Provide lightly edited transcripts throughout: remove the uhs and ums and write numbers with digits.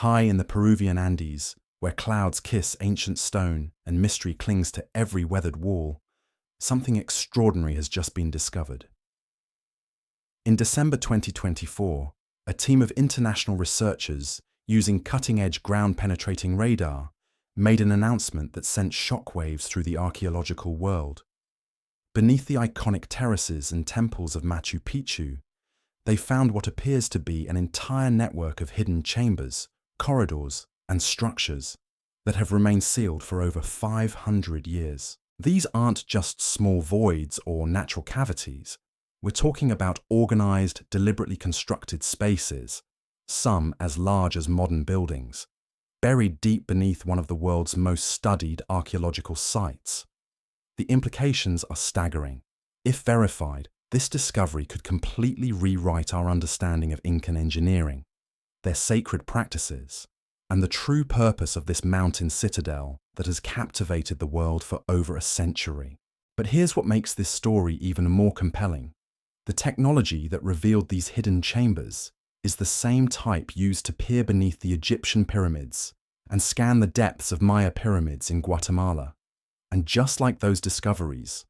High in the Peruvian Andes, where clouds kiss ancient stone and mystery clings to every weathered wall, something extraordinary has just been discovered. In December 2024, a team of international researchers, using cutting-edge ground-penetrating radar, made an announcement that sent shockwaves through the archaeological world. Beneath the iconic terraces and temples of Machu Picchu, they found what appears to be an entire network of hidden chambers, corridors, and structures that have remained sealed for over 500 years. These aren't just small voids or natural cavities. We're talking about organized, deliberately constructed spaces, some as large as modern buildings, buried deep beneath one of the world's most studied archaeological sites. The implications are staggering. If verified, this discovery could completely rewrite our understanding of Incan engineering, their sacred practices, and the true purpose of this mountain citadel that has captivated the world for over a century. But here's what makes this story even more compelling. The technology that revealed these hidden chambers is the same type used to peer beneath the Egyptian pyramids and scan the depths of Maya pyramids in Guatemala. And just like those discoveries,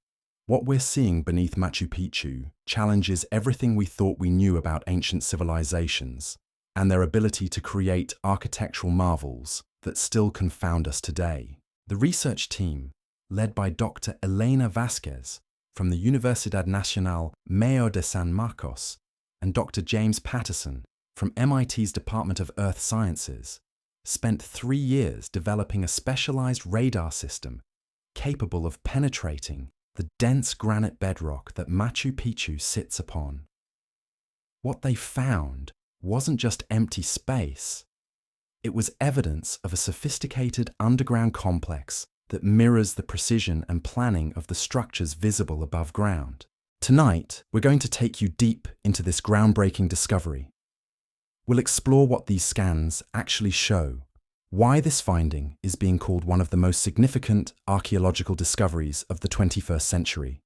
what we're seeing beneath Machu Picchu challenges everything we thought we knew about ancient civilizations and their ability to create architectural marvels that still confound us today. The research team, led by Dr. Elena Vasquez from the Universidad Nacional Mayor de San Marcos and Dr. James Patterson from MIT's Department of Earth Sciences, spent 3 years developing a specialized radar system capable of penetrating the dense granite bedrock that Machu Picchu sits upon. What they found wasn't just empty space. It was evidence of a sophisticated underground complex that mirrors the precision and planning of the structures visible above ground. Tonight, we're going to take you deep into this groundbreaking discovery. We'll explore what these scans actually show, why this finding is being called one of the most significant archaeological discoveries of the 21st century,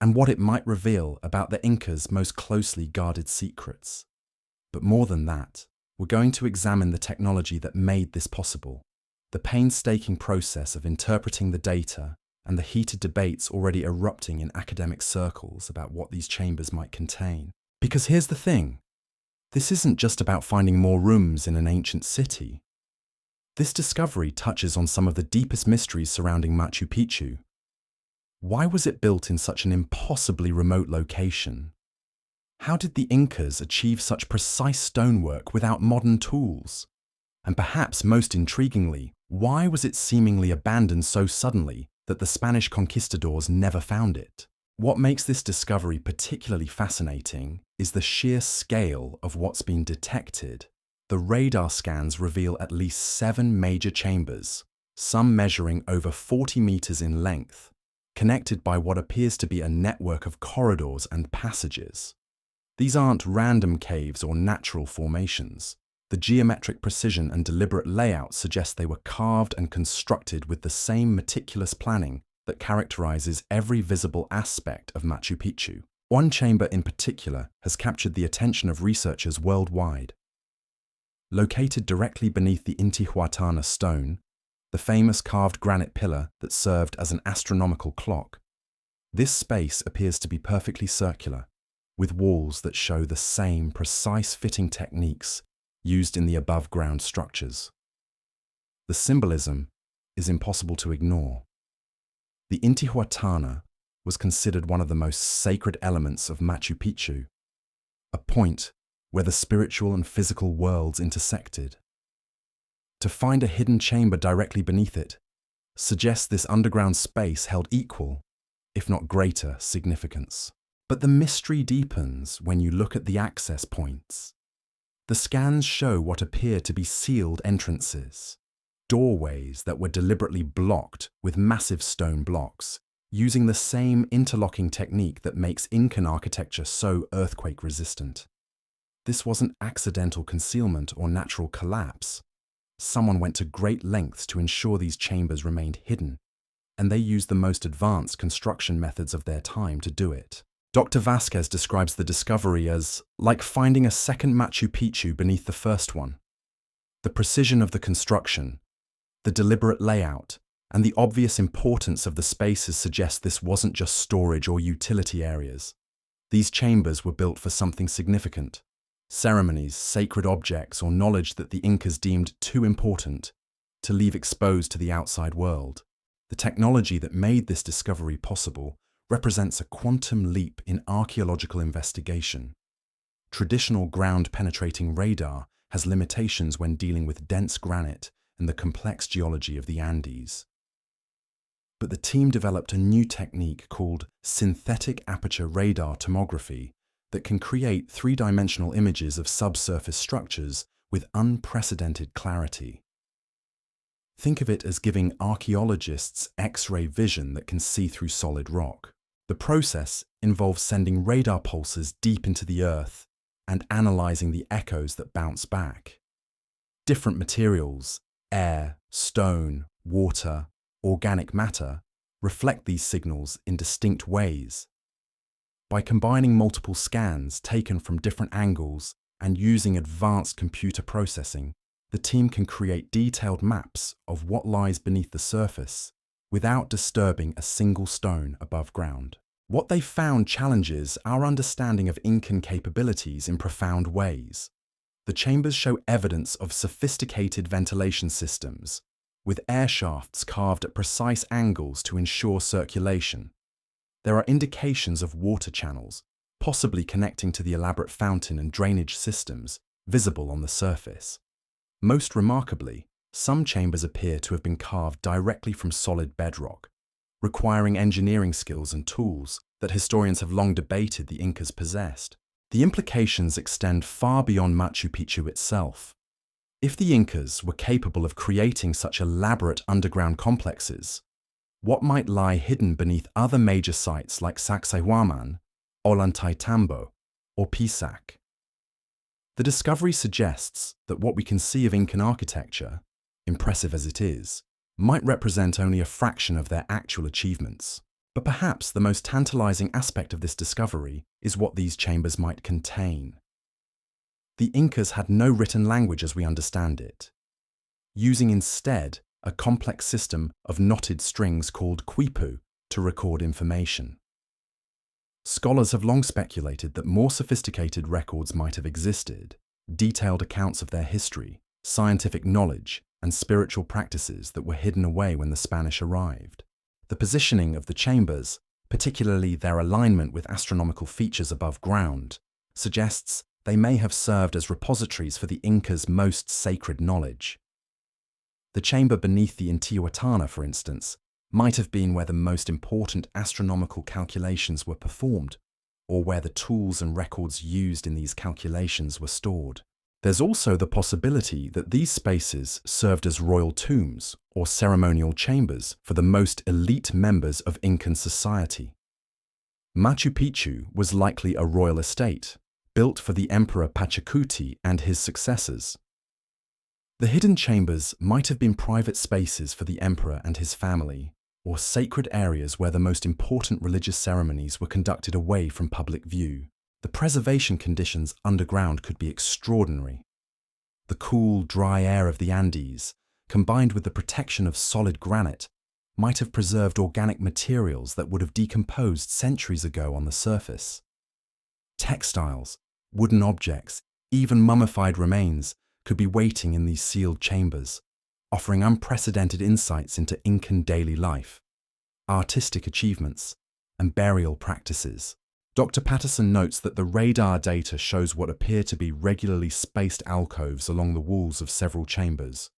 and what it might reveal about the Incas' most closely guarded secrets. But more than that, we're going to examine the technology that made this possible, the painstaking process of interpreting the data, and the heated debates already erupting in academic circles about what these chambers might contain. Because here's the thing, this isn't just about finding more rooms in an ancient city. This discovery touches on some of the deepest mysteries surrounding Machu Picchu. Why was it built in such an impossibly remote location? How did the Incas achieve such precise stonework without modern tools? And perhaps most intriguingly, why was it seemingly abandoned so suddenly that the Spanish conquistadors never found it? What makes this discovery particularly fascinating is the sheer scale of what's been detected. The radar scans reveal at least 7 major chambers, some measuring over 40 meters in length, connected by what appears to be a network of corridors and passages. These aren't random caves or natural formations. The geometric precision and deliberate layout suggest they were carved and constructed with the same meticulous planning that characterizes every visible aspect of Machu Picchu. One chamber in particular has captured the attention of researchers worldwide. Located directly beneath the Intihuatana stone, the famous carved granite pillar that served as an astronomical clock, this space appears to be perfectly circular, with walls that show the same precise fitting techniques used in the above-ground structures. The symbolism is impossible to ignore. The Intihuatana was considered one of the most sacred elements of Machu Picchu, a point where the spiritual and physical worlds intersected. To find a hidden chamber directly beneath it suggests this underground space held equal, if not greater, significance. But the mystery deepens when you look at the access points. The scans show what appear to be sealed entrances, doorways that were deliberately blocked with massive stone blocks, using the same interlocking technique that makes Incan architecture so earthquake-resistant. This wasn't accidental concealment or natural collapse. Someone went to great lengths to ensure these chambers remained hidden, and they used the most advanced construction methods of their time to do it. Dr. Vasquez describes the discovery as like finding a second Machu Picchu beneath the first one. The precision of the construction, the deliberate layout, and the obvious importance of the spaces suggest this wasn't just storage or utility areas. These chambers were built for something significant: ceremonies, sacred objects, or knowledge that the Incas deemed too important to leave exposed to the outside world. The technology that made this discovery possible represents a quantum leap in archaeological investigation. Traditional ground-penetrating radar has limitations when dealing with dense granite and the complex geology of the Andes. But the team developed a new technique called synthetic aperture radar tomography that can create three-dimensional images of subsurface structures with unprecedented clarity. Think of it as giving archaeologists X-ray vision that can see through solid rock. The process involves sending radar pulses deep into the earth and analyzing the echoes that bounce back. Different materials, air, stone, water, organic matter, reflect these signals in distinct ways. By combining multiple scans taken from different angles and using advanced computer processing, the team can create detailed maps of what lies beneath the surface without disturbing a single stone above ground. What they found challenges our understanding of Incan capabilities in profound ways. The chambers show evidence of sophisticated ventilation systems, with air shafts carved at precise angles to ensure circulation. There are indications of water channels, possibly connecting to the elaborate fountain and drainage systems visible on the surface. Most remarkably, some chambers appear to have been carved directly from solid bedrock, requiring engineering skills and tools that historians have long debated the Incas possessed. The implications extend far beyond Machu Picchu itself. If the Incas were capable of creating such elaborate underground complexes, what might lie hidden beneath other major sites like Sacsayhuaman, Ollantaytambo, or Pisac? The discovery suggests that what we can see of Incan architecture, impressive as it is, might represent only a fraction of their actual achievements. But perhaps the most tantalizing aspect of this discovery is what these chambers might contain. The Incas had no written language as we understand it, using instead a complex system of knotted strings called quipu to record information. Scholars have long speculated that more sophisticated records might have existed, detailed accounts of their history, scientific knowledge, and spiritual practices that were hidden away when the Spanish arrived. The positioning of the chambers, particularly their alignment with astronomical features above ground, suggests they may have served as repositories for the Incas' most sacred knowledge. The chamber beneath the Intihuatana, for instance, might have been where the most important astronomical calculations were performed, or where the tools and records used in these calculations were stored. There's also the possibility that these spaces served as royal tombs or ceremonial chambers for the most elite members of Incan society. Machu Picchu was likely a royal estate, built for the Emperor Pachacuti and his successors. The hidden chambers might have been private spaces for the emperor and his family, or sacred areas where the most important religious ceremonies were conducted away from public view. The preservation conditions underground could be extraordinary. The cool, dry air of the Andes, combined with the protection of solid granite, might have preserved organic materials that would have decomposed centuries ago on the surface. Textiles, wooden objects, even mummified remains could be waiting in these sealed chambers, offering unprecedented insights into Incan daily life, artistic achievements, and burial practices. Dr. Patterson notes that the radar data shows what appear to be regularly spaced alcoves along the walls of several chambers,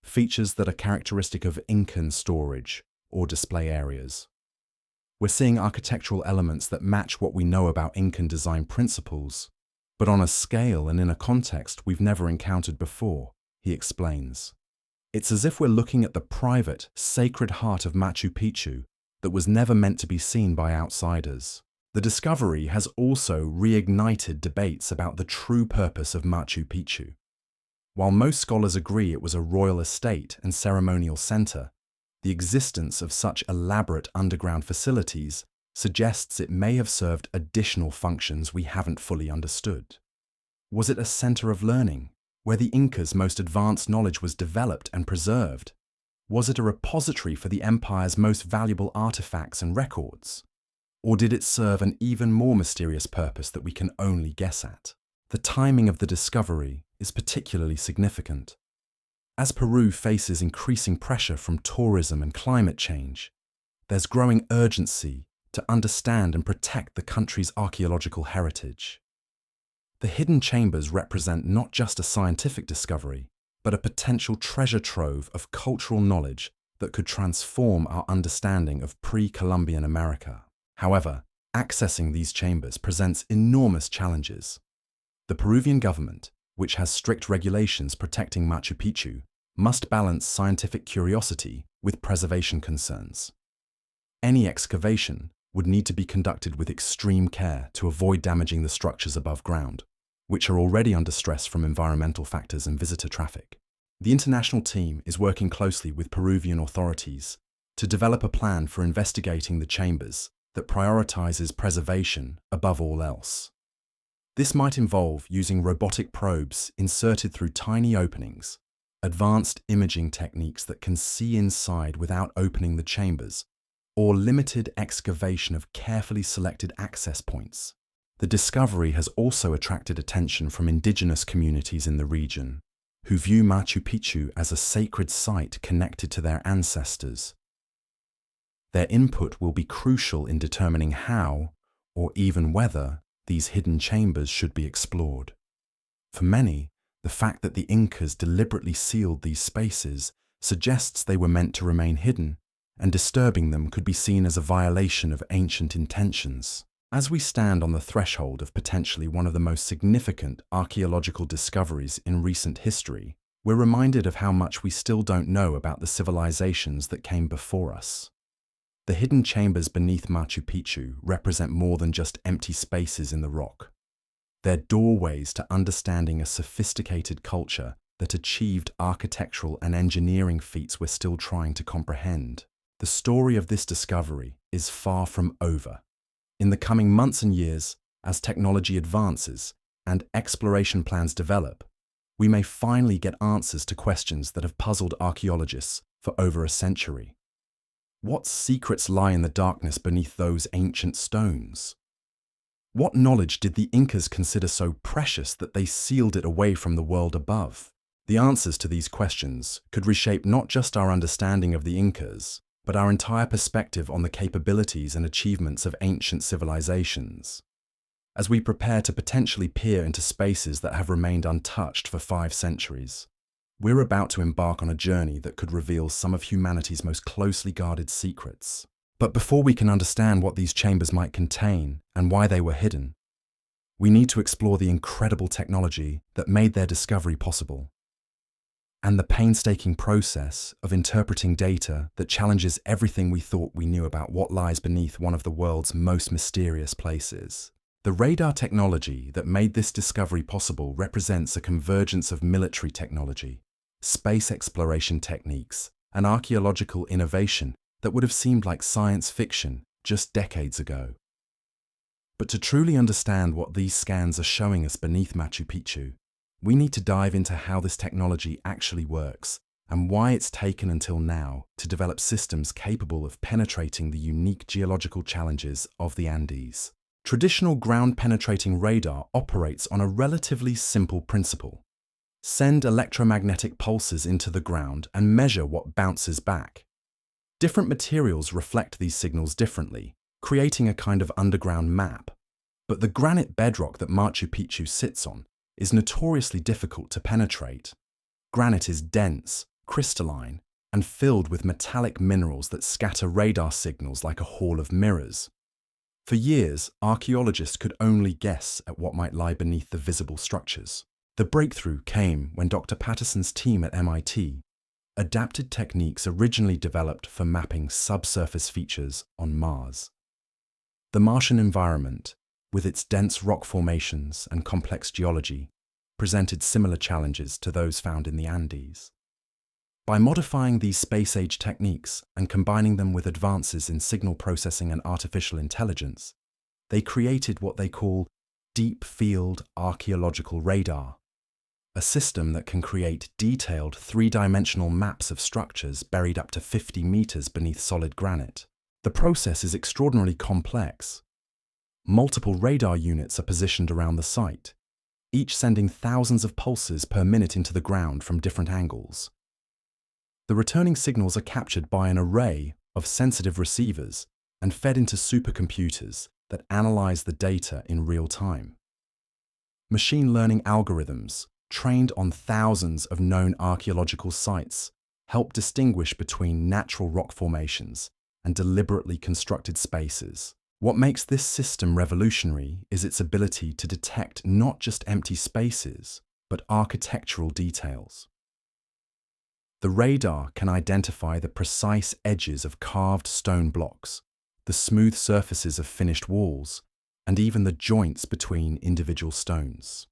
features that are characteristic of Incan storage or display areas. We're seeing architectural elements that match what we know about Incan design principles, but on a scale and in a context we've never encountered before, he explains. It's as if we're looking at the private, sacred heart of Machu Picchu that was never meant to be seen by outsiders. The discovery has also reignited debates about the true purpose of Machu Picchu. While most scholars agree it was a royal estate and ceremonial center, the existence of such elaborate underground facilities suggests it may have served additional functions we haven't fully understood. Was it a center of learning, where the Incas' most advanced knowledge was developed and preserved? Was it a repository for the empire's most valuable artifacts and records? Or did it serve an even more mysterious purpose that we can only guess at? The timing of the discovery is particularly significant. As Peru faces increasing pressure from tourism and climate change, there's growing urgency to understand and protect the country's archaeological heritage. The hidden chambers represent not just a scientific discovery, but a potential treasure trove of cultural knowledge that could transform our understanding of pre-Columbian America. However, accessing these chambers presents enormous challenges. The Peruvian government, which has strict regulations protecting Machu Picchu, must balance scientific curiosity with preservation concerns. Any excavation would need to be conducted with extreme care to avoid damaging the structures above ground, which are already under stress from environmental factors and visitor traffic. The international team is working closely with Peruvian authorities to develop a plan for investigating the chambers that prioritizes preservation above all else. This might involve using robotic probes inserted through tiny openings, advanced imaging techniques that can see inside without opening the chambers, or limited excavation of carefully selected access points. The discovery has also attracted attention from indigenous communities in the region, who view Machu Picchu as a sacred site connected to their ancestors. Their input will be crucial in determining how, or even whether, these hidden chambers should be explored. For many, the fact that the Incas deliberately sealed these spaces suggests they were meant to remain hidden, and disturbing them could be seen as a violation of ancient intentions. As we stand on the threshold of potentially one of the most significant archaeological discoveries in recent history, we're reminded of how much we still don't know about the civilizations that came before us. The hidden chambers beneath Machu Picchu represent more than just empty spaces in the rock. They're doorways to understanding a sophisticated culture that achieved architectural and engineering feats we're still trying to comprehend. The story of this discovery is far from over. In the coming months and years, as technology advances and exploration plans develop, we may finally get answers to questions that have puzzled archaeologists for over a century. What secrets lie in the darkness beneath those ancient stones? What knowledge did the Incas consider so precious that they sealed it away from the world above? The answers to these questions could reshape not just our understanding of the Incas, but our entire perspective on the capabilities and achievements of ancient civilizations. As we prepare to potentially peer into spaces that have remained untouched for 5 centuries, we're about to embark on a journey that could reveal some of humanity's most closely guarded secrets. But before we can understand what these chambers might contain and why they were hidden, we need to explore the incredible technology that made their discovery possible, and the painstaking process of interpreting data that challenges everything we thought we knew about what lies beneath one of the world's most mysterious places. The radar technology that made this discovery possible represents a convergence of military technology, space exploration techniques, and archaeological innovation that would have seemed like science fiction just decades ago. But to truly understand what these scans are showing us beneath Machu Picchu, we need to dive into how this technology actually works and why it's taken until now to develop systems capable of penetrating the unique geological challenges of the Andes. Traditional ground-penetrating radar operates on a relatively simple principle. Send electromagnetic pulses into the ground and measure what bounces back. Different materials reflect these signals differently, creating a kind of underground map. But the granite bedrock that Machu Picchu sits on is notoriously difficult to penetrate. Granite is dense, crystalline, and filled with metallic minerals that scatter radar signals like a hall of mirrors. For years, archaeologists could only guess at what might lie beneath the visible structures. The breakthrough came when Dr. Patterson's team at MIT adapted techniques originally developed for mapping subsurface features on Mars. The Martian environment, with its dense rock formations and complex geology, presented similar challenges to those found in the Andes. By modifying these space-age techniques and combining them with advances in signal processing and artificial intelligence, they created what they call deep-field archaeological radar, a system that can create detailed three-dimensional maps of structures buried up to 50 meters beneath solid granite. The process is extraordinarily complex. Multiple radar units are positioned around the site, each sending thousands of pulses per minute into the ground from different angles. The returning signals are captured by an array of sensitive receivers and fed into supercomputers that analyze the data in real time. Machine learning algorithms, trained on thousands of known archaeological sites, help distinguish between natural rock formations and deliberately constructed spaces. What makes this system revolutionary is its ability to detect not just empty spaces, but architectural details. The radar can identify the precise edges of carved stone blocks, the smooth surfaces of finished walls, and even the joints between individual stones.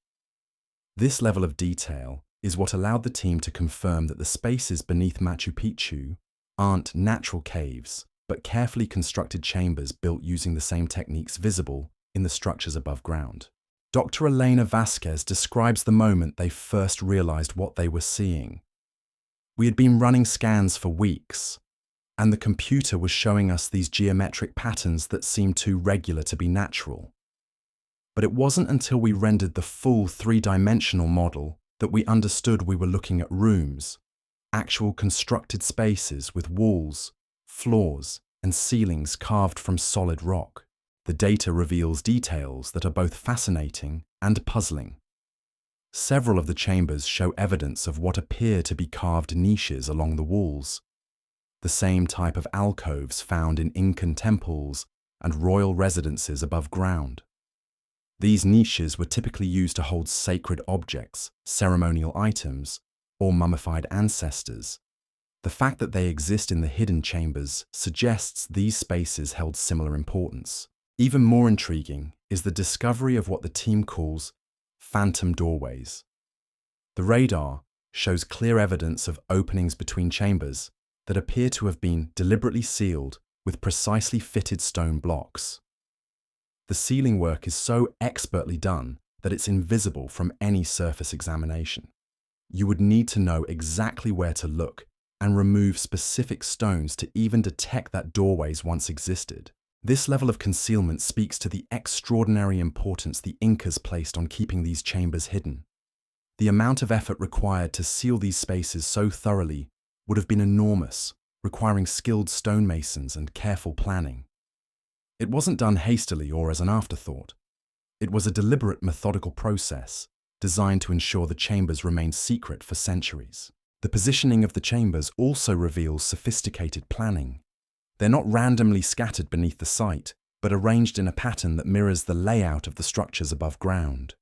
This level of detail is what allowed the team to confirm that the spaces beneath Machu Picchu aren't natural caves, but carefully constructed chambers built using the same techniques visible in the structures above ground. Dr. Elena Vasquez describes the moment they first realized what they were seeing. We had been running scans for weeks, and the computer was showing us these geometric patterns that seemed too regular to be natural. But it wasn't until we rendered the full three-dimensional model that we understood we were looking at rooms, actual constructed spaces with walls, floors, and ceilings carved from solid rock. The data reveals details that are both fascinating and puzzling. Several of the chambers show evidence of what appear to be carved niches along the walls, the same type of alcoves found in Incan temples and royal residences above ground. These niches were typically used to hold sacred objects, ceremonial items, or mummified ancestors. The fact that they exist in the hidden chambers suggests these spaces held similar importance. Even more intriguing is the discovery of what the team calls phantom doorways. The radar shows clear evidence of openings between chambers that appear to have been deliberately sealed with precisely fitted stone blocks. The sealing work is so expertly done that it's invisible from any surface examination. You would need to know exactly where to look and remove specific stones to even detect that doorways once existed. This level of concealment speaks to the extraordinary importance the Incas placed on keeping these chambers hidden. The amount of effort required to seal these spaces so thoroughly would have been enormous, requiring skilled stonemasons and careful planning. It wasn't done hastily or as an afterthought. It was a deliberate, methodical process designed to ensure the chambers remained secret for centuries. The positioning of the chambers also reveals sophisticated planning. They're not randomly scattered beneath the site, but arranged in a pattern that mirrors the layout of the structures above ground.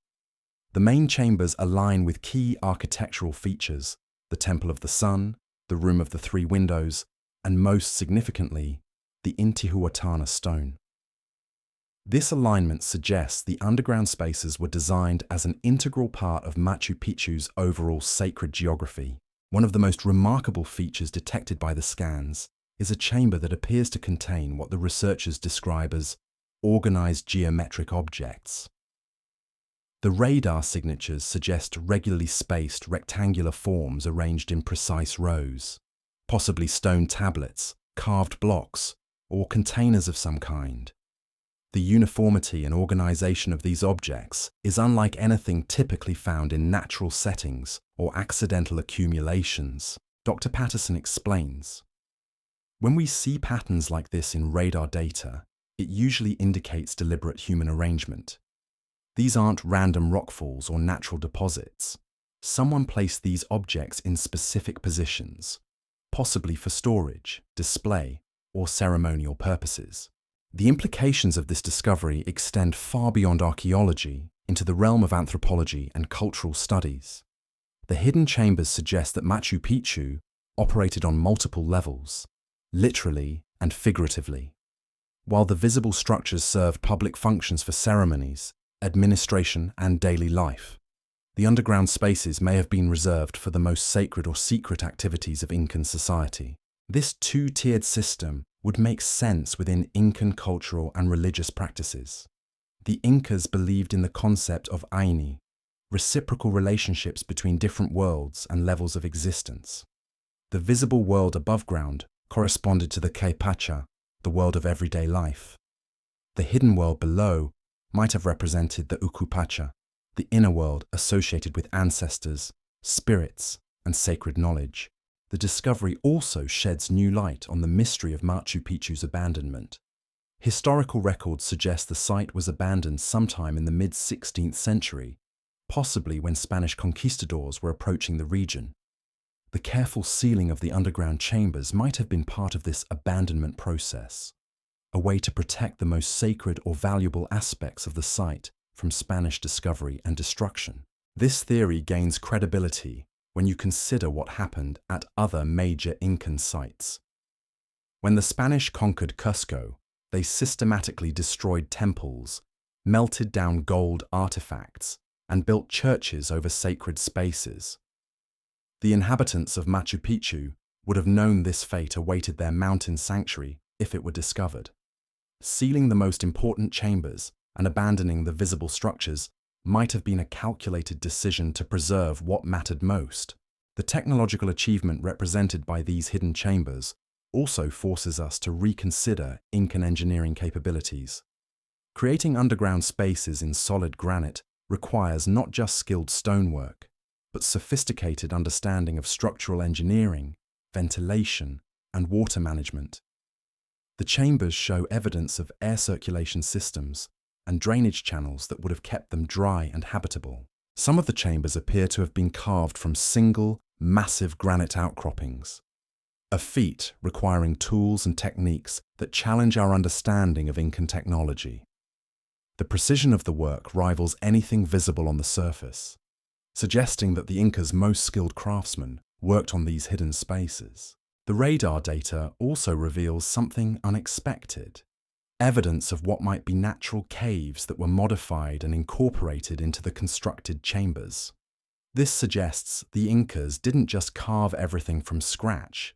The main chambers align with key architectural features: the Temple of the Sun, the Room of the Three Windows, and most significantly, the Intihuatana stone. This alignment suggests the underground spaces were designed as an integral part of Machu Picchu's overall sacred geography. One of the most remarkable features detected by the scans is a chamber that appears to contain what the researchers describe as organized geometric objects. The radar signatures suggest regularly spaced rectangular forms arranged in precise rows, possibly stone tablets, carved blocks, or containers of some kind. The uniformity and organization of these objects is unlike anything typically found in natural settings or accidental accumulations. Dr. Patterson explains, "When we see patterns like this in radar data, it usually indicates deliberate human arrangement. These aren't random rockfalls or natural deposits. Someone placed these objects in specific positions, possibly for storage, display, or ceremonial purposes." The implications of this discovery extend far beyond archaeology into the realm of anthropology and cultural studies. The hidden chambers suggest that Machu Picchu operated on multiple levels, literally and figuratively. While the visible structures served public functions for ceremonies, administration, and daily life, the underground spaces may have been reserved for the most sacred or secret activities of Incan society. This two-tiered system would make sense within Incan cultural and religious practices. The Incas believed in the concept of Aini, reciprocal relationships between different worlds and levels of existence. The visible world above ground corresponded to the Kaipacha, the world of everyday life. The hidden world below might have represented the Ukupacha, the inner world associated with ancestors, spirits, and sacred knowledge. The discovery also sheds new light on the mystery of Machu Picchu's abandonment. Historical records suggest the site was abandoned sometime in the mid-16th century, possibly when Spanish conquistadors were approaching the region. The careful sealing of the underground chambers might have been part of this abandonment process, a way to protect the most sacred or valuable aspects of the site from Spanish discovery and destruction. This theory gains credibility when you consider what happened at other major Incan sites. When the Spanish conquered Cusco, they systematically destroyed temples, melted down gold artifacts, and built churches over sacred spaces. The inhabitants of Machu Picchu would have known this fate awaited their mountain sanctuary if it were discovered. Sealing the most important chambers and abandoning the visible structures might have been a calculated decision to preserve what mattered most. The technological achievement represented by these hidden chambers also forces us to reconsider Incan engineering capabilities. Creating underground spaces in solid granite requires not just skilled stonework, but sophisticated understanding of structural engineering, ventilation, and water management. The chambers show evidence of air circulation systems and drainage channels that would have kept them dry and habitable. Some of the chambers appear to have been carved from single, massive granite outcroppings, a feat requiring tools and techniques that challenge our understanding of Incan technology. The precision of the work rivals anything visible on the surface, suggesting that the Inca's most skilled craftsmen worked on these hidden spaces. The radar data also reveals something unexpected, evidence of what might be natural caves that were modified and incorporated into the constructed chambers. This suggests the Incas didn't just carve everything from scratch,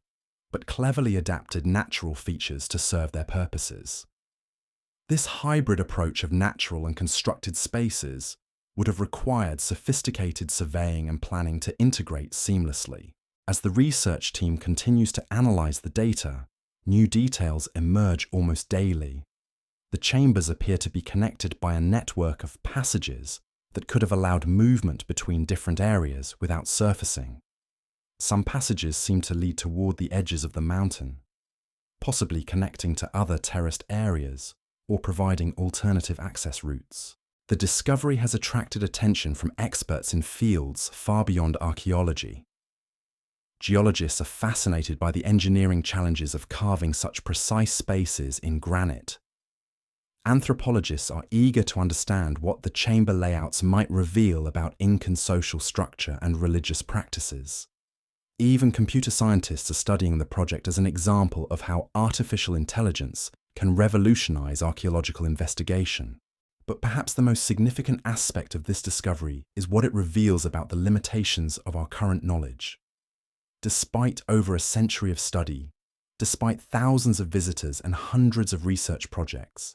but cleverly adapted natural features to serve their purposes. This hybrid approach of natural and constructed spaces would have required sophisticated surveying and planning to integrate seamlessly. As the research team continues to analyze the data, new details emerge almost daily. The chambers appear to be connected by a network of passages that could have allowed movement between different areas without surfacing. Some passages seem to lead toward the edges of the mountain, possibly connecting to other terraced areas or providing alternative access routes. The discovery has attracted attention from experts in fields far beyond archaeology. Geologists are fascinated by the engineering challenges of carving such precise spaces in granite. Anthropologists are eager to understand what the chamber layouts might reveal about Incan social structure and religious practices. Even computer scientists are studying the project as an example of how artificial intelligence can revolutionize archaeological investigation. But perhaps the most significant aspect of this discovery is what it reveals about the limitations of our current knowledge. Despite over a century of study, despite thousands of visitors and hundreds of research projects,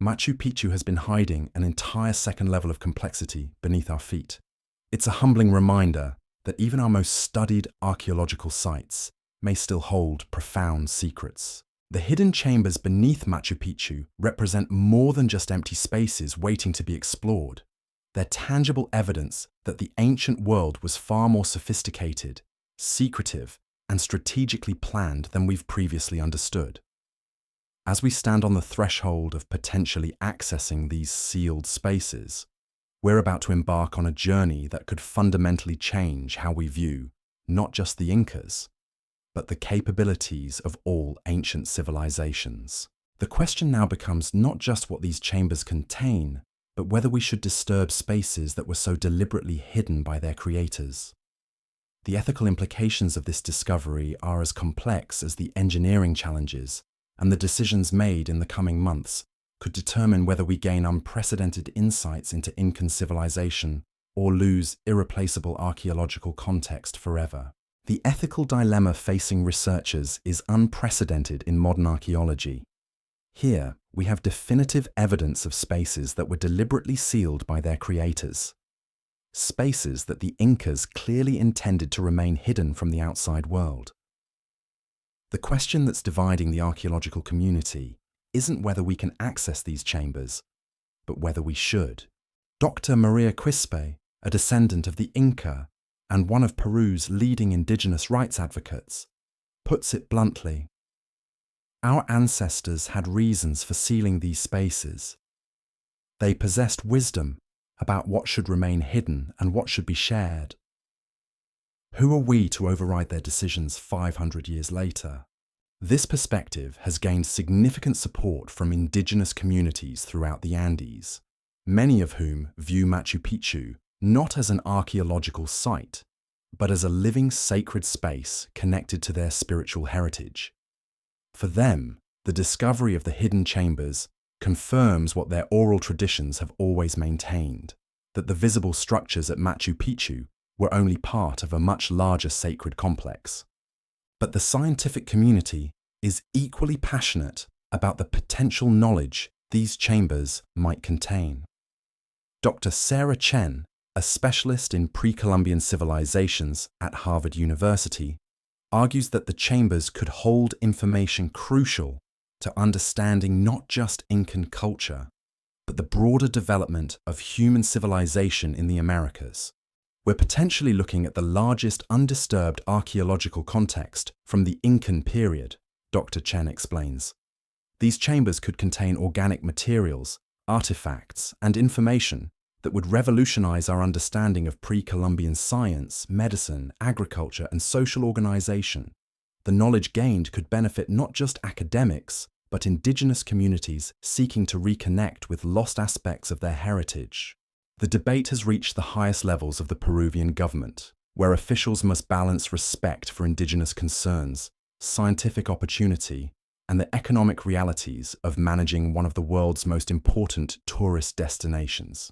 Machu Picchu has been hiding an entire second level of complexity beneath our feet. It's a humbling reminder that even our most studied archaeological sites may still hold profound secrets. The hidden chambers beneath Machu Picchu represent more than just empty spaces waiting to be explored. They're tangible evidence that the ancient world was far more sophisticated, secretive, and strategically planned than we've previously understood. As we stand on the threshold of potentially accessing these sealed spaces, we're about to embark on a journey that could fundamentally change how we view not just the Incas, but the capabilities of all ancient civilizations. The question now becomes not just what these chambers contain, but whether we should disturb spaces that were so deliberately hidden by their creators. The ethical implications of this discovery are as complex as the engineering challenges, and the decisions made in the coming months could determine whether we gain unprecedented insights into Incan civilization or lose irreplaceable archaeological context forever. The ethical dilemma facing researchers is unprecedented in modern archaeology. Here, we have definitive evidence of spaces that were deliberately sealed by their creators. spaces that the Incas clearly intended to remain hidden from the outside world. The question that's dividing the archaeological community isn't whether we can access these chambers, but whether we should. Dr. Maria Quispe, a descendant of the Inca and one of Peru's leading indigenous rights advocates, puts it bluntly. Our ancestors had reasons for sealing these spaces. They possessed wisdom about what should remain hidden and what should be shared. Who are we to override their decisions 500 years later? This perspective has gained significant support from indigenous communities throughout the Andes, many of whom view Machu Picchu not as an archaeological site, but as a living sacred space connected to their spiritual heritage. For them, the discovery of the hidden chambers confirms what their oral traditions have always maintained, that the visible structures at Machu Picchu were only part of a much larger sacred complex. But the scientific community is equally passionate about the potential knowledge these chambers might contain. Dr. Sarah Chen, a specialist in pre-Columbian civilizations at Harvard University, argues that the chambers could hold information crucial to understanding not just Incan culture, but the broader development of human civilization in the Americas. We're potentially looking at the largest undisturbed archaeological context from the Incan period, Dr. Chen explains. These chambers could contain organic materials, artifacts, and information that would revolutionize our understanding of pre-Columbian science, medicine, agriculture, and social organization. The knowledge gained could benefit not just academics, but indigenous communities seeking to reconnect with lost aspects of their heritage. The debate has reached the highest levels of the Peruvian government, where officials must balance respect for indigenous concerns, scientific opportunity, and the economic realities of managing one of the world's most important tourist destinations.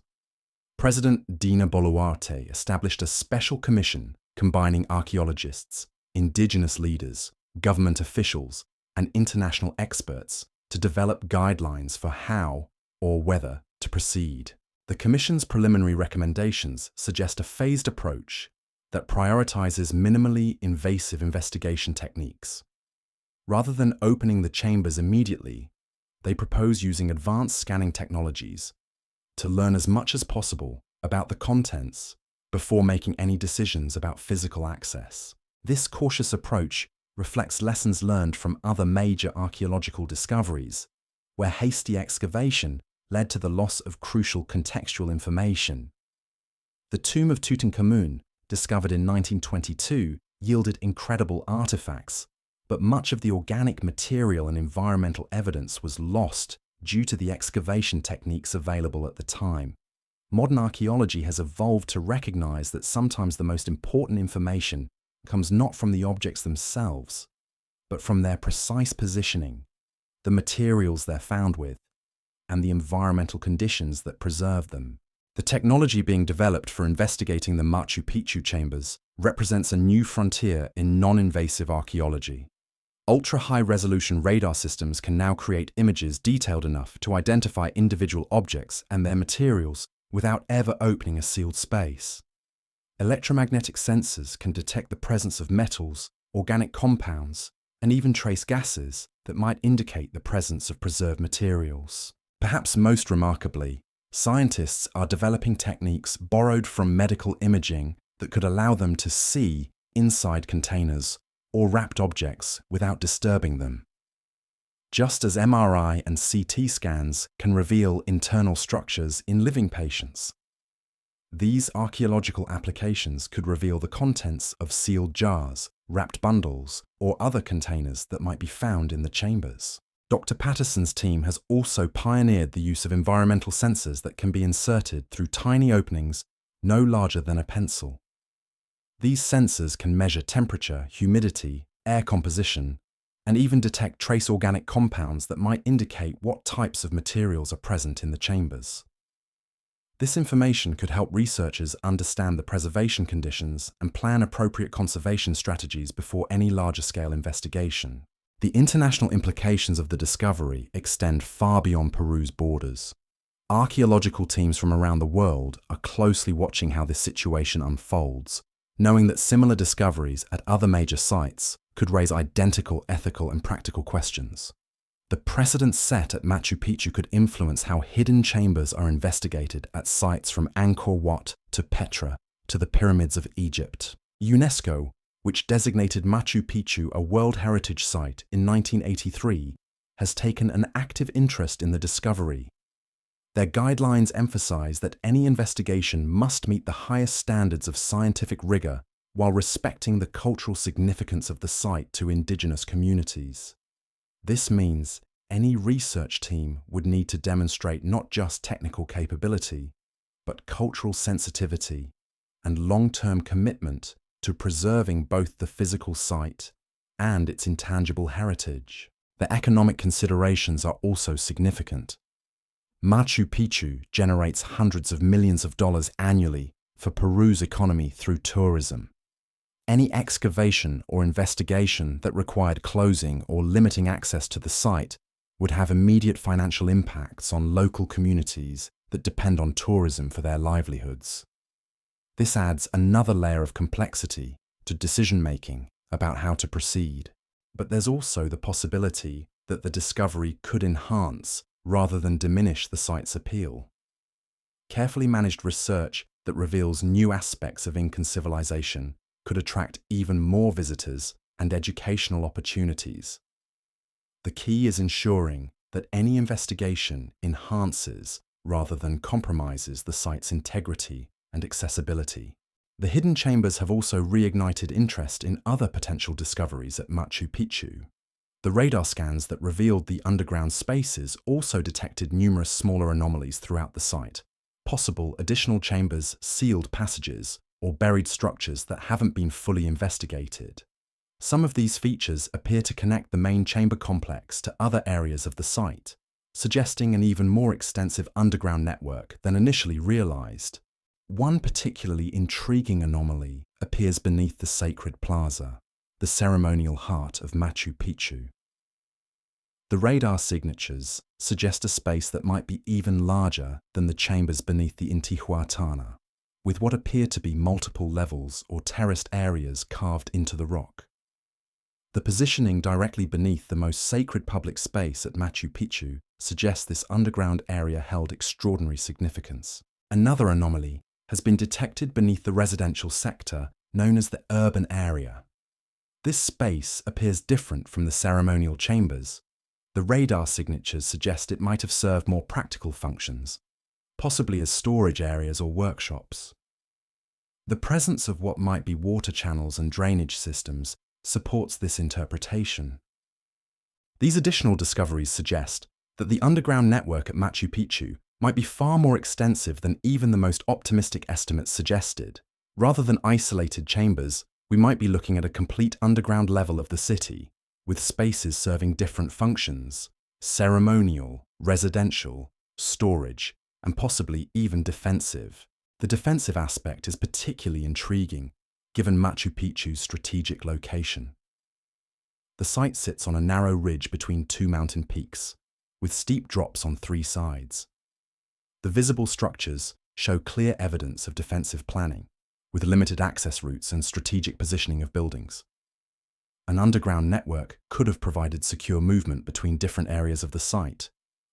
President Dina Boluarte established a special commission combining archaeologists, indigenous leaders, government officials, and international experts to develop guidelines for how or whether to proceed. The Commission's preliminary recommendations suggest a phased approach that prioritizes minimally invasive investigation techniques. Rather than opening the chambers immediately, they propose using advanced scanning technologies to learn as much as possible about the contents before making any decisions about physical access. This cautious approach reflects lessons learned from other major archaeological discoveries, where hasty excavation led to the loss of crucial contextual information. The tomb of Tutankhamun, discovered in 1922, yielded incredible artifacts, but much of the organic material and environmental evidence was lost due to the excavation techniques available at the time. Modern archaeology has evolved to recognize that sometimes the most important information comes not from the objects themselves, but from their precise positioning, the materials they're found with, and the environmental conditions that preserve them. The technology being developed for investigating the Machu Picchu chambers represents a new frontier in non-invasive archaeology. Ultra-high-resolution radar systems can now create images detailed enough to identify individual objects and their materials without ever opening a sealed space. Electromagnetic sensors can detect the presence of metals, organic compounds, and even trace gases that might indicate the presence of preserved materials. Perhaps most remarkably, scientists are developing techniques borrowed from medical imaging that could allow them to see inside containers or wrapped objects without disturbing them. Just as MRI and CT scans can reveal internal structures in living patients, these archaeological applications could reveal the contents of sealed jars, wrapped bundles, or other containers that might be found in the chambers. Dr. Patterson's team has also pioneered the use of environmental sensors that can be inserted through tiny openings no larger than a pencil. These sensors can measure temperature, humidity, air composition, and even detect trace organic compounds that might indicate what types of materials are present in the chambers. This information could help researchers understand the preservation conditions and plan appropriate conservation strategies before any larger-scale investigation. The international implications of the discovery extend far beyond Peru's borders. Archaeological teams from around the world are closely watching how this situation unfolds, knowing that similar discoveries at other major sites could raise identical ethical and practical questions. The precedent set at Machu Picchu could influence how hidden chambers are investigated at sites from Angkor Wat to Petra to the pyramids of Egypt. UNESCO, which designated Machu Picchu a World Heritage Site in 1983, has taken an active interest in the discovery. Their guidelines emphasize that any investigation must meet the highest standards of scientific rigor while respecting the cultural significance of the site to indigenous communities. This means any research team would need to demonstrate not just technical capability, but cultural sensitivity and long-term commitment to preserving both the physical site and its intangible heritage. The economic considerations are also significant. Machu Picchu generates hundreds of millions of dollars annually for Peru's economy through tourism. Any excavation or investigation that required closing or limiting access to the site would have immediate financial impacts on local communities that depend on tourism for their livelihoods. This adds another layer of complexity to decision-making about how to proceed. But there's also the possibility that the discovery could enhance rather than diminish the site's appeal. Carefully managed research that reveals new aspects of Incan civilization could attract even more visitors and educational opportunities. The key is ensuring that any investigation enhances rather than compromises the site's integrity and accessibility. The hidden chambers have also reignited interest in other potential discoveries at Machu Picchu. The radar scans that revealed the underground spaces also detected numerous smaller anomalies throughout the site, possible additional chambers, sealed passages, or buried structures that haven't been fully investigated. Some of these features appear to connect the main chamber complex to other areas of the site, suggesting an even more extensive underground network than initially realized. One particularly intriguing anomaly appears beneath the sacred plaza, the ceremonial heart of Machu Picchu. The radar signatures suggest a space that might be even larger than the chambers beneath the Intihuatana, with what appear to be multiple levels or terraced areas carved into the rock. The positioning directly beneath the most sacred public space at Machu Picchu suggests this underground area held extraordinary significance. Another anomaly has been detected beneath the residential sector known as the urban area. This space appears different from the ceremonial chambers. The radar signatures suggest it might have served more practical functions, possibly as storage areas or workshops. The presence of what might be water channels and drainage systems supports this interpretation. These additional discoveries suggest that the underground network at Machu Picchu might be far more extensive than even the most optimistic estimates suggested. Rather than isolated chambers, we might be looking at a complete underground level of the city, with spaces serving different functions: ceremonial, residential, storage, and possibly even defensive. The defensive aspect is particularly intriguing, given Machu Picchu's strategic location. The site sits on a narrow ridge between two mountain peaks, with steep drops on three sides. The visible structures show clear evidence of defensive planning, with limited access routes and strategic positioning of buildings. An underground network could have provided secure movement between different areas of the site,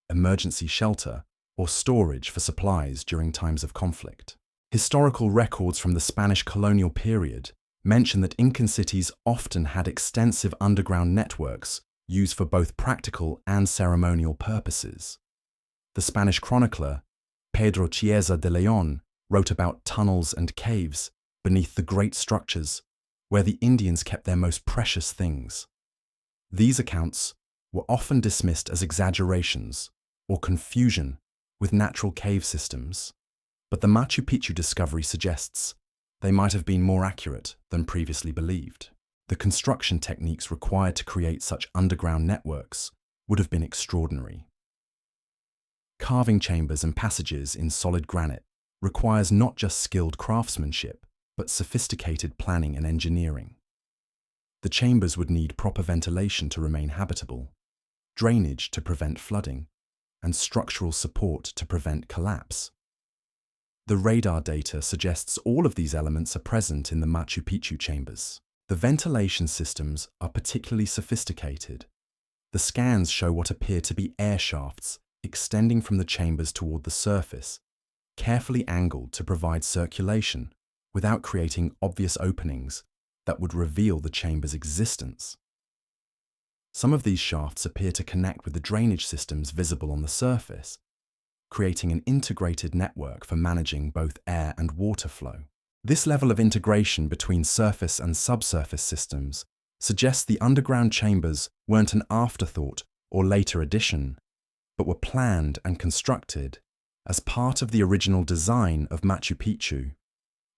emergency shelter, or storage for supplies during times of conflict. Historical records from the Spanish colonial period mention that Incan cities often had extensive underground networks used for both practical and ceremonial purposes. The Spanish chronicler Pedro Chiesa de León wrote about tunnels and caves beneath the great structures where the Indians kept their most precious things. These accounts were often dismissed as exaggerations or confusion with natural cave systems, but the Machu Picchu discovery suggests they might have been more accurate than previously believed. The construction techniques required to create such underground networks would have been extraordinary. Carving chambers and passages in solid granite requires not just skilled craftsmanship, but sophisticated planning and engineering. The chambers would need proper ventilation to remain habitable, drainage to prevent flooding, and structural support to prevent collapse. The radar data suggests all of these elements are present in the Machu Picchu chambers. The ventilation systems are particularly sophisticated. The scans show what appear to be air shafts extending from the chambers toward the surface, carefully angled to provide circulation without creating obvious openings that would reveal the chamber's existence. Some of these shafts appear to connect with the drainage systems visible on the surface, creating an integrated network for managing both air and water flow. This level of integration between surface and subsurface systems suggests the underground chambers weren't an afterthought or later addition, but were planned and constructed as part of the original design of Machu Picchu.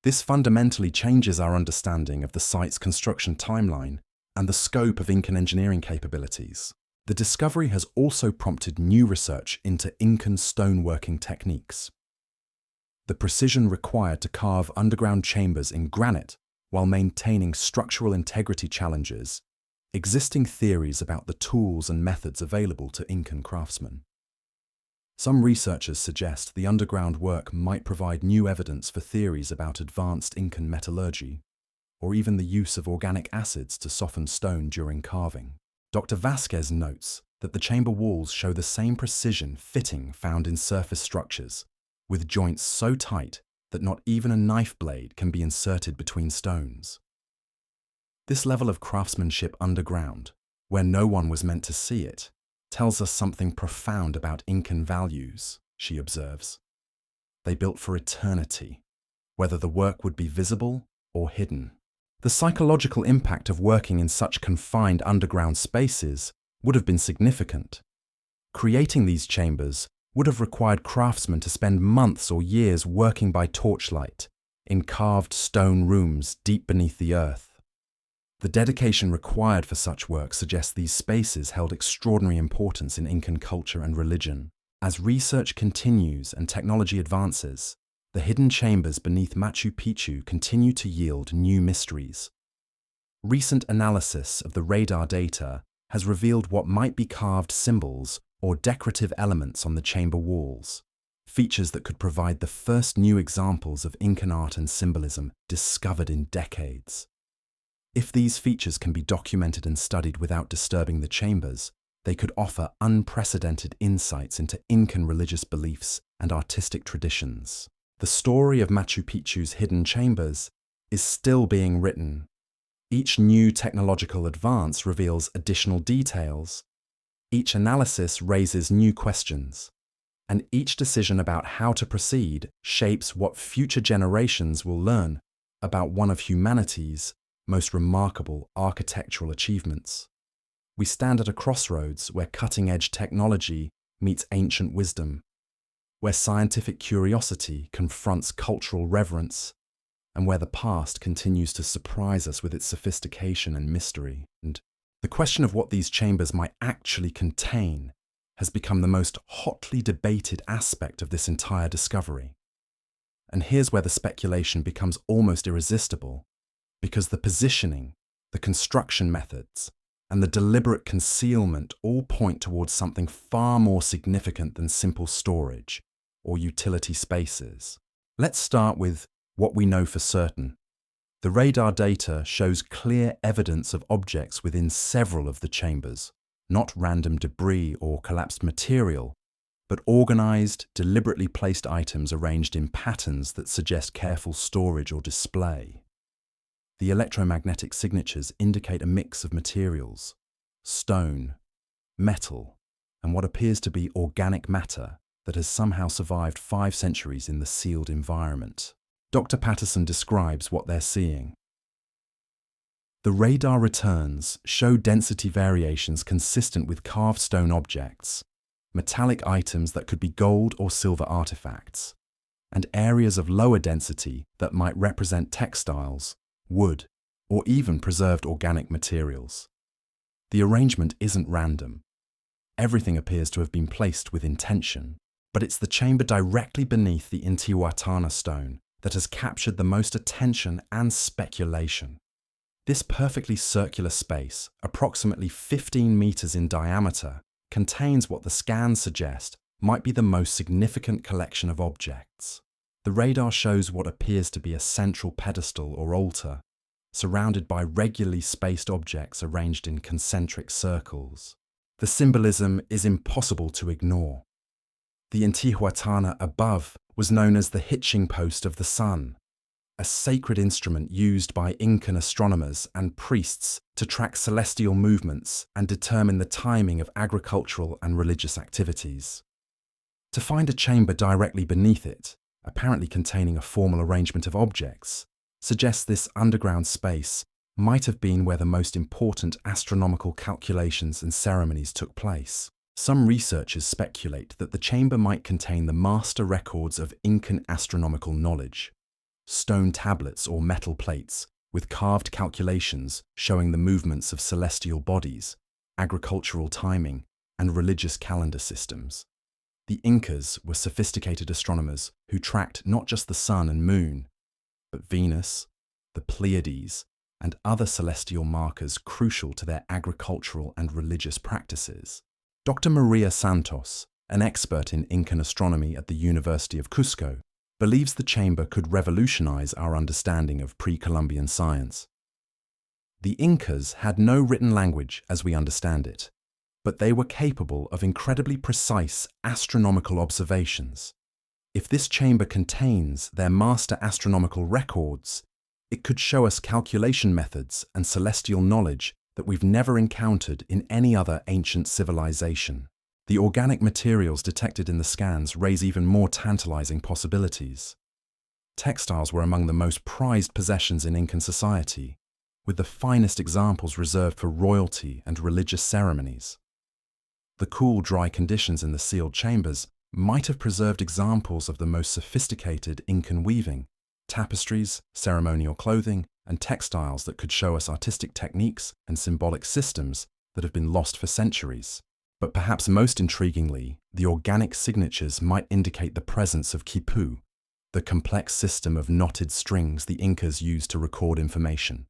This fundamentally changes our understanding of the site's construction timeline and the scope of Incan engineering capabilities. The discovery has also prompted new research into Incan stoneworking techniques. The precision required to carve underground chambers in granite while maintaining structural integrity challenges existing theories about the tools and methods available to Incan craftsmen. Some researchers suggest the underground work might provide new evidence for theories about advanced Incan metallurgy, or even the use of organic acids to soften stone during carving. Dr. Vasquez notes that the chamber walls show the same precision fitting found in surface structures, with joints so tight that not even a knife blade can be inserted between stones. This level of craftsmanship underground, where no one was meant to see it, tells us something profound about Incan values, she observes. They built for eternity, whether the work would be visible or hidden. The psychological impact of working in such confined underground spaces would have been significant. Creating these chambers would have required craftsmen to spend months or years working by torchlight in carved stone rooms deep beneath the earth. The dedication required for such work suggests these spaces held extraordinary importance in Incan culture and religion. As research continues and technology advances, the hidden chambers beneath Machu Picchu continue to yield new mysteries. Recent analysis of the radar data has revealed what might be carved symbols or decorative elements on the chamber walls, features that could provide the first new examples of Incan art and symbolism discovered in decades. If these features can be documented and studied without disturbing the chambers, they could offer unprecedented insights into Incan religious beliefs and artistic traditions. The story of Machu Picchu's hidden chambers is still being written. Each new technological advance reveals additional details. Each analysis raises new questions, and each decision about how to proceed shapes what future generations will learn about one of humanity's most remarkable architectural achievements. We stand at a crossroads where cutting-edge technology meets ancient wisdom, where scientific curiosity confronts cultural reverence, and where the past continues to surprise us with its sophistication and mystery. And the question of what these chambers might actually contain has become the most hotly debated aspect of this entire discovery. And here's where the speculation becomes almost irresistible, because the positioning, the construction methods, and the deliberate concealment all point towards something far more significant than simple storage or utility spaces. Let's start with what we know for certain. The radar data shows clear evidence of objects within several of the chambers, not random debris or collapsed material, but organized, deliberately placed items arranged in patterns that suggest careful storage or display. The electromagnetic signatures indicate a mix of materials: stone, metal, and what appears to be organic matter that has somehow survived 5 centuries in the sealed environment. Dr. Patterson describes what they're seeing. The radar returns show density variations consistent with carved stone objects, metallic items that could be gold or silver artifacts, and areas of lower density that might represent textiles, wood, or even preserved organic materials. The arrangement isn't random. Everything appears to have been placed with intention, but it's the chamber directly beneath the Intihuatana stone that has captured the most attention and speculation. This perfectly circular space, approximately 15 meters in diameter, contains what the scans suggest might be the most significant collection of objects. The radar shows what appears to be a central pedestal or altar, surrounded by regularly spaced objects arranged in concentric circles. The symbolism is impossible to ignore. The Intihuatana above was known as the hitching post of the sun, a sacred instrument used by Incan astronomers and priests to track celestial movements and determine the timing of agricultural and religious activities. To find a chamber directly beneath it, apparently containing a formal arrangement of objects, suggests this underground space might have been where the most important astronomical calculations and ceremonies took place. Some researchers speculate that the chamber might contain the master records of Incan astronomical knowledge, stone tablets or metal plates with carved calculations showing the movements of celestial bodies, agricultural timing, and religious calendar systems. The Incas were sophisticated astronomers who tracked not just the sun and moon, but Venus, the Pleiades, and other celestial markers crucial to their agricultural and religious practices. Dr. Maria Santos, an expert in Incan astronomy at the University of Cusco, believes the chamber could revolutionize our understanding of pre-Columbian science. The Incas had no written language as we understand it, but they were capable of incredibly precise astronomical observations. If this chamber contains their master astronomical records, it could show us calculation methods and celestial knowledge that we've never encountered in any other ancient civilization. The organic materials detected in the scans raise even more tantalizing possibilities. Textiles were among the most prized possessions in Incan society, with the finest examples reserved for royalty and religious ceremonies. The cool, dry conditions in the sealed chambers might have preserved examples of the most sophisticated Incan weaving, tapestries, ceremonial clothing, and textiles that could show us artistic techniques and symbolic systems that have been lost for centuries. But perhaps most intriguingly, the organic signatures might indicate the presence of quipu, the complex system of knotted strings the Incas used to record information.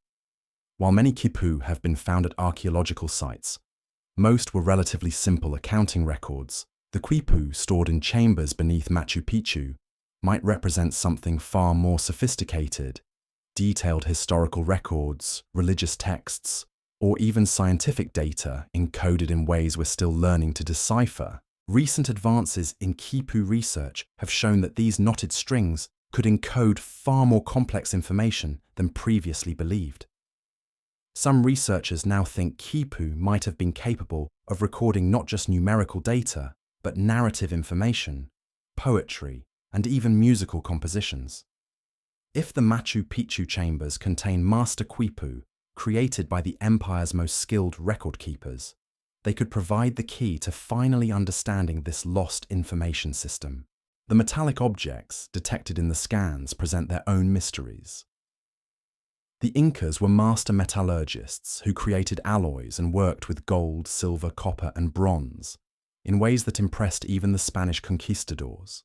While many quipu have been found at archaeological sites, most were relatively simple accounting records. The quipu stored in chambers beneath Machu Picchu might represent something far more sophisticated: detailed historical records, religious texts, or even scientific data encoded in ways we're still learning to decipher. Recent advances in quipu research have shown that these knotted strings could encode far more complex information than previously believed. Some researchers now think quipu might have been capable of recording not just numerical data, but narrative information, poetry, and even musical compositions. If the Machu Picchu chambers contain master quipu, created by the empire's most skilled record keepers, they could provide the key to finally understanding this lost information system. The metallic objects detected in the scans present their own mysteries. The Incas were master metallurgists who created alloys and worked with gold, silver, copper, and bronze in ways that impressed even the Spanish conquistadors.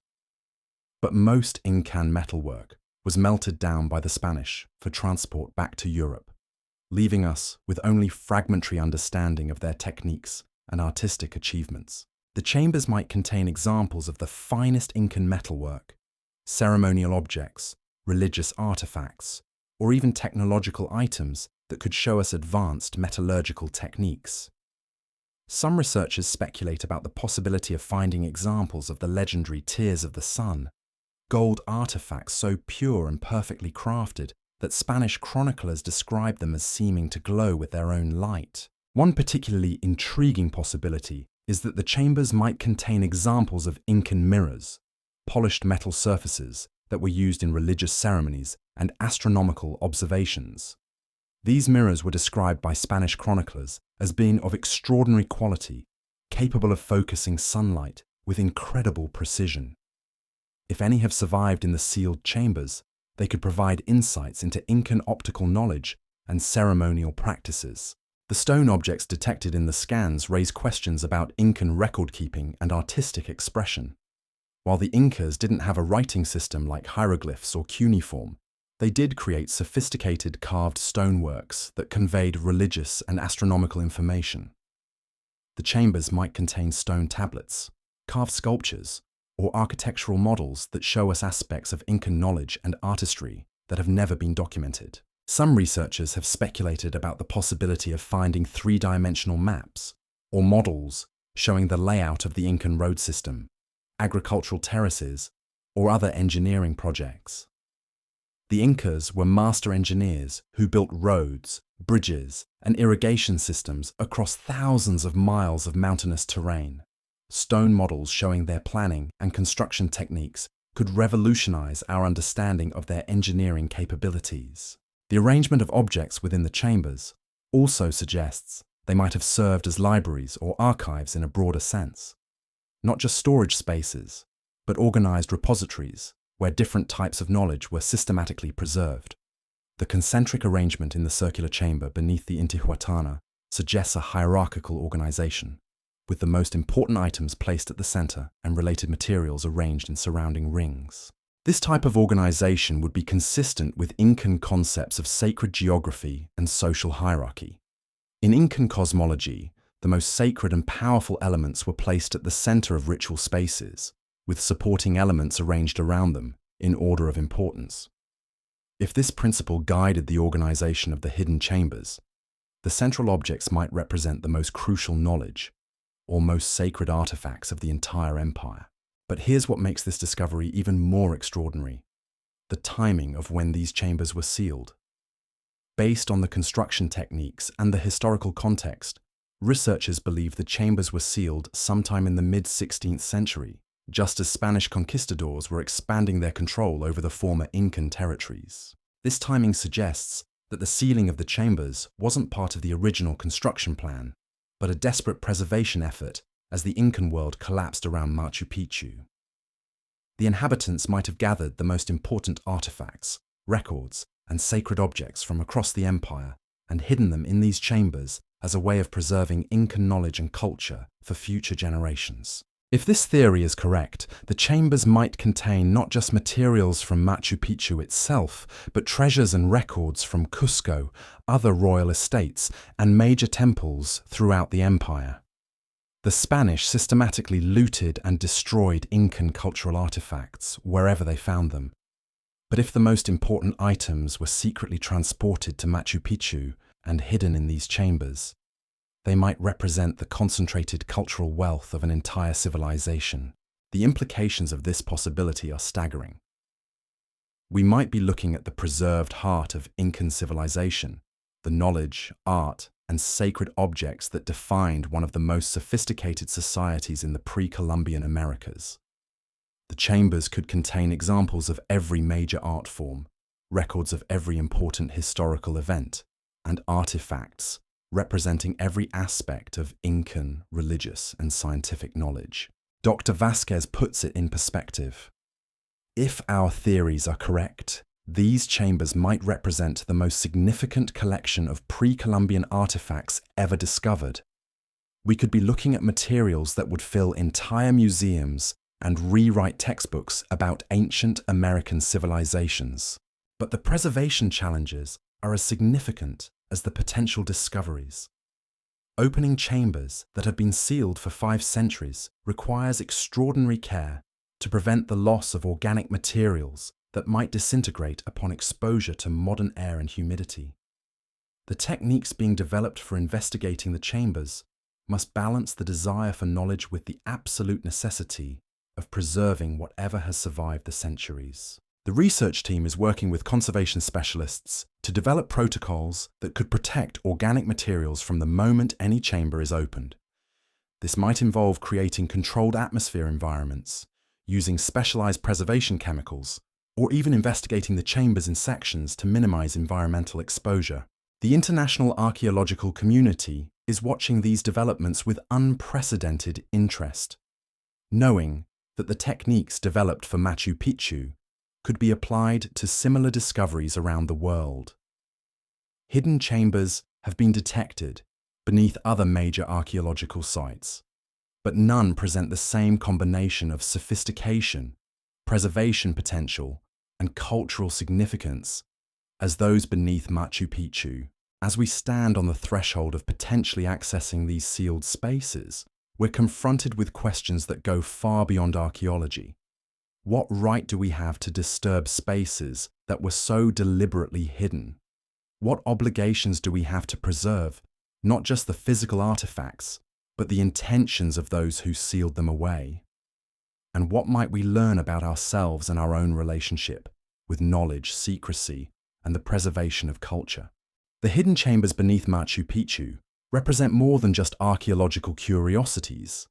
But most Incan metalwork was melted down by the Spanish for transport back to Europe, leaving us with only fragmentary understanding of their techniques and artistic achievements. The chambers might contain examples of the finest Incan metalwork, ceremonial objects, religious artifacts, or even technological items that could show us advanced metallurgical techniques. Some researchers speculate about the possibility of finding examples of the legendary tears of the sun, gold artifacts so pure and perfectly crafted that Spanish chroniclers describe them as seeming to glow with their own light. One particularly intriguing possibility is that the chambers might contain examples of Incan mirrors, polished metal surfaces that were used in religious ceremonies and astronomical observations. These mirrors were described by Spanish chroniclers as being of extraordinary quality, capable of focusing sunlight with incredible precision. If any have survived in the sealed chambers, they could provide insights into Incan optical knowledge and ceremonial practices. The stone objects detected in the scans raise questions about Incan record-keeping and artistic expression. While the Incas didn't have a writing system like hieroglyphs or cuneiform, they did create sophisticated carved stoneworks that conveyed religious and astronomical information. The chambers might contain stone tablets, carved sculptures, or architectural models that show us aspects of Incan knowledge and artistry that have never been documented. Some researchers have speculated about the possibility of finding three-dimensional maps or models showing the layout of the Incan road system, agricultural terraces, or other engineering projects. The Incas were master engineers who built roads, bridges, and irrigation systems across thousands of miles of mountainous terrain. Stone models showing their planning and construction techniques could revolutionize our understanding of their engineering capabilities. The arrangement of objects within the chambers also suggests they might have served as libraries or archives in a broader sense. Not just storage spaces, but organized repositories where different types of knowledge were systematically preserved. The concentric arrangement in the circular chamber beneath the Intihuatana suggests a hierarchical organization, with the most important items placed at the center and related materials arranged in surrounding rings. This type of organization would be consistent with Incan concepts of sacred geography and social hierarchy. In Incan cosmology, the most sacred and powerful elements were placed at the center of ritual spaces, with supporting elements arranged around them in order of importance. If this principle guided the organization of the hidden chambers, the central objects might represent the most crucial knowledge or most sacred artifacts of the entire empire. But here's what makes this discovery even more extraordinary: the timing of when these chambers were sealed. Based on the construction techniques and the historical context, researchers believe the chambers were sealed sometime in the mid-16th century, just as Spanish conquistadors were expanding their control over the former Incan territories. This timing suggests that the sealing of the chambers wasn't part of the original construction plan, but a desperate preservation effort as the Incan world collapsed around Machu Picchu. The inhabitants might have gathered the most important artifacts, records, and sacred objects from across the empire and hidden them in these chambers as a way of preserving Incan knowledge and culture for future generations. If this theory is correct, the chambers might contain not just materials from Machu Picchu itself, but treasures and records from Cusco, other royal estates, and major temples throughout the empire. The Spanish systematically looted and destroyed Incan cultural artifacts wherever they found them. But if the most important items were secretly transported to Machu Picchu and hidden in these chambers, they might represent the concentrated cultural wealth of an entire civilization. The implications of this possibility are staggering. We might be looking at the preserved heart of Incan civilization, the knowledge, art, and sacred objects that defined one of the most sophisticated societies in the pre-Columbian Americas. The chambers could contain examples of every major art form, records of every important historical event, and artifacts representing every aspect of Incan religious and scientific knowledge. Dr. Vasquez puts it in perspective. If our theories are correct, these chambers might represent the most significant collection of pre-Columbian artifacts ever discovered. We could be looking at materials that would fill entire museums and rewrite textbooks about ancient American civilizations. But the preservation challenges are as significant as the potential discoveries. Opening chambers that have been sealed for 5 centuries requires extraordinary care to prevent the loss of organic materials that might disintegrate upon exposure to modern air and humidity. The techniques being developed for investigating the chambers must balance the desire for knowledge with the absolute necessity of preserving whatever has survived the centuries. The research team is working with conservation specialists to develop protocols that could protect organic materials from the moment any chamber is opened. This might involve creating controlled atmosphere environments, using specialized preservation chemicals, or even investigating the chambers in sections to minimize environmental exposure. The international archaeological community is watching these developments with unprecedented interest, knowing that the techniques developed for Machu Picchu could be applied to similar discoveries around the world. Hidden chambers have been detected beneath other major archaeological sites, but none present the same combination of sophistication, preservation potential, and cultural significance as those beneath Machu Picchu. As we stand on the threshold of potentially accessing these sealed spaces, we're confronted with questions that go far beyond archaeology. What right do we have to disturb spaces that were so deliberately hidden? What obligations do we have to preserve, not just the physical artifacts, but the intentions of those who sealed them away? And what might we learn about ourselves and our own relationship with knowledge, secrecy, and the preservation of culture? The hidden chambers beneath Machu Picchu represent more than just archaeological curiosities.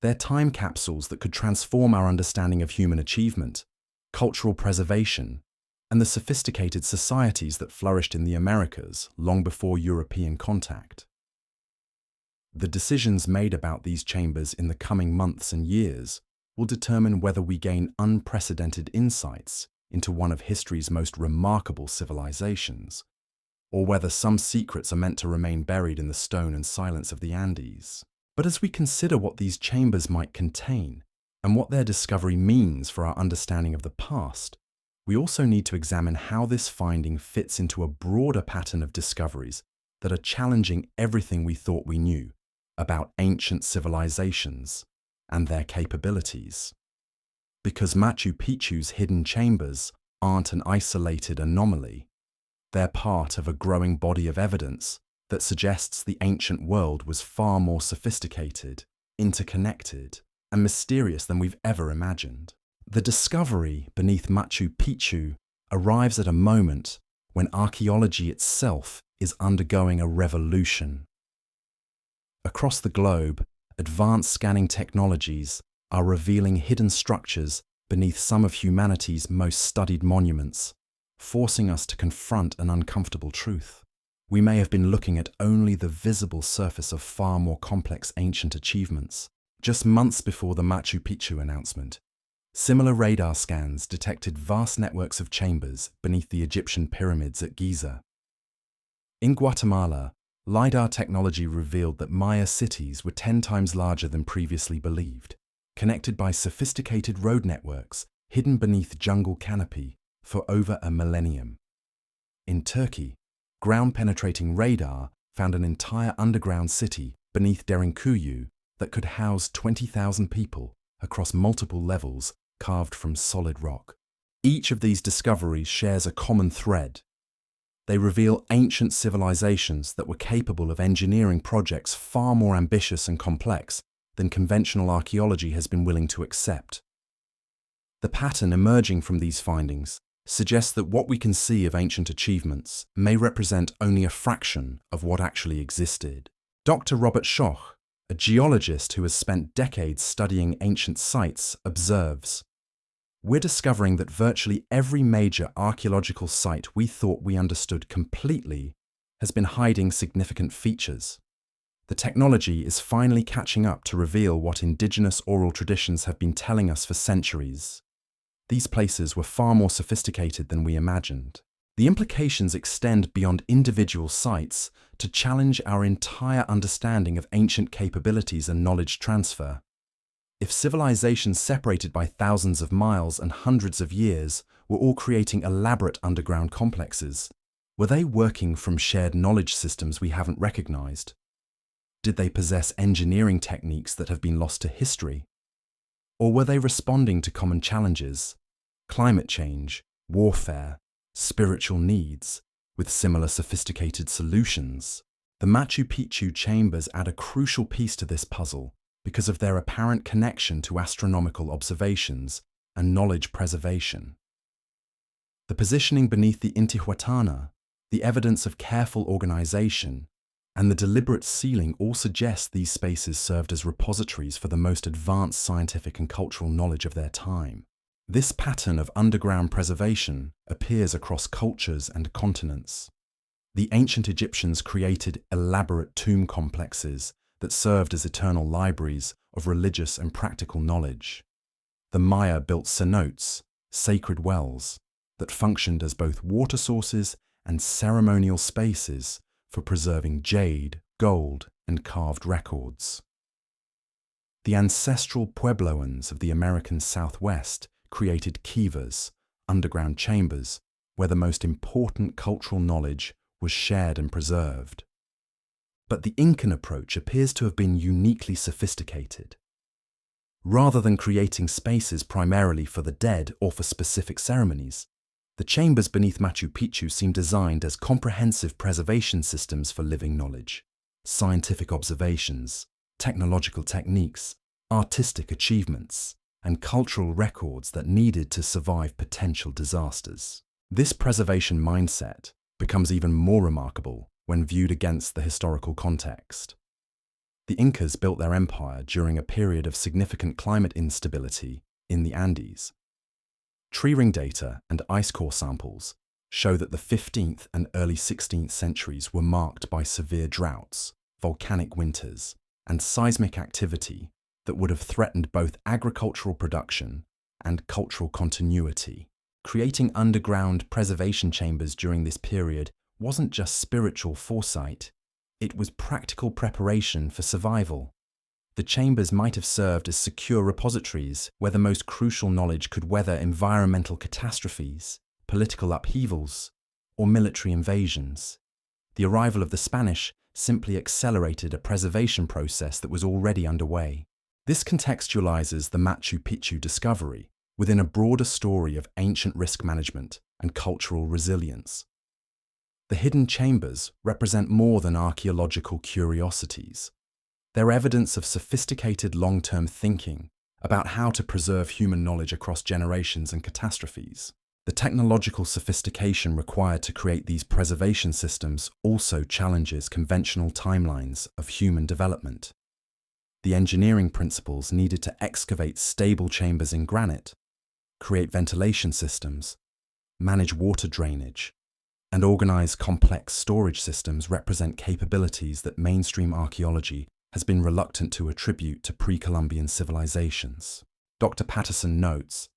They're time capsules that could transform our understanding of human achievement, cultural preservation, and the sophisticated societies that flourished in the Americas long before European contact. The decisions made about these chambers in the coming months and years will determine whether we gain unprecedented insights into one of history's most remarkable civilizations, or whether some secrets are meant to remain buried in the stone and silence of the Andes. But as we consider what these chambers might contain and what their discovery means for our understanding of the past, we also need to examine how this finding fits into a broader pattern of discoveries that are challenging everything we thought we knew about ancient civilizations and their capabilities. Because Machu Picchu's hidden chambers aren't an isolated anomaly, they're part of a growing body of evidence that suggests the ancient world was far more sophisticated, interconnected, and mysterious than we've ever imagined. The discovery beneath Machu Picchu arrives at a moment when archaeology itself is undergoing a revolution. Across the globe, advanced scanning technologies are revealing hidden structures beneath some of humanity's most studied monuments, forcing us to confront an uncomfortable truth. We may have been looking at only the visible surface of far more complex ancient achievements. Just months before the Machu Picchu announcement, similar radar scans detected vast networks of chambers beneath the Egyptian pyramids at Giza. In Guatemala, LiDAR technology revealed that Maya cities were 10 times larger than previously believed, connected by sophisticated road networks hidden beneath jungle canopy for over a millennium. In Turkey, ground-penetrating radar found an entire underground city beneath Derinkuyu that could house 20,000 people across multiple levels carved from solid rock. Each of these discoveries shares a common thread. They reveal ancient civilizations that were capable of engineering projects far more ambitious and complex than conventional archaeology has been willing to accept. The pattern emerging from these findings suggests that what we can see of ancient achievements may represent only a fraction of what actually existed. Dr. Robert Schoch, a geologist who has spent decades studying ancient sites, observes, "We're discovering that virtually every major archaeological site we thought we understood completely has been hiding significant features. The technology is finally catching up to reveal what indigenous oral traditions have been telling us for centuries. These places were far more sophisticated than we imagined." The implications extend beyond individual sites to challenge our entire understanding of ancient capabilities and knowledge transfer. If civilizations separated by thousands of miles and hundreds of years were all creating elaborate underground complexes, were they working from shared knowledge systems we haven't recognized? Did they possess engineering techniques that have been lost to history? Or were they responding to common challenges, climate change, warfare, spiritual needs, with similar sophisticated solutions? The Machu Picchu chambers add a crucial piece to this puzzle because of their apparent connection to astronomical observations and knowledge preservation. The positioning beneath the Intihuatana, the evidence of careful organization, and the deliberate sealing all suggest these spaces served as repositories for the most advanced scientific and cultural knowledge of their time. This pattern of underground preservation appears across cultures and continents. The ancient Egyptians created elaborate tomb complexes that served as eternal libraries of religious and practical knowledge. The Maya built cenotes, sacred wells, that functioned as both water sources and ceremonial spaces for preserving jade, gold, and carved records. The ancestral Puebloans of the American Southwest created kivas, underground chambers, where the most important cultural knowledge was shared and preserved. But the Incan approach appears to have been uniquely sophisticated. Rather than creating spaces primarily for the dead or for specific ceremonies, the chambers beneath Machu Picchu seem designed as comprehensive preservation systems for living knowledge, scientific observations, technological techniques, artistic achievements, and cultural records that needed to survive potential disasters. This preservation mindset becomes even more remarkable when viewed against the historical context. The Incas built their empire during a period of significant climate instability in the Andes. Tree ring data and ice core samples show that the 15th and early 16th centuries were marked by severe droughts, volcanic winters, and seismic activity that would have threatened both agricultural production and cultural continuity. Creating underground preservation chambers during this period wasn't just spiritual foresight, it was practical preparation for survival. The chambers might have served as secure repositories where the most crucial knowledge could weather environmental catastrophes, political upheavals, or military invasions. The arrival of the Spanish simply accelerated a preservation process that was already underway. This contextualizes the Machu Picchu discovery within a broader story of ancient risk management and cultural resilience. The hidden chambers represent more than archaeological curiosities. They're evidence of sophisticated long-term thinking about how to preserve human knowledge across generations and catastrophes. The technological sophistication required to create these preservation systems also challenges conventional timelines of human development. The engineering principles needed to excavate stable chambers in granite, create ventilation systems, manage water drainage, and organize complex storage systems represent capabilities that mainstream archaeology has been reluctant to attribute to pre-Columbian civilizations. Dr. Patterson notes,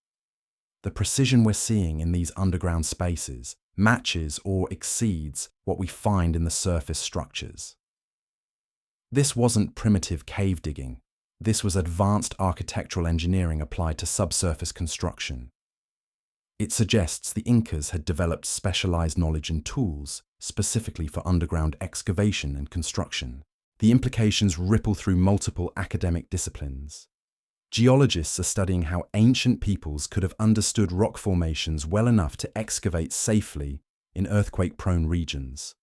"The precision we're seeing in these underground spaces matches or exceeds what we find in the surface structures." This wasn't primitive cave digging. This was advanced architectural engineering applied to subsurface construction. It suggests the Incas had developed specialized knowledge and tools specifically for underground excavation and construction. The implications ripple through multiple academic disciplines. Geologists are studying how ancient peoples could have understood rock formations well enough to excavate safely in earthquake-prone regions.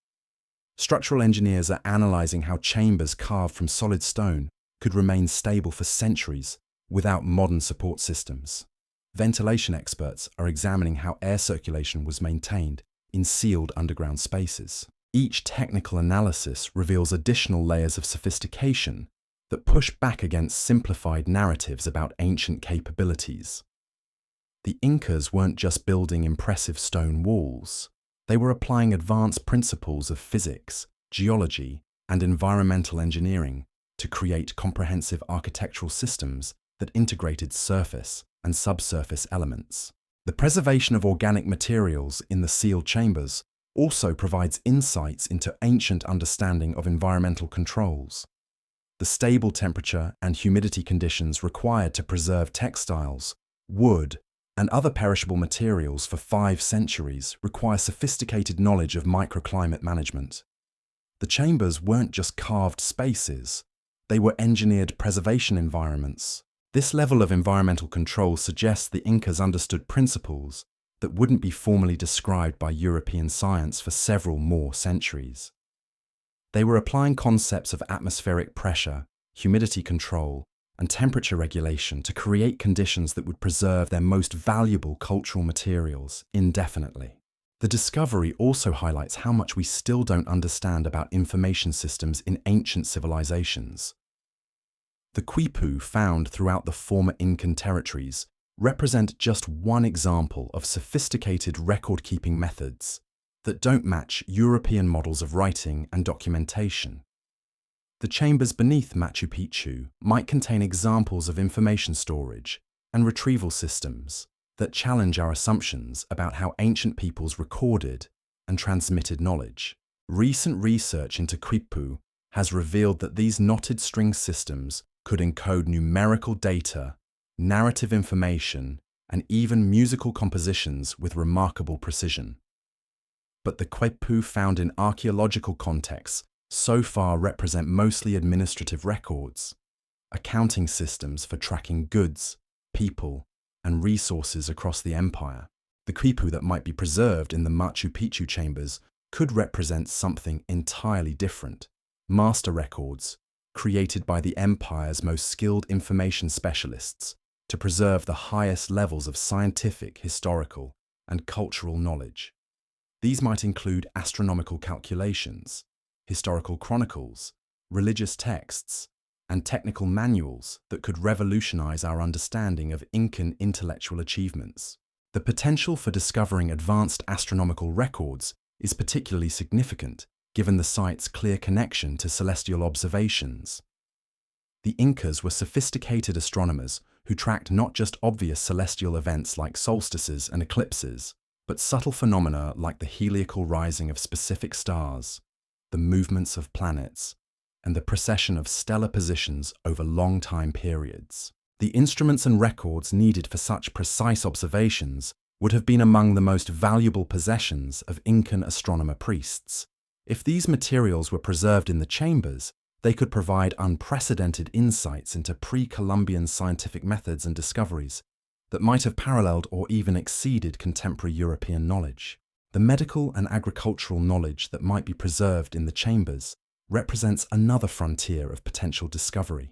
Structural engineers are analyzing how chambers carved from solid stone could remain stable for centuries without modern support systems. Ventilation experts are examining how air circulation was maintained in sealed underground spaces. Each technical analysis reveals additional layers of sophistication that push back against simplified narratives about ancient capabilities. The Incas weren't just building impressive stone walls. They were applying advanced principles of physics, geology, and environmental engineering to create comprehensive architectural systems that integrated surface and subsurface elements. The preservation of organic materials in the sealed chambers also provides insights into ancient understanding of environmental controls. The stable temperature and humidity conditions required to preserve textiles, wood, and other perishable materials for 5 centuries require sophisticated knowledge of microclimate management. The chambers weren't just carved spaces, they were engineered preservation environments. This level of environmental control suggests the Incas understood principles that wouldn't be formally described by European science for several more centuries. They were applying concepts of atmospheric pressure, humidity control, and temperature regulation to create conditions that would preserve their most valuable cultural materials indefinitely. The discovery also highlights how much we still don't understand about information systems in ancient civilizations. The quipu found throughout the former Incan territories represent just one example of sophisticated record-keeping methods that don't match European models of writing and documentation. The chambers beneath Machu Picchu might contain examples of information storage and retrieval systems that challenge our assumptions about how ancient peoples recorded and transmitted knowledge. Recent research into quipu has revealed that these knotted string systems could encode numerical data, narrative information, and even musical compositions with remarkable precision. But the quipu found in archaeological contexts so far represent mostly administrative records, accounting systems for tracking goods, people, and resources across the empire. The quipu that might be preserved in the Machu Picchu chambers could represent something entirely different. Master records, created by the empire's most skilled information specialists to preserve the highest levels of scientific, historical, and cultural knowledge. These might include astronomical calculations, historical chronicles, religious texts, and technical manuals that could revolutionize our understanding of Incan intellectual achievements. The potential for discovering advanced astronomical records is particularly significant, given the site's clear connection to celestial observations. The Incas were sophisticated astronomers who tracked not just obvious celestial events like solstices and eclipses, but subtle phenomena like the heliacal rising of specific stars, the movements of planets, and the precession of stellar positions over long time periods. The instruments and records needed for such precise observations would have been among the most valuable possessions of Incan astronomer priests. If these materials were preserved in the chambers, they could provide unprecedented insights into pre-Columbian scientific methods and discoveries that might have paralleled or even exceeded contemporary European knowledge. The medical and agricultural knowledge that might be preserved in the chambers represents another frontier of potential discovery.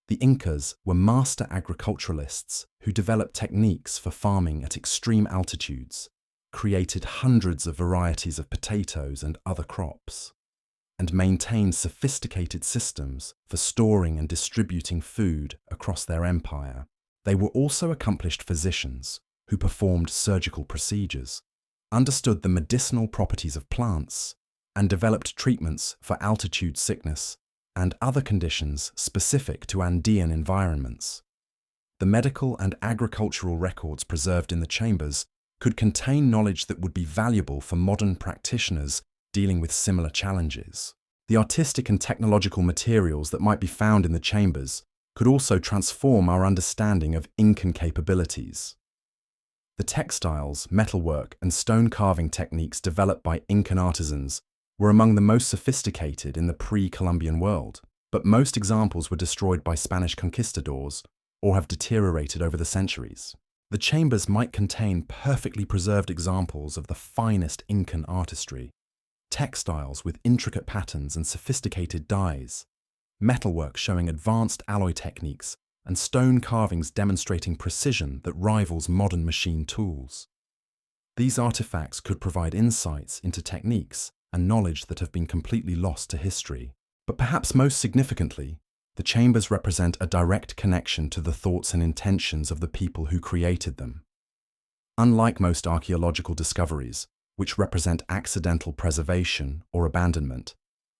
The Incas were master agriculturalists who developed techniques for farming at extreme altitudes, created hundreds of varieties of potatoes and other crops, and maintained sophisticated systems for storing and distributing food across their empire. They were also accomplished physicians who performed surgical procedures, understood the medicinal properties of plants, and developed treatments for altitude sickness and other conditions specific to Andean environments. The medical and agricultural records preserved in the chambers could contain knowledge that would be valuable for modern practitioners dealing with similar challenges. The artistic and technological materials that might be found in the chambers could also transform our understanding of Incan capabilities. The textiles, metalwork, and stone carving techniques developed by Incan artisans were among the most sophisticated in the pre-Columbian world, but most examples were destroyed by Spanish conquistadors or have deteriorated over the centuries. The chambers might contain perfectly preserved examples of the finest Incan artistry, textiles with intricate patterns and sophisticated dyes, metalwork showing advanced alloy techniques, and stone carvings demonstrating precision that rivals modern machine tools. These artifacts could provide insights into techniques and knowledge that have been completely lost to history. But perhaps most significantly, the chambers represent a direct connection to the thoughts and intentions of the people who created them. Unlike most archaeological discoveries, which represent accidental preservation or abandonment,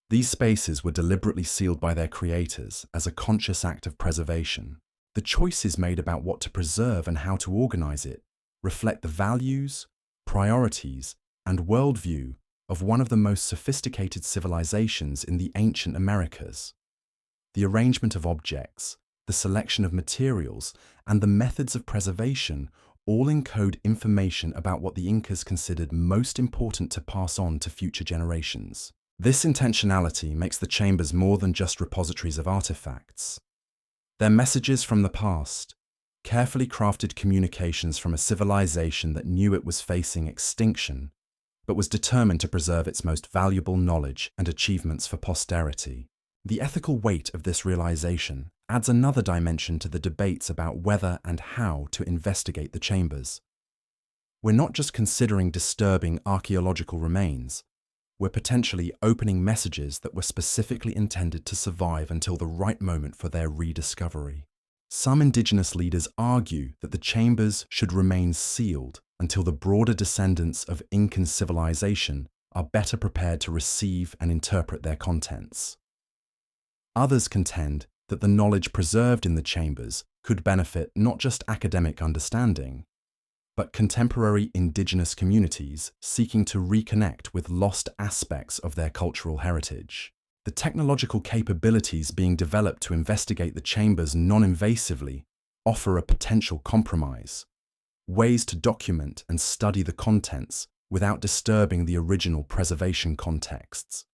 these spaces were deliberately sealed by their creators as a conscious act of preservation. The choices made about what to preserve and how to organize it reflect the values, priorities, and worldview of one of the most sophisticated civilizations in the ancient Americas. The arrangement of objects, the selection of materials, and the methods of preservation all encode information about what the Incas considered most important to pass on to future generations. This intentionality makes the chambers more than just repositories of artifacts. They're messages from the past, carefully crafted communications from a civilization that knew it was facing extinction, but was determined to preserve its most valuable knowledge and achievements for posterity. The ethical weight of this realization adds another dimension to the debates about whether and how to investigate the chambers. We're not just considering disturbing archaeological remains, we're potentially opening messages that were specifically intended to survive until the right moment for their rediscovery. Some indigenous leaders argue that the chambers should remain sealed until the broader descendants of Incan civilization are better prepared to receive and interpret their contents. Others contend that the knowledge preserved in the chambers could benefit not just academic understanding, but contemporary indigenous communities seeking to reconnect with lost aspects of their cultural heritage. The technological capabilities being developed to investigate the chambers non-invasively offer a potential compromise, ways to document and study the contents without disturbing the original preservation contexts.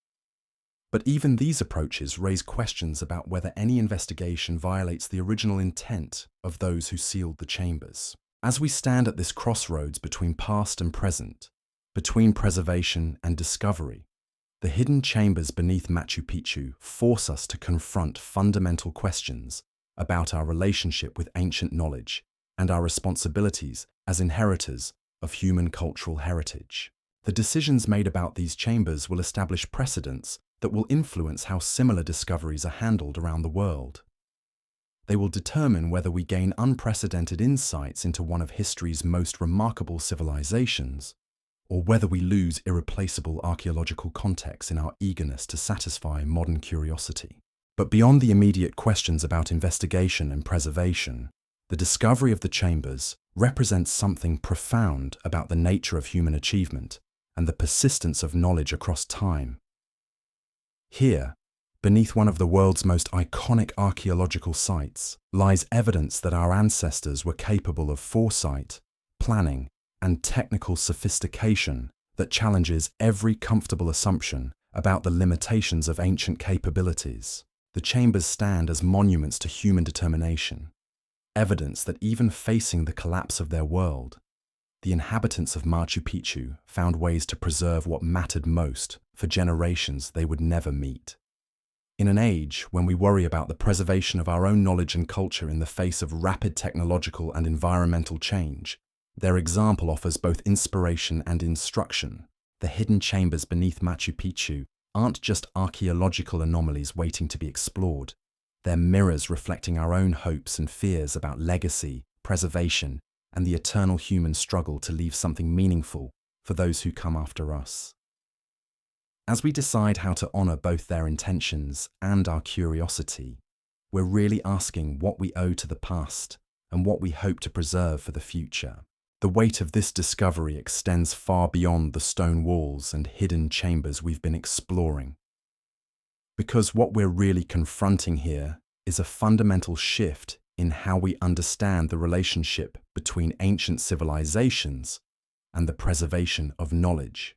But even these approaches raise questions about whether any investigation violates the original intent of those who sealed the chambers. As we stand at this crossroads between past and present, between preservation and discovery, the hidden chambers beneath Machu Picchu force us to confront fundamental questions about our relationship with ancient knowledge and our responsibilities as inheritors of human cultural heritage. The decisions made about these chambers will establish precedents that will influence how similar discoveries are handled around the world. They will determine whether we gain unprecedented insights into one of history's most remarkable civilizations, or whether we lose irreplaceable archaeological context in our eagerness to satisfy modern curiosity. But beyond the immediate questions about investigation and preservation, the discovery of the chambers represents something profound about the nature of human achievement and the persistence of knowledge across time. Here, beneath one of the world's most iconic archaeological sites, lies evidence that our ancestors were capable of foresight, planning, and technical sophistication that challenges every comfortable assumption about the limitations of ancient capabilities. The chambers stand as monuments to human determination, evidence that even facing the collapse of their world, the inhabitants of Machu Picchu found ways to preserve what mattered most for generations they would never meet. In an age when we worry about the preservation of our own knowledge and culture in the face of rapid technological and environmental change, their example offers both inspiration and instruction. The hidden chambers beneath Machu Picchu aren't just archaeological anomalies waiting to be explored. They're mirrors reflecting our own hopes and fears about legacy, preservation, and the eternal human struggle to leave something meaningful for those who come after us. As we decide how to honor both their intentions and our curiosity, we're really asking what we owe to the past and what we hope to preserve for the future. The weight of this discovery extends far beyond the stone walls and hidden chambers we've been exploring. Because what we're really confronting here is a fundamental shift in how we understand the relationship between ancient civilizations and the preservation of knowledge.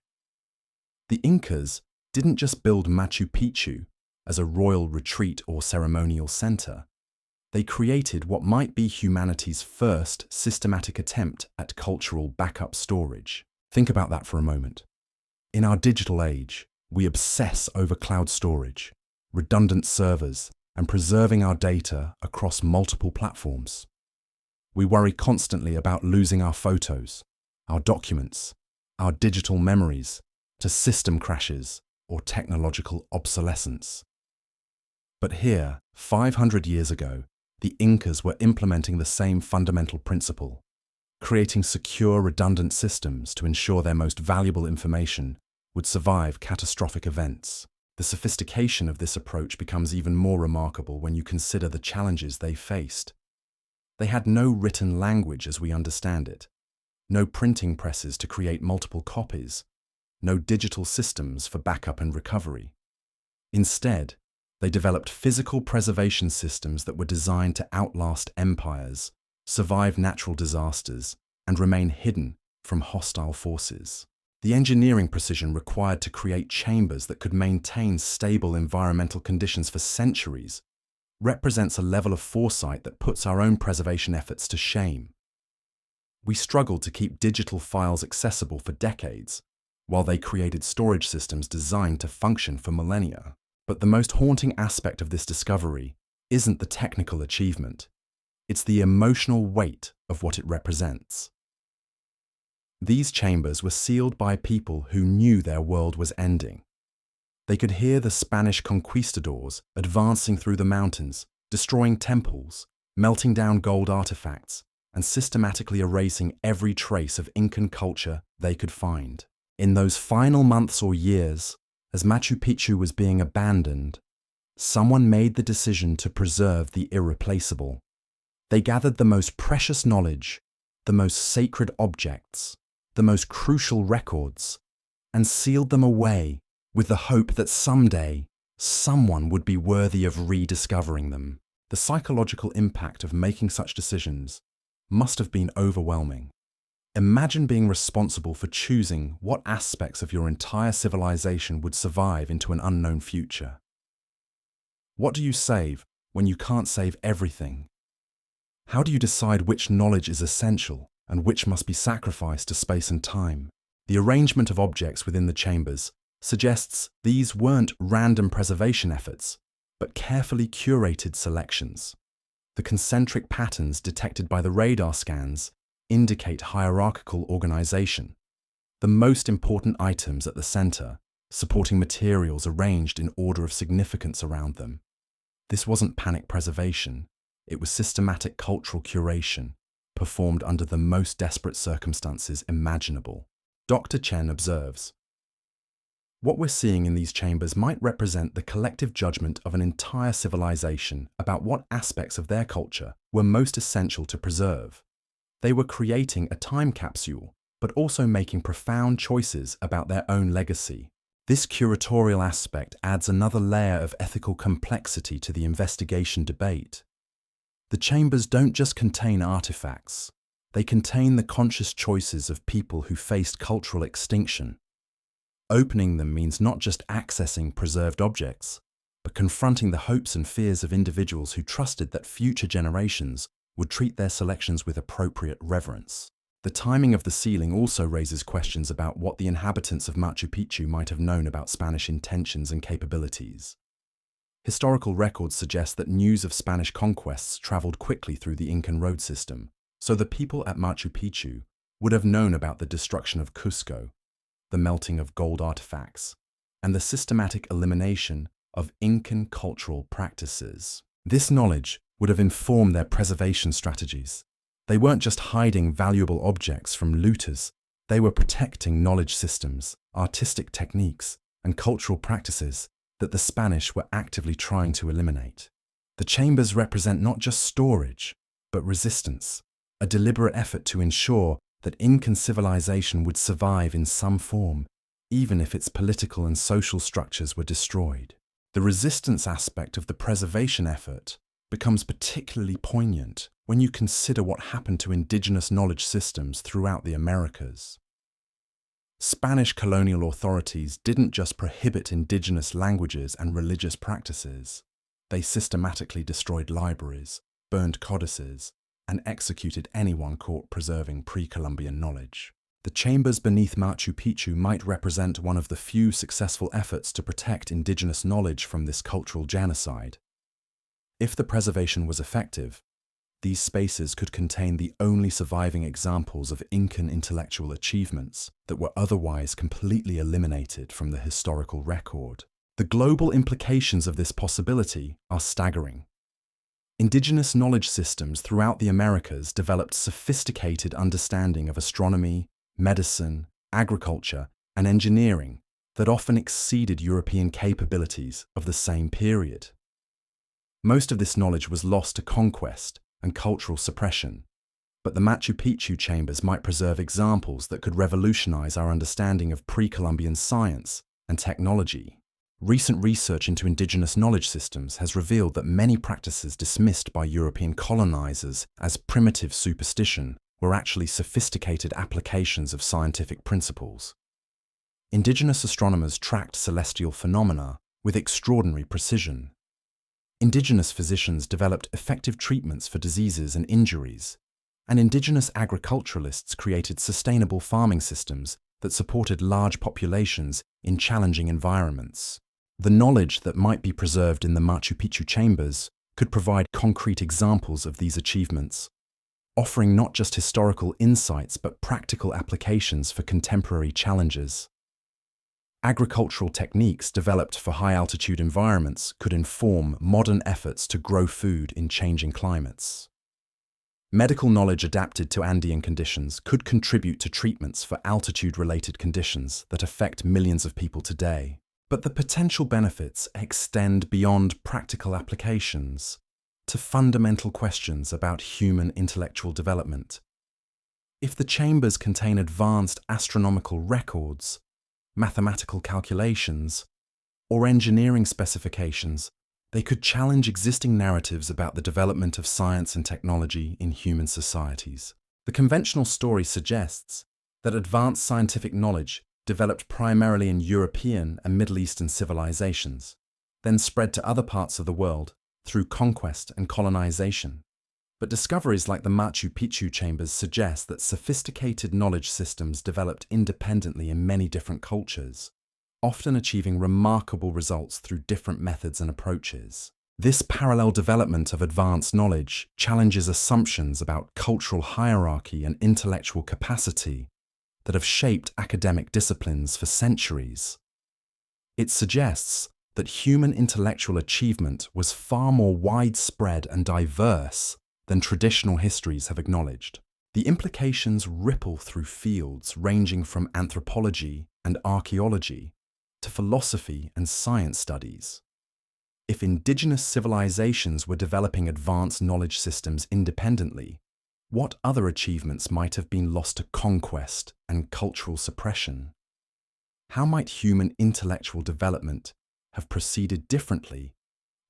The Incas didn't just build Machu Picchu as a royal retreat or ceremonial center. They created what might be humanity's first systematic attempt at cultural backup storage. Think about that for a moment. In our digital age, we obsess over cloud storage, redundant servers, and preserving our data across multiple platforms. We worry constantly about losing our photos, our documents, our digital memories to system crashes or technological obsolescence. But here, 500 years ago, the Incas were implementing the same fundamental principle, creating secure, redundant systems to ensure their most valuable information would survive catastrophic events. The sophistication of this approach becomes even more remarkable when you consider the challenges they faced. They had no written language as we understand it, no printing presses to create multiple copies, no digital systems for backup and recovery. Instead, they developed physical preservation systems that were designed to outlast empires, survive natural disasters, and remain hidden from hostile forces. The engineering precision required to create chambers that could maintain stable environmental conditions for centuries represents a level of foresight that puts our own preservation efforts to shame. We struggled to keep digital files accessible for decades, while they created storage systems designed to function for millennia. But the most haunting aspect of this discovery isn't the technical achievement. It's the emotional weight of what it represents. These chambers were sealed by people who knew their world was ending. They could hear the Spanish conquistadors advancing through the mountains, destroying temples, melting down gold artifacts, and systematically erasing every trace of Incan culture they could find. In those final months or years, as Machu Picchu was being abandoned, someone made the decision to preserve the irreplaceable. They gathered the most precious knowledge, the most sacred objects, the most crucial records, and sealed them away with the hope that someday someone would be worthy of rediscovering them. The psychological impact of making such decisions must have been overwhelming. Imagine being responsible for choosing what aspects of your entire civilization would survive into an unknown future. What do you save when you can't save everything? How do you decide which knowledge is essential and which must be sacrificed to space and time? The arrangement of objects within the chambers suggests these weren't random preservation efforts, but carefully curated selections. The concentric patterns detected by the radar scans indicate hierarchical organization. The most important items at the center, supporting materials arranged in order of significance around them. This wasn't panic preservation, it was systematic cultural curation, performed under the most desperate circumstances imaginable. Dr. Chen observes, "What we're seeing in these chambers might represent the collective judgment of an entire civilization about what aspects of their culture were most essential to preserve. They were creating a time capsule, but also making profound choices about their own legacy. This curatorial aspect adds another layer of ethical complexity to the investigation debate. The chambers don't just contain artifacts, they contain the conscious choices of people who faced cultural extinction. Opening them means not just accessing preserved objects, but confronting the hopes and fears of individuals who trusted that future generations would treat their selections with appropriate reverence. The timing of the sealing also raises questions about what the inhabitants of Machu Picchu might have known about Spanish intentions and capabilities. Historical records suggest that news of Spanish conquests traveled quickly through the Incan road system, so the people at Machu Picchu would have known about the destruction of Cusco, the melting of gold artifacts, and the systematic elimination of Incan cultural practices. This knowledge would have informed their preservation strategies. They weren't just hiding valuable objects from looters, they were protecting knowledge systems, artistic techniques, and cultural practices that the Spanish were actively trying to eliminate. The chambers represent not just storage, but resistance, a deliberate effort to ensure that Incan civilization would survive in some form, even if its political and social structures were destroyed. The resistance aspect of the preservation effort becomes particularly poignant when you consider what happened to indigenous knowledge systems throughout the Americas. Spanish colonial authorities didn't just prohibit indigenous languages and religious practices, they systematically destroyed libraries, burned codices, and executed anyone caught preserving pre-Columbian knowledge. The chambers beneath Machu Picchu might represent one of the few successful efforts to protect indigenous knowledge from this cultural genocide. If the preservation was effective, these spaces could contain the only surviving examples of Incan intellectual achievements that were otherwise completely eliminated from the historical record. The global implications of this possibility are staggering. Indigenous knowledge systems throughout the Americas developed sophisticated understanding of astronomy, medicine, agriculture, and engineering that often exceeded European capabilities of the same period. Most of this knowledge was lost to conquest and cultural suppression, but the Machu Picchu chambers might preserve examples that could revolutionize our understanding of pre-Columbian science and technology. Recent research into indigenous knowledge systems has revealed that many practices dismissed by European colonizers as primitive superstition were actually sophisticated applications of scientific principles. Indigenous astronomers tracked celestial phenomena with extraordinary precision. Indigenous physicians developed effective treatments for diseases and injuries, and indigenous agriculturalists created sustainable farming systems that supported large populations in challenging environments. The knowledge that might be preserved in the Machu Picchu chambers could provide concrete examples of these achievements, offering not just historical insights but practical applications for contemporary challenges. Agricultural techniques developed for high-altitude environments could inform modern efforts to grow food in changing climates. Medical knowledge adapted to Andean conditions could contribute to treatments for altitude-related conditions that affect millions of people today. But the potential benefits extend beyond practical applications to fundamental questions about human intellectual development. If the chambers contain advanced astronomical records, mathematical calculations, or engineering specifications, they could challenge existing narratives about the development of science and technology in human societies. The conventional story suggests that advanced scientific knowledge developed primarily in European and Middle Eastern civilizations, then spread to other parts of the world through conquest and colonization. But discoveries like the Machu Picchu chambers suggest that sophisticated knowledge systems developed independently in many different cultures, often achieving remarkable results through different methods and approaches. This parallel development of advanced knowledge challenges assumptions about cultural hierarchy and intellectual capacity that have shaped academic disciplines for centuries. It suggests that human intellectual achievement was far more widespread and diverse than traditional histories have acknowledged. The implications ripple through fields ranging from anthropology and archaeology to philosophy and science studies. If indigenous civilizations were developing advanced knowledge systems independently, what other achievements might have been lost to conquest and cultural suppression? How might human intellectual development have proceeded differently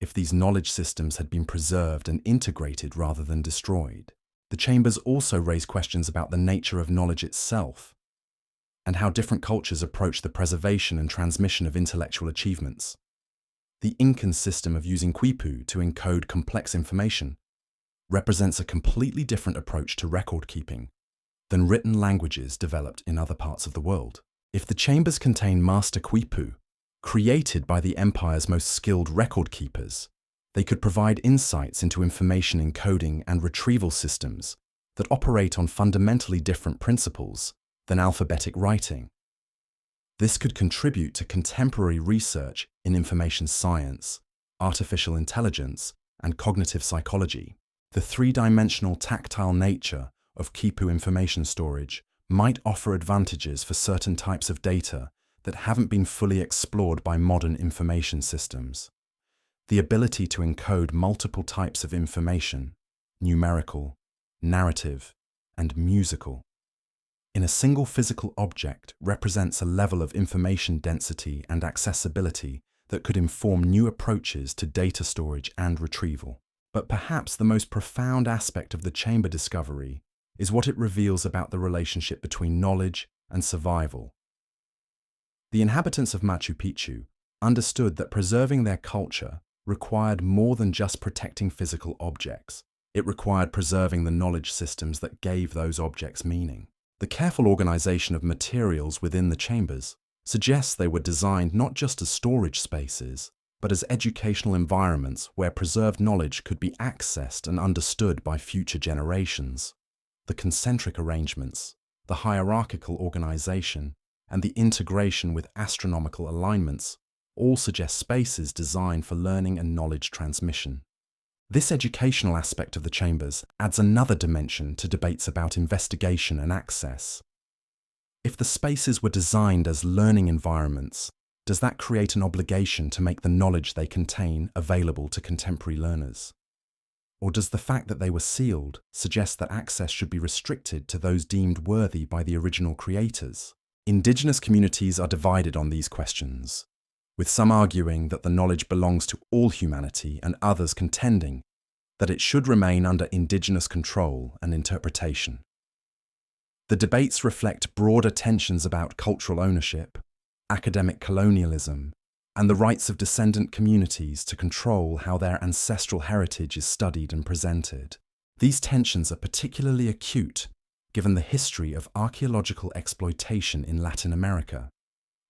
if these knowledge systems had been preserved and integrated rather than destroyed? The chambers also raise questions about the nature of knowledge itself and how different cultures approach the preservation and transmission of intellectual achievements. The Incan system of using quipu to encode complex information represents a completely different approach to record keeping than written languages developed in other parts of the world. If the chambers contain master quipu, created by the empire's most skilled record keepers, they could provide insights into information encoding and retrieval systems that operate on fundamentally different principles than alphabetic writing. This could contribute to contemporary research in information science, artificial intelligence, and cognitive psychology. The three-dimensional tactile nature of quipu information storage might offer advantages for certain types of data that haven't been fully explored by modern information systems. The ability to encode multiple types of information, numerical, narrative, and musical, in a single physical object represents a level of information density and accessibility that could inform new approaches to data storage and retrieval. But perhaps the most profound aspect of the chamber discovery is what it reveals about the relationship between knowledge and survival. The inhabitants of Machu Picchu understood that preserving their culture required more than just protecting physical objects. It required preserving the knowledge systems that gave those objects meaning. The careful organization of materials within the chambers suggests they were designed not just as storage spaces, but as educational environments where preserved knowledge could be accessed and understood by future generations. The concentric arrangements, the hierarchical organization, and the integration with astronomical alignments all suggest spaces designed for learning and knowledge transmission. This educational aspect of the chambers adds another dimension to debates about investigation and access. If the spaces were designed as learning environments, does that create an obligation to make the knowledge they contain available to contemporary learners? Or does the fact that they were sealed suggest that access should be restricted to those deemed worthy by the original creators? Indigenous communities are divided on these questions, with some arguing that the knowledge belongs to all humanity and others contending that it should remain under indigenous control and interpretation. The debates reflect broader tensions about cultural ownership, academic colonialism, and the rights of descendant communities to control how their ancestral heritage is studied and presented. These tensions are particularly acute given the history of archaeological exploitation in Latin America,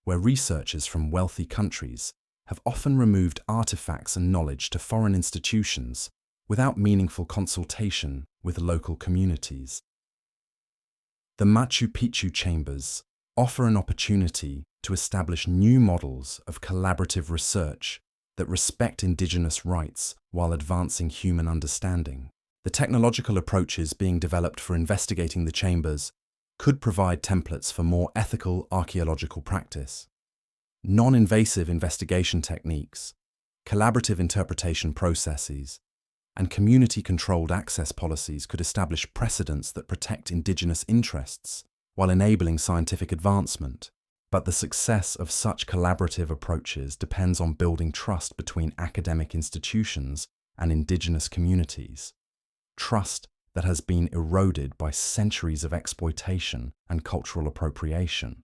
where researchers from wealthy countries have often removed artifacts and knowledge to foreign institutions without meaningful consultation with local communities. The Machu Picchu chambers offer an opportunity to establish new models of collaborative research that respect indigenous rights while advancing human understanding. The technological approaches being developed for investigating the chambers could provide templates for more ethical archaeological practice. Non-invasive investigation techniques, collaborative interpretation processes, and community-controlled access policies could establish precedents that protect indigenous interests while enabling scientific advancement. But the success of such collaborative approaches depends on building trust between academic institutions and indigenous communities. Trust that has been eroded by centuries of exploitation and cultural appropriation.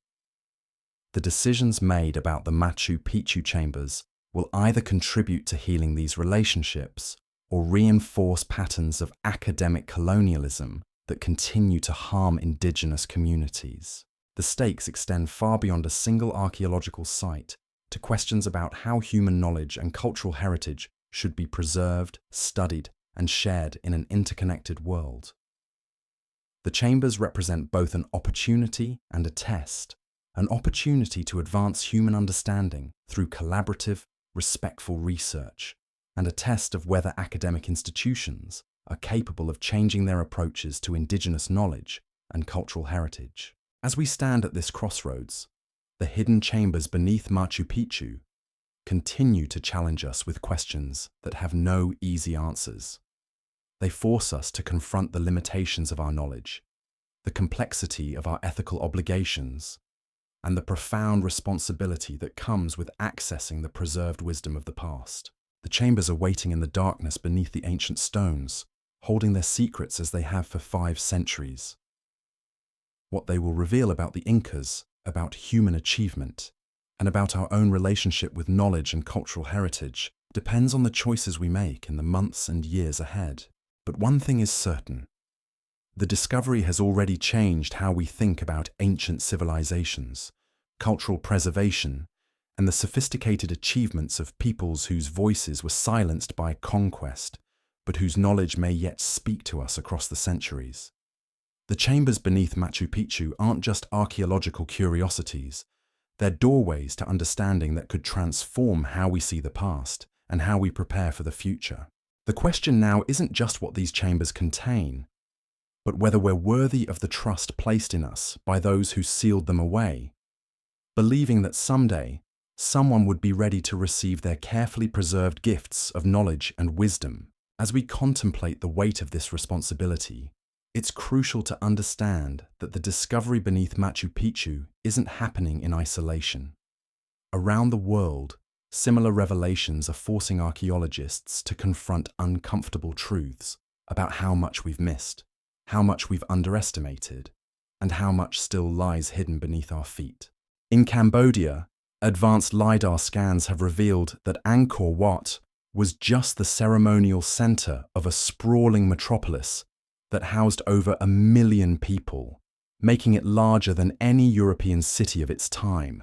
The decisions made about the Machu Picchu chambers will either contribute to healing these relationships or reinforce patterns of academic colonialism that continue to harm indigenous communities. The stakes extend far beyond a single archaeological site to questions about how human knowledge and cultural heritage should be preserved, studied, and shared in an interconnected world. The chambers represent both an opportunity and a test, an opportunity to advance human understanding through collaborative, respectful research, and a test of whether academic institutions are capable of changing their approaches to indigenous knowledge and cultural heritage. As we stand at this crossroads, the hidden chambers beneath Machu Picchu continue to challenge us with questions that have no easy answers. They force us to confront the limitations of our knowledge, the complexity of our ethical obligations, and the profound responsibility that comes with accessing the preserved wisdom of the past. The chambers are waiting in the darkness beneath the ancient stones, holding their secrets as they have for 5 centuries. What they will reveal about the Incas, about human achievement, and about our own relationship with knowledge and cultural heritage depends on the choices we make in the months and years ahead. But one thing is certain. The discovery has already changed how we think about ancient civilizations, cultural preservation, and the sophisticated achievements of peoples whose voices were silenced by conquest, but whose knowledge may yet speak to us across the centuries. The chambers beneath Machu Picchu aren't just archaeological curiosities. They're doorways to understanding that could transform how we see the past and how we prepare for the future. The question now isn't just what these chambers contain, but whether we're worthy of the trust placed in us by those who sealed them away, believing that someday someone would be ready to receive their carefully preserved gifts of knowledge and wisdom. As we contemplate the weight of this responsibility, it's crucial to understand that the discovery beneath Machu Picchu isn't happening in isolation. Around the world, similar revelations are forcing archaeologists to confront uncomfortable truths about how much we've missed, how much we've underestimated, and how much still lies hidden beneath our feet. In Cambodia, advanced LiDAR scans have revealed that Angkor Wat was just the ceremonial center of a sprawling metropolis that housed over 1 million people, making it larger than any European city of its time.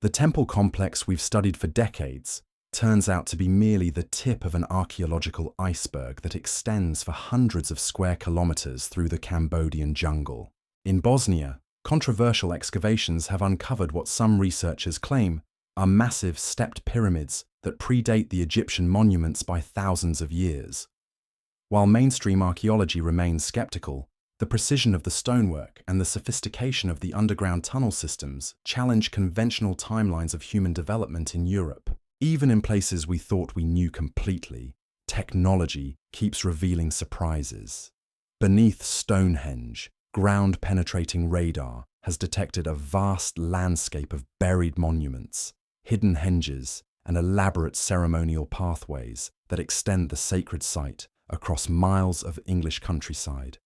The temple complex we've studied for decades turns out to be merely the tip of an archaeological iceberg that extends for hundreds of square kilometers through the Cambodian jungle. In Bosnia, controversial excavations have uncovered what some researchers claim are massive stepped pyramids that predate the Egyptian monuments by thousands of years. While mainstream archaeology remains skeptical, the precision of the stonework and the sophistication of the underground tunnel systems challenge conventional timelines of human development in Europe. Even in places we thought we knew completely, technology keeps revealing surprises. Beneath Stonehenge, ground-penetrating radar has detected a vast landscape of buried monuments, hidden henges, and elaborate ceremonial pathways that extend the sacred site across miles of English countryside.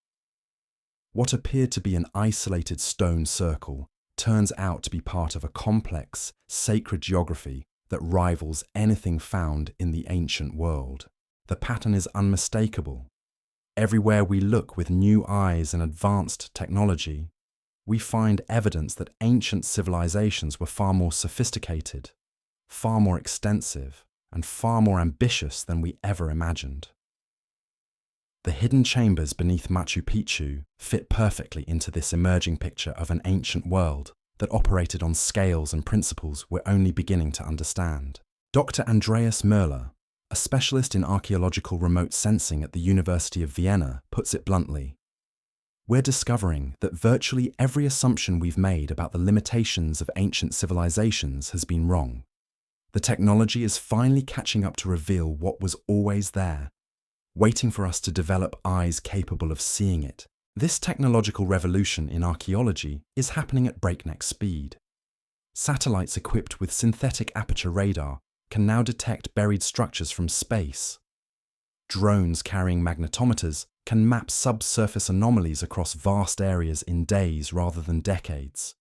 What appeared to be an isolated stone circle turns out to be part of a complex, sacred geography that rivals anything found in the ancient world. The pattern is unmistakable. Everywhere we look with new eyes and advanced technology, we find evidence that ancient civilizations were far more sophisticated, far more extensive, and far more ambitious than we ever imagined. The hidden chambers beneath Machu Picchu fit perfectly into this emerging picture of an ancient world that operated on scales and principles we're only beginning to understand. Dr. Andreas Möller, a specialist in archaeological remote sensing at the University of Vienna, puts it bluntly. We're discovering that virtually every assumption we've made about the limitations of ancient civilizations has been wrong. The technology is finally catching up to reveal what was always there, waiting for us to develop eyes capable of seeing it. This technological revolution in archaeology is happening at breakneck speed. Satellites equipped with synthetic aperture radar can now detect buried structures from space. Drones carrying magnetometers can map subsurface anomalies across vast areas in days rather than decades.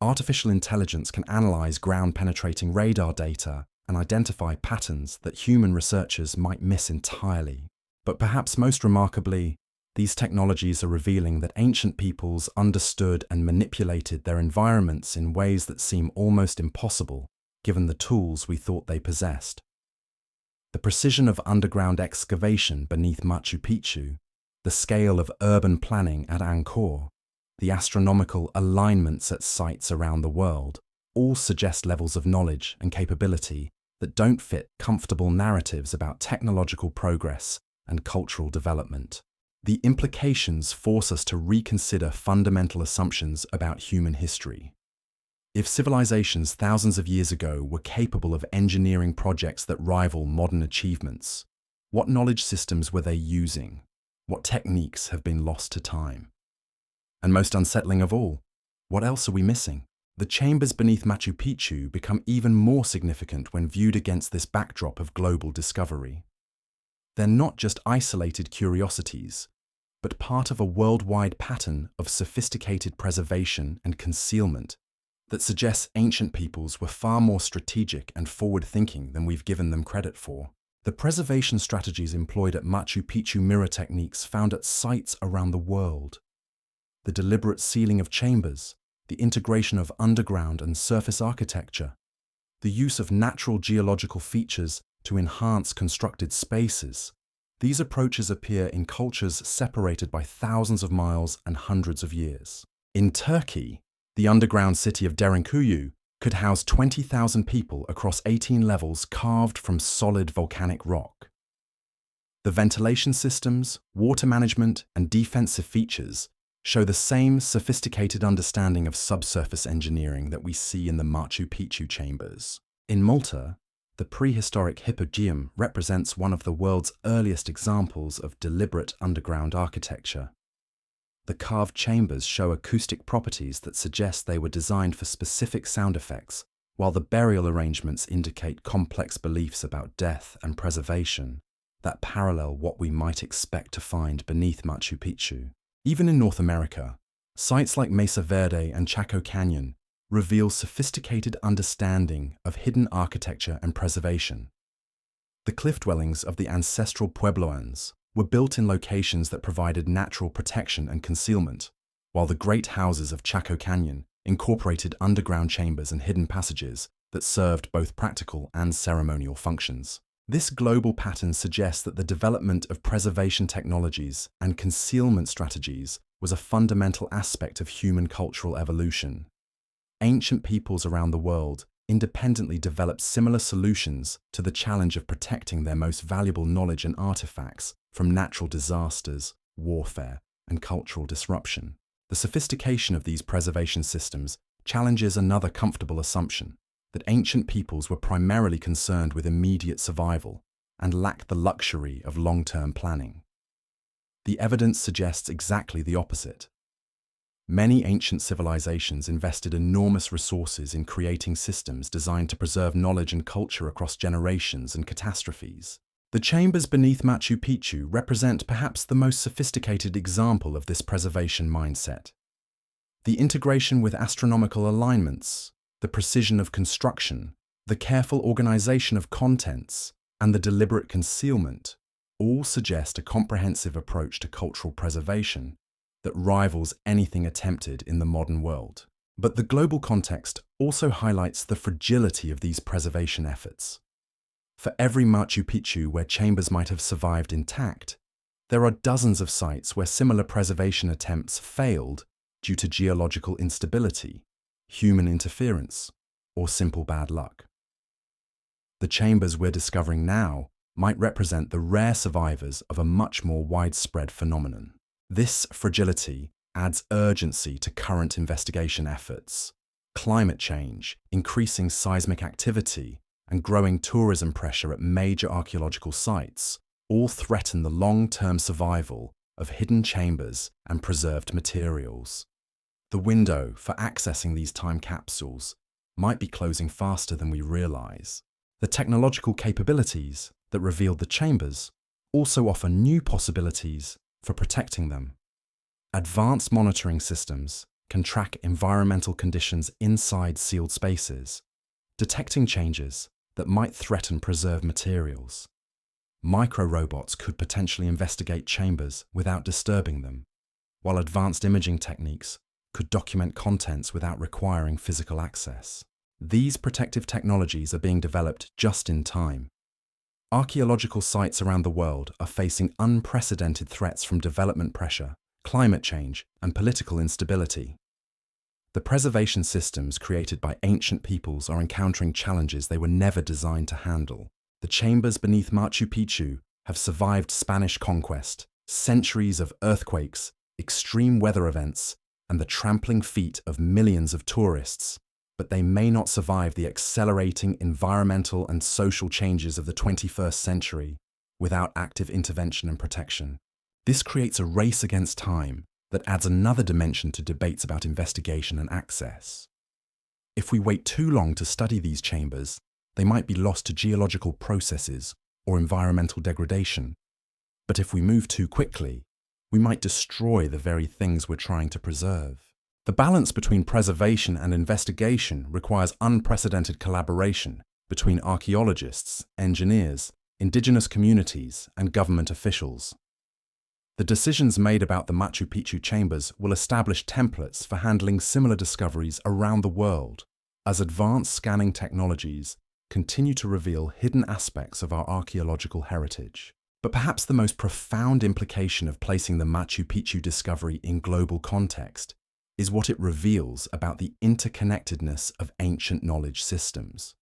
Artificial intelligence can analyze ground-penetrating radar data and identify patterns that human researchers might miss entirely. But perhaps most remarkably, these technologies are revealing that ancient peoples understood and manipulated their environments in ways that seem almost impossible, given the tools we thought they possessed. The precision of underground excavation beneath Machu Picchu, the scale of urban planning at Angkor, the astronomical alignments at sites around the world, all suggest levels of knowledge and capability that don't fit comfortable narratives about technological progress and cultural development. The implications force us to reconsider fundamental assumptions about human history. If civilizations thousands of years ago were capable of engineering projects that rival modern achievements, what knowledge systems were they using? What techniques have been lost to time? And most unsettling of all, what else are we missing? The chambers beneath Machu Picchu become even more significant when viewed against this backdrop of global discovery. They're not just isolated curiosities, but part of a worldwide pattern of sophisticated preservation and concealment that suggests ancient peoples were far more strategic and forward-thinking than we've given them credit for. The preservation strategies employed at Machu Picchu mirror techniques found at sites around the world. The deliberate sealing of chambers, the integration of underground and surface architecture, the use of natural geological features to enhance constructed spaces. These approaches appear in cultures separated by thousands of miles and hundreds of years. In Turkey, the underground city of Derinkuyu could house 20,000 people across 18 levels carved from solid volcanic rock. The ventilation systems, water management, and defensive features show the same sophisticated understanding of subsurface engineering that we see in the Machu Picchu chambers. In Malta, the prehistoric hypogeum represents one of the world's earliest examples of deliberate underground architecture. The carved chambers show acoustic properties that suggest they were designed for specific sound effects, while the burial arrangements indicate complex beliefs about death and preservation that parallel what we might expect to find beneath Machu Picchu. Even in North America, sites like Mesa Verde and Chaco Canyon reveal sophisticated understanding of hidden architecture and preservation. The cliff dwellings of the ancestral Puebloans were built in locations that provided natural protection and concealment, while the great houses of Chaco Canyon incorporated underground chambers and hidden passages that served both practical and ceremonial functions. This global pattern suggests that the development of preservation technologies and concealment strategies was a fundamental aspect of human cultural evolution. Ancient peoples around the world independently developed similar solutions to the challenge of protecting their most valuable knowledge and artifacts from natural disasters, warfare, and cultural disruption. The sophistication of these preservation systems challenges another comfortable assumption, that ancient peoples were primarily concerned with immediate survival and lacked the luxury of long-term planning. The evidence suggests exactly the opposite. Many ancient civilizations invested enormous resources in creating systems designed to preserve knowledge and culture across generations and catastrophes. The chambers beneath Machu Picchu represent perhaps the most sophisticated example of this preservation mindset. The integration with astronomical alignments, the precision of construction, the careful organization of contents, and the deliberate concealment all suggest a comprehensive approach to cultural preservation that rivals anything attempted in the modern world. But the global context also highlights the fragility of these preservation efforts. For every Machu Picchu where chambers might have survived intact, there are dozens of sites where similar preservation attempts failed due to geological instability, human interference, or simple bad luck. The chambers we're discovering now might represent the rare survivors of a much more widespread phenomenon. This fragility adds urgency to current investigation efforts. Climate change, increasing seismic activity, and growing tourism pressure at major archaeological sites all threaten the long-term survival of hidden chambers and preserved materials. The window for accessing these time capsules might be closing faster than we realize. The technological capabilities that revealed the chambers also offer new possibilities for protecting them. Advanced monitoring systems can track environmental conditions inside sealed spaces, detecting changes that might threaten preserved materials. Micro-robots could potentially investigate chambers without disturbing them, while advanced imaging techniques could document contents without requiring physical access. These protective technologies are being developed just in time. Archaeological sites around the world are facing unprecedented threats from development pressure, climate change, and political instability. The preservation systems created by ancient peoples are encountering challenges they were never designed to handle. The chambers beneath Machu Picchu have survived Spanish conquest, centuries of earthquakes, extreme weather events, and the trampling feet of millions of tourists, but they may not survive the accelerating environmental and social changes of the 21st century without active intervention and protection. This creates a race against time that adds another dimension to debates about investigation and access. If we wait too long to study these chambers, they might be lost to geological processes or environmental degradation. But if we move too quickly, we might destroy the very things we're trying to preserve. The balance between preservation and investigation requires unprecedented collaboration between archaeologists, engineers, indigenous communities, and government officials. The decisions made about the Machu Picchu chambers will establish templates for handling similar discoveries around the world, as advanced scanning technologies continue to reveal hidden aspects of our archaeological heritage. But perhaps the most profound implication of placing the Machu Picchu discovery in global context is what it reveals about the interconnectedness of ancient knowledge systems.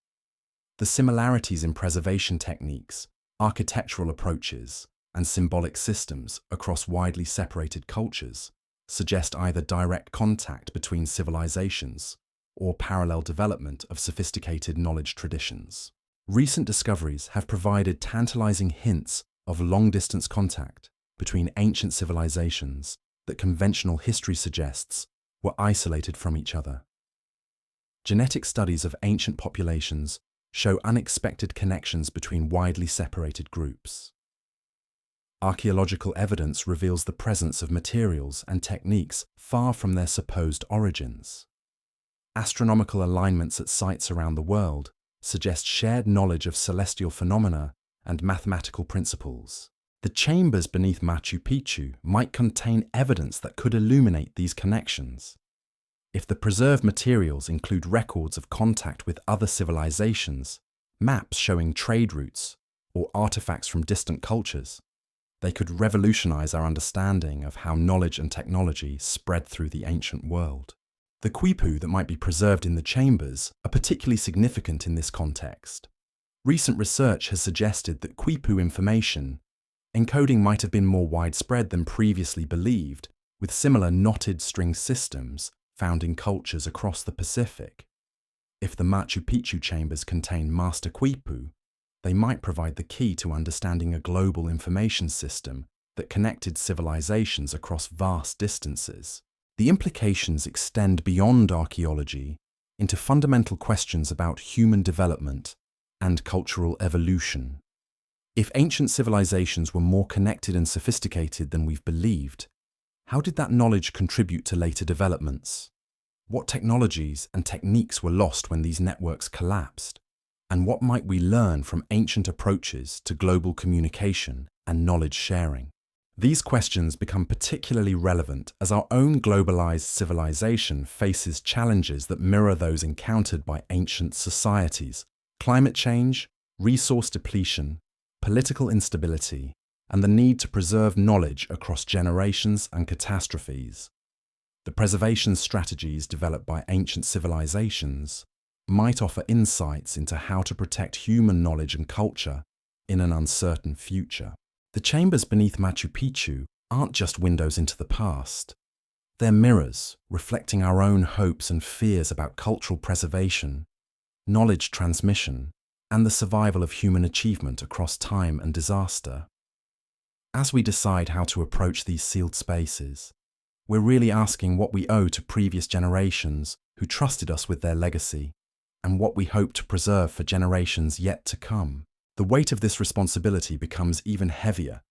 The similarities in preservation techniques, architectural approaches, and symbolic systems across widely separated cultures suggest either direct contact between civilizations or parallel development of sophisticated knowledge traditions. Recent discoveries have provided tantalizing hints of long-distance contact between ancient civilizations that conventional history suggests were isolated from each other. Genetic studies of ancient populations show unexpected connections between widely separated groups. Archaeological evidence reveals the presence of materials and techniques far from their supposed origins. Astronomical alignments at sites around the world suggest shared knowledge of celestial phenomena and mathematical principles. The chambers beneath Machu Picchu might contain evidence that could illuminate these connections. If the preserved materials include records of contact with other civilizations, maps showing trade routes, or artifacts from distant cultures, they could revolutionize our understanding of how knowledge and technology spread through the ancient world. The quipu that might be preserved in the chambers are particularly significant in this context. Recent research has suggested that quipu information encoding might have been more widespread than previously believed, with similar knotted string systems found in cultures across the Pacific. If the Machu Picchu chambers contain master quipu, they might provide the key to understanding a global information system that connected civilizations across vast distances. The implications extend beyond archaeology into fundamental questions about human development and cultural evolution. If ancient civilizations were more connected and sophisticated than we've believed, how did that knowledge contribute to later developments? What technologies and techniques were lost when these networks collapsed? And what might we learn from ancient approaches to global communication and knowledge sharing? These questions become particularly relevant as our own globalized civilization faces challenges that mirror those encountered by ancient societies: climate change, resource depletion, political instability, and the need to preserve knowledge across generations and catastrophes. The preservation strategies developed by ancient civilizations might offer insights into how to protect human knowledge and culture in an uncertain future. The chambers beneath Machu Picchu aren't just windows into the past. They're mirrors reflecting our own hopes and fears about cultural preservation, knowledge transmission, and the survival of human achievement across time and disaster. As we decide how to approach these sealed spaces, we're really asking what we owe to previous generations who trusted us with their legacy, and what we hope to preserve for generations yet to come. The weight of this responsibility becomes even heavier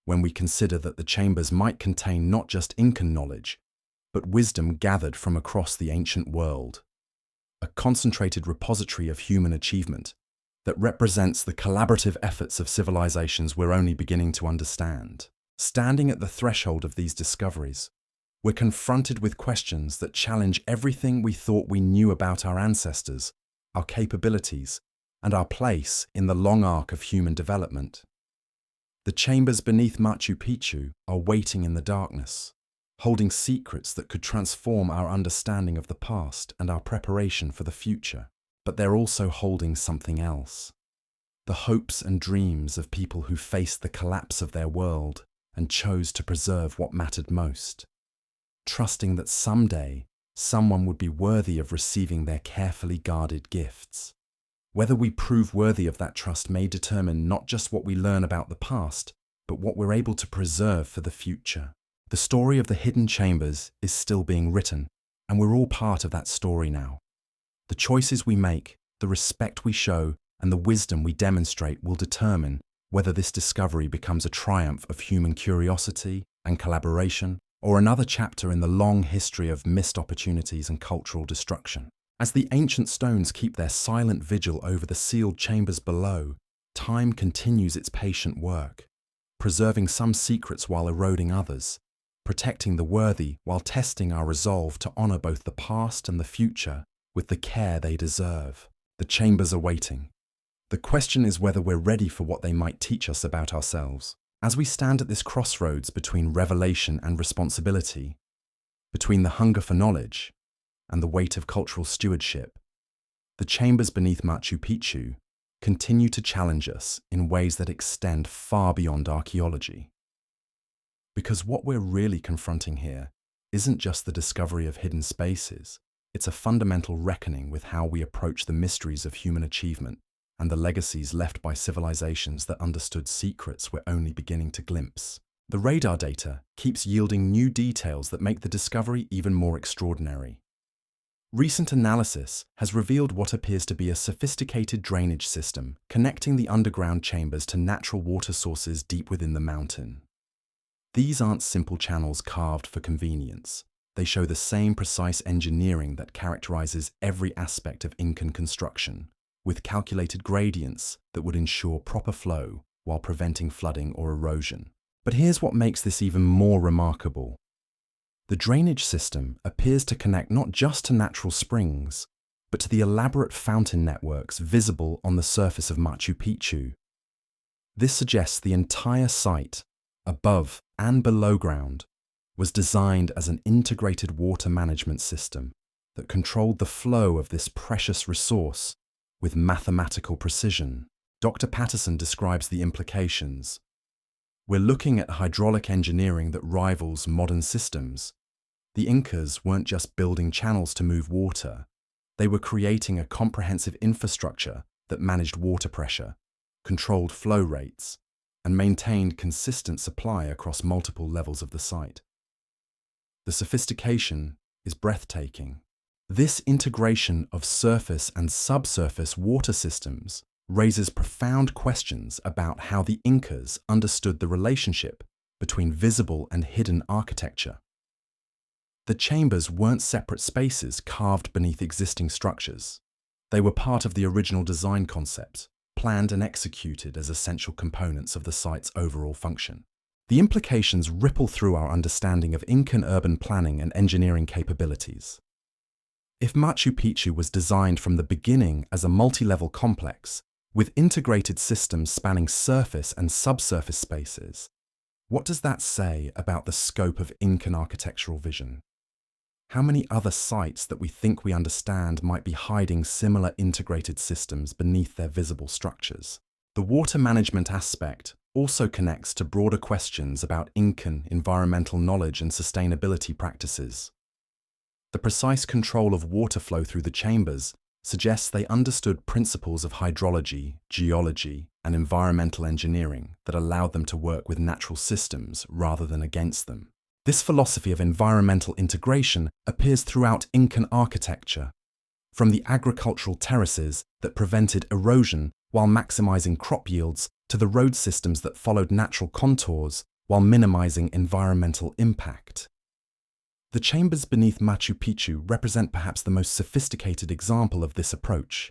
when we consider that the chambers might contain not just Incan knowledge, but wisdom gathered from across the ancient world. A concentrated repository of human achievement that represents the collaborative efforts of civilizations we're only beginning to understand. Standing at the threshold of these discoveries, we're confronted with questions that challenge everything we thought we knew about our ancestors, our capabilities, and our place in the long arc of human development. The chambers beneath Machu Picchu are waiting in the darkness, holding secrets that could transform our understanding of the past and our preparation for the future. But they're also holding something else. The hopes and dreams of people who faced the collapse of their world and chose to preserve what mattered most, trusting that someday someone would be worthy of receiving their carefully guarded gifts. Whether we prove worthy of that trust may determine not just what we learn about the past, but what we're able to preserve for the future. The story of the hidden chambers is still being written, and we're all part of that story now. The choices we make, the respect we show, and the wisdom we demonstrate will determine whether this discovery becomes a triumph of human curiosity and collaboration, or another chapter in the long history of missed opportunities and cultural destruction. As the ancient stones keep their silent vigil over the sealed chambers below, time continues its patient work, preserving some secrets while eroding others, protecting the worthy while testing our resolve to honor both the past and the future with the care they deserve. The chambers are waiting. The question is whether we're ready for what they might teach us about ourselves. As we stand at this crossroads between revelation and responsibility, between the hunger for knowledge and the weight of cultural stewardship, the chambers beneath Machu Picchu continue to challenge us in ways that extend far beyond archaeology. Because what we're really confronting here isn't just the discovery of hidden spaces, it's a fundamental reckoning with how we approach the mysteries of human achievement and the legacies left by civilizations that understood secrets we're only beginning to glimpse. The radar data keeps yielding new details that make the discovery even more extraordinary. Recent analysis has revealed what appears to be a sophisticated drainage system connecting the underground chambers to natural water sources deep within the mountain. These aren't simple channels carved for convenience. They show the same precise engineering that characterizes every aspect of Incan construction, with calculated gradients that would ensure proper flow while preventing flooding or erosion. But here's what makes this even more remarkable. The drainage system appears to connect not just to natural springs, but to the elaborate fountain networks visible on the surface of Machu Picchu. This suggests the entire site, above and below ground, was designed as an integrated water management system that controlled the flow of this precious resource with mathematical precision. Dr. Patterson describes the implications. We're looking at hydraulic engineering that rivals modern systems. The Incas weren't just building channels to move water, they were creating a comprehensive infrastructure that managed water pressure, controlled flow rates, and maintained consistent supply across multiple levels of the site. The sophistication is breathtaking. This integration of surface and subsurface water systems raises profound questions about how the Incas understood the relationship between visible and hidden architecture. The chambers weren't separate spaces carved beneath existing structures. They were part of the original design concept, planned and executed as essential components of the site's overall function. The implications ripple through our understanding of Incan urban planning and engineering capabilities. If Machu Picchu was designed from the beginning as a multi-level complex, with integrated systems spanning surface and subsurface spaces, what does that say about the scope of Incan architectural vision? How many other sites that we think we understand might be hiding similar integrated systems beneath their visible structures? The water management aspect also connects to broader questions about Incan environmental knowledge and sustainability practices. The precise control of water flow through the chambers suggests they understood principles of hydrology, geology, and environmental engineering that allowed them to work with natural systems rather than against them. This philosophy of environmental integration appears throughout Incan architecture, from the agricultural terraces that prevented erosion while maximizing crop yields to the road systems that followed natural contours while minimizing environmental impact. The chambers beneath Machu Picchu represent perhaps the most sophisticated example of this approach.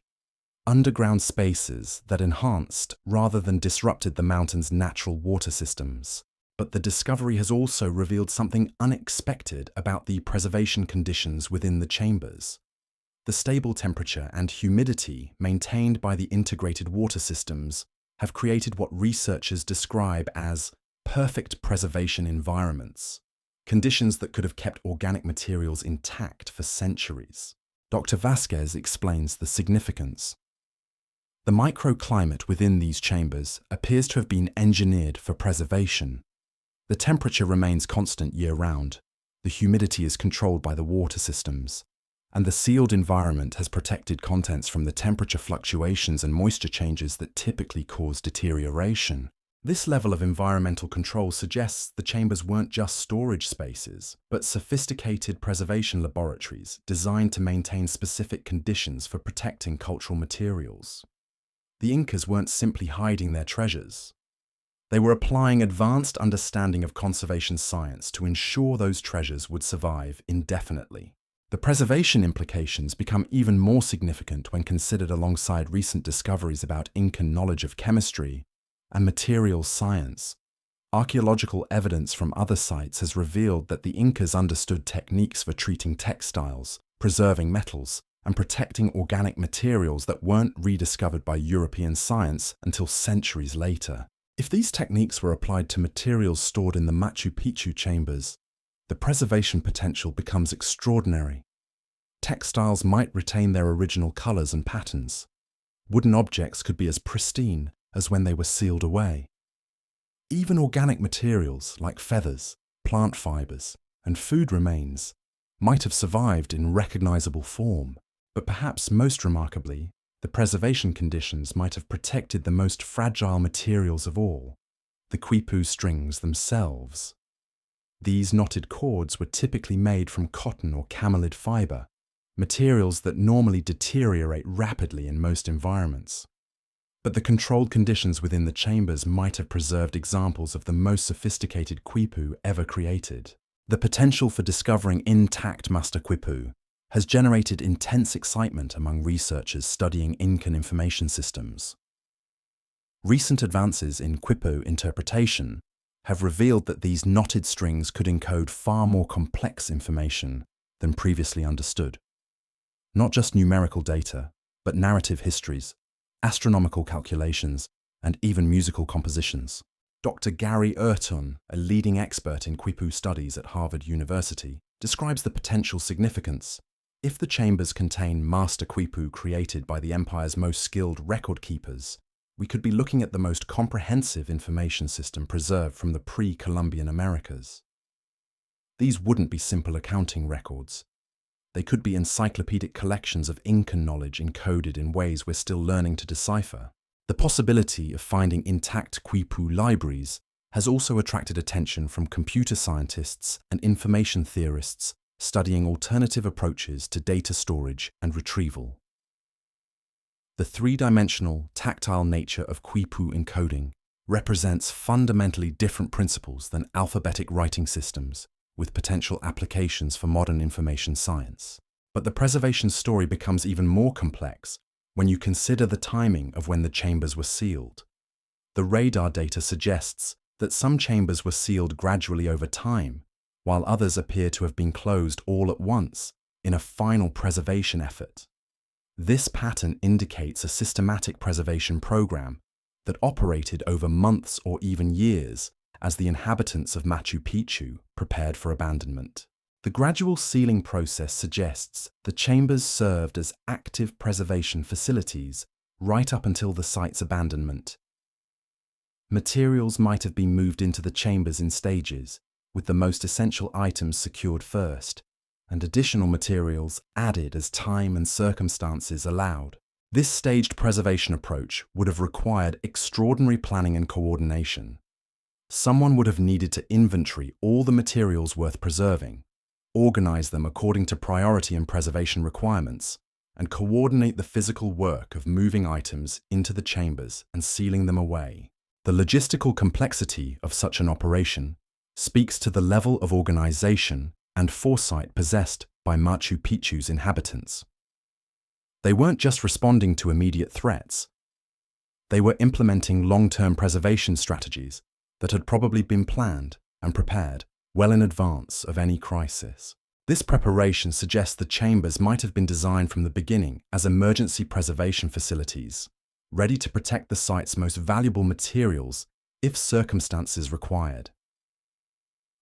Underground spaces that enhanced rather than disrupted the mountain's natural water systems. But the discovery has also revealed something unexpected about the preservation conditions within the chambers. The stable temperature and humidity maintained by the integrated water systems have created what researchers describe as perfect preservation environments, conditions that could have kept organic materials intact for centuries. Dr. Vasquez explains the significance. The microclimate within these chambers appears to have been engineered for preservation. The temperature remains constant year-round, the humidity is controlled by the water systems, and the sealed environment has protected contents from the temperature fluctuations and moisture changes that typically cause deterioration. This level of environmental control suggests the chambers weren't just storage spaces, but sophisticated preservation laboratories designed to maintain specific conditions for protecting cultural materials. The Incas weren't simply hiding their treasures. They were applying advanced understanding of conservation science to ensure those treasures would survive indefinitely. The preservation implications become even more significant when considered alongside recent discoveries about Incan knowledge of chemistry and materials science. Archaeological evidence from other sites has revealed that the Incas understood techniques for treating textiles, preserving metals, and protecting organic materials that weren't rediscovered by European science until centuries later. If these techniques were applied to materials stored in the Machu Picchu chambers, the preservation potential becomes extraordinary. Textiles might retain their original colors and patterns. Wooden objects could be as pristine as when they were sealed away. Even organic materials like feathers, plant fibers, and food remains might have survived in recognizable form. But perhaps most remarkably, the preservation conditions might have protected the most fragile materials of all, the quipu strings themselves. These knotted cords were typically made from cotton or camelid fiber, materials that normally deteriorate rapidly in most environments. But the controlled conditions within the chambers might have preserved examples of the most sophisticated quipu ever created. The potential for discovering intact master quipu has generated intense excitement among researchers studying Incan information systems. Recent advances in quipu interpretation have revealed that these knotted strings could encode far more complex information than previously understood. Not just numerical data, but narrative histories, astronomical calculations, and even musical compositions. Dr. Gary Urton, a leading expert in quipu studies at Harvard University, describes the potential significance. If the chambers contain master quipu created by the empire's most skilled record keepers, we could be looking at the most comprehensive information system preserved from the pre-Columbian Americas. These wouldn't be simple accounting records. They could be encyclopedic collections of Incan knowledge encoded in ways we're still learning to decipher. The possibility of finding intact quipu libraries has also attracted attention from computer scientists and information theorists studying alternative approaches to data storage and retrieval. The three-dimensional, tactile nature of quipu encoding represents fundamentally different principles than alphabetic writing systems, with potential applications for modern information science. But the preservation story becomes even more complex when you consider the timing of when the chambers were sealed. The radar data suggests that some chambers were sealed gradually over time, while others appear to have been closed all at once in a final preservation effort. This pattern indicates a systematic preservation program that operated over months or even years as the inhabitants of Machu Picchu prepared for abandonment. The gradual sealing process suggests the chambers served as active preservation facilities right up until the site's abandonment. Materials might have been moved into the chambers in stages, with the most essential items secured first, and additional materials added as time and circumstances allowed. This staged preservation approach would have required extraordinary planning and coordination. Someone would have needed to inventory all the materials worth preserving, organize them according to priority and preservation requirements, and coordinate the physical work of moving items into the chambers and sealing them away. The logistical complexity of such an operation speaks to the level of organization and foresight possessed by Machu Picchu's inhabitants. They weren't just responding to immediate threats. They were implementing long-term preservation strategies that had probably been planned and prepared well in advance of any crisis. This preparation suggests the chambers might have been designed from the beginning as emergency preservation facilities, ready to protect the site's most valuable materials if circumstances required.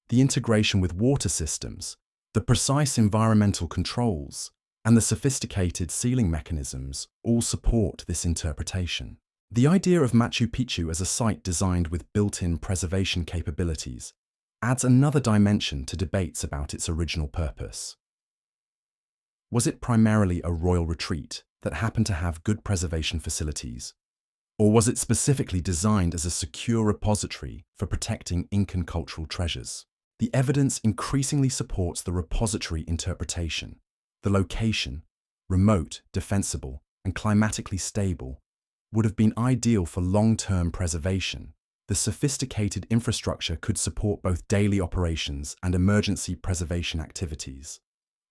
The integration with water systems, the precise environmental controls, and the sophisticated sealing mechanisms all support this interpretation. The idea of Machu Picchu as a site designed with built-in preservation capabilities adds another dimension to debates about its original purpose. Was it primarily a royal retreat that happened to have good preservation facilities, or was it specifically designed as a secure repository for protecting Incan cultural treasures? The evidence increasingly supports the repository interpretation. The location, remote, defensible, and climatically stable, would have been ideal for long-term preservation. The sophisticated infrastructure could support both daily operations and emergency preservation activities.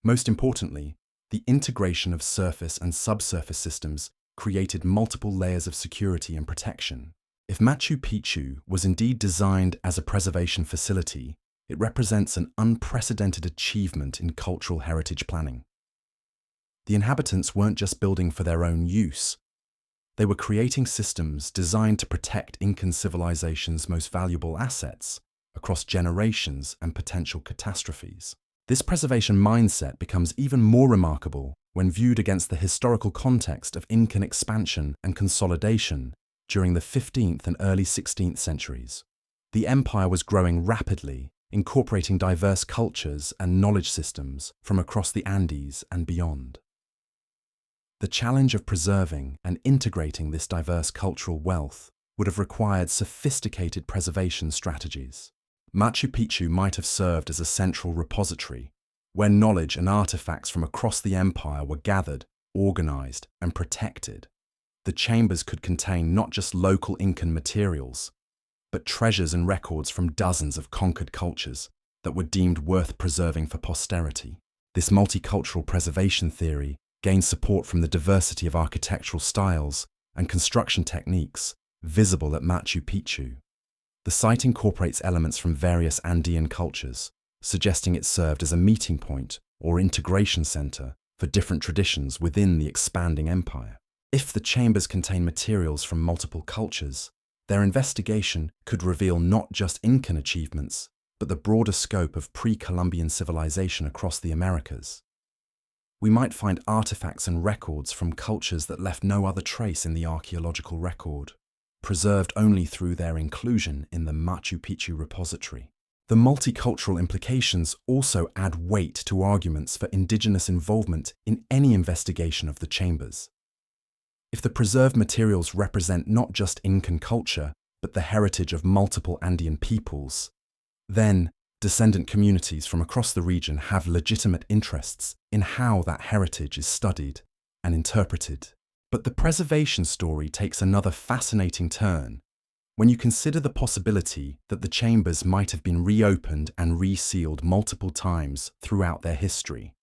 Most importantly, the integration of surface and subsurface systems created multiple layers of security and protection. If Machu Picchu was indeed designed as a preservation facility, it represents an unprecedented achievement in cultural heritage planning. The inhabitants weren't just building for their own use. They were creating systems designed to protect Incan civilization's most valuable assets across generations and potential catastrophes. This preservation mindset becomes even more remarkable when viewed against the historical context of Incan expansion and consolidation during the 15th and early 16th centuries. The empire was growing rapidly, incorporating diverse cultures and knowledge systems from across the Andes and beyond. The challenge of preserving and integrating this diverse cultural wealth would have required sophisticated preservation strategies. Machu Picchu might have served as a central repository, where knowledge and artifacts from across the empire were gathered, organized, and protected. The chambers could contain not just local Incan materials, but treasures and records from dozens of conquered cultures that were deemed worth preserving for posterity. This multicultural preservation theory gained support from the diversity of architectural styles and construction techniques visible at Machu Picchu. The site incorporates elements from various Andean cultures, suggesting it served as a meeting point or integration center for different traditions within the expanding empire. If the chambers contain materials from multiple cultures, their investigation could reveal not just Incan achievements, but the broader scope of pre-Columbian civilization across the Americas. We might find artifacts and records from cultures that left no other trace in the archaeological record, preserved only through their inclusion in the Machu Picchu repository. The multicultural implications also add weight to arguments for indigenous involvement in any investigation of the chambers. If the preserved materials represent not just Incan culture, but the heritage of multiple Andean peoples, then descendant communities from across the region have legitimate interests in how that heritage is studied and interpreted. But the preservation story takes another fascinating turn when you consider the possibility that the chambers might have been reopened and resealed multiple times throughout their history.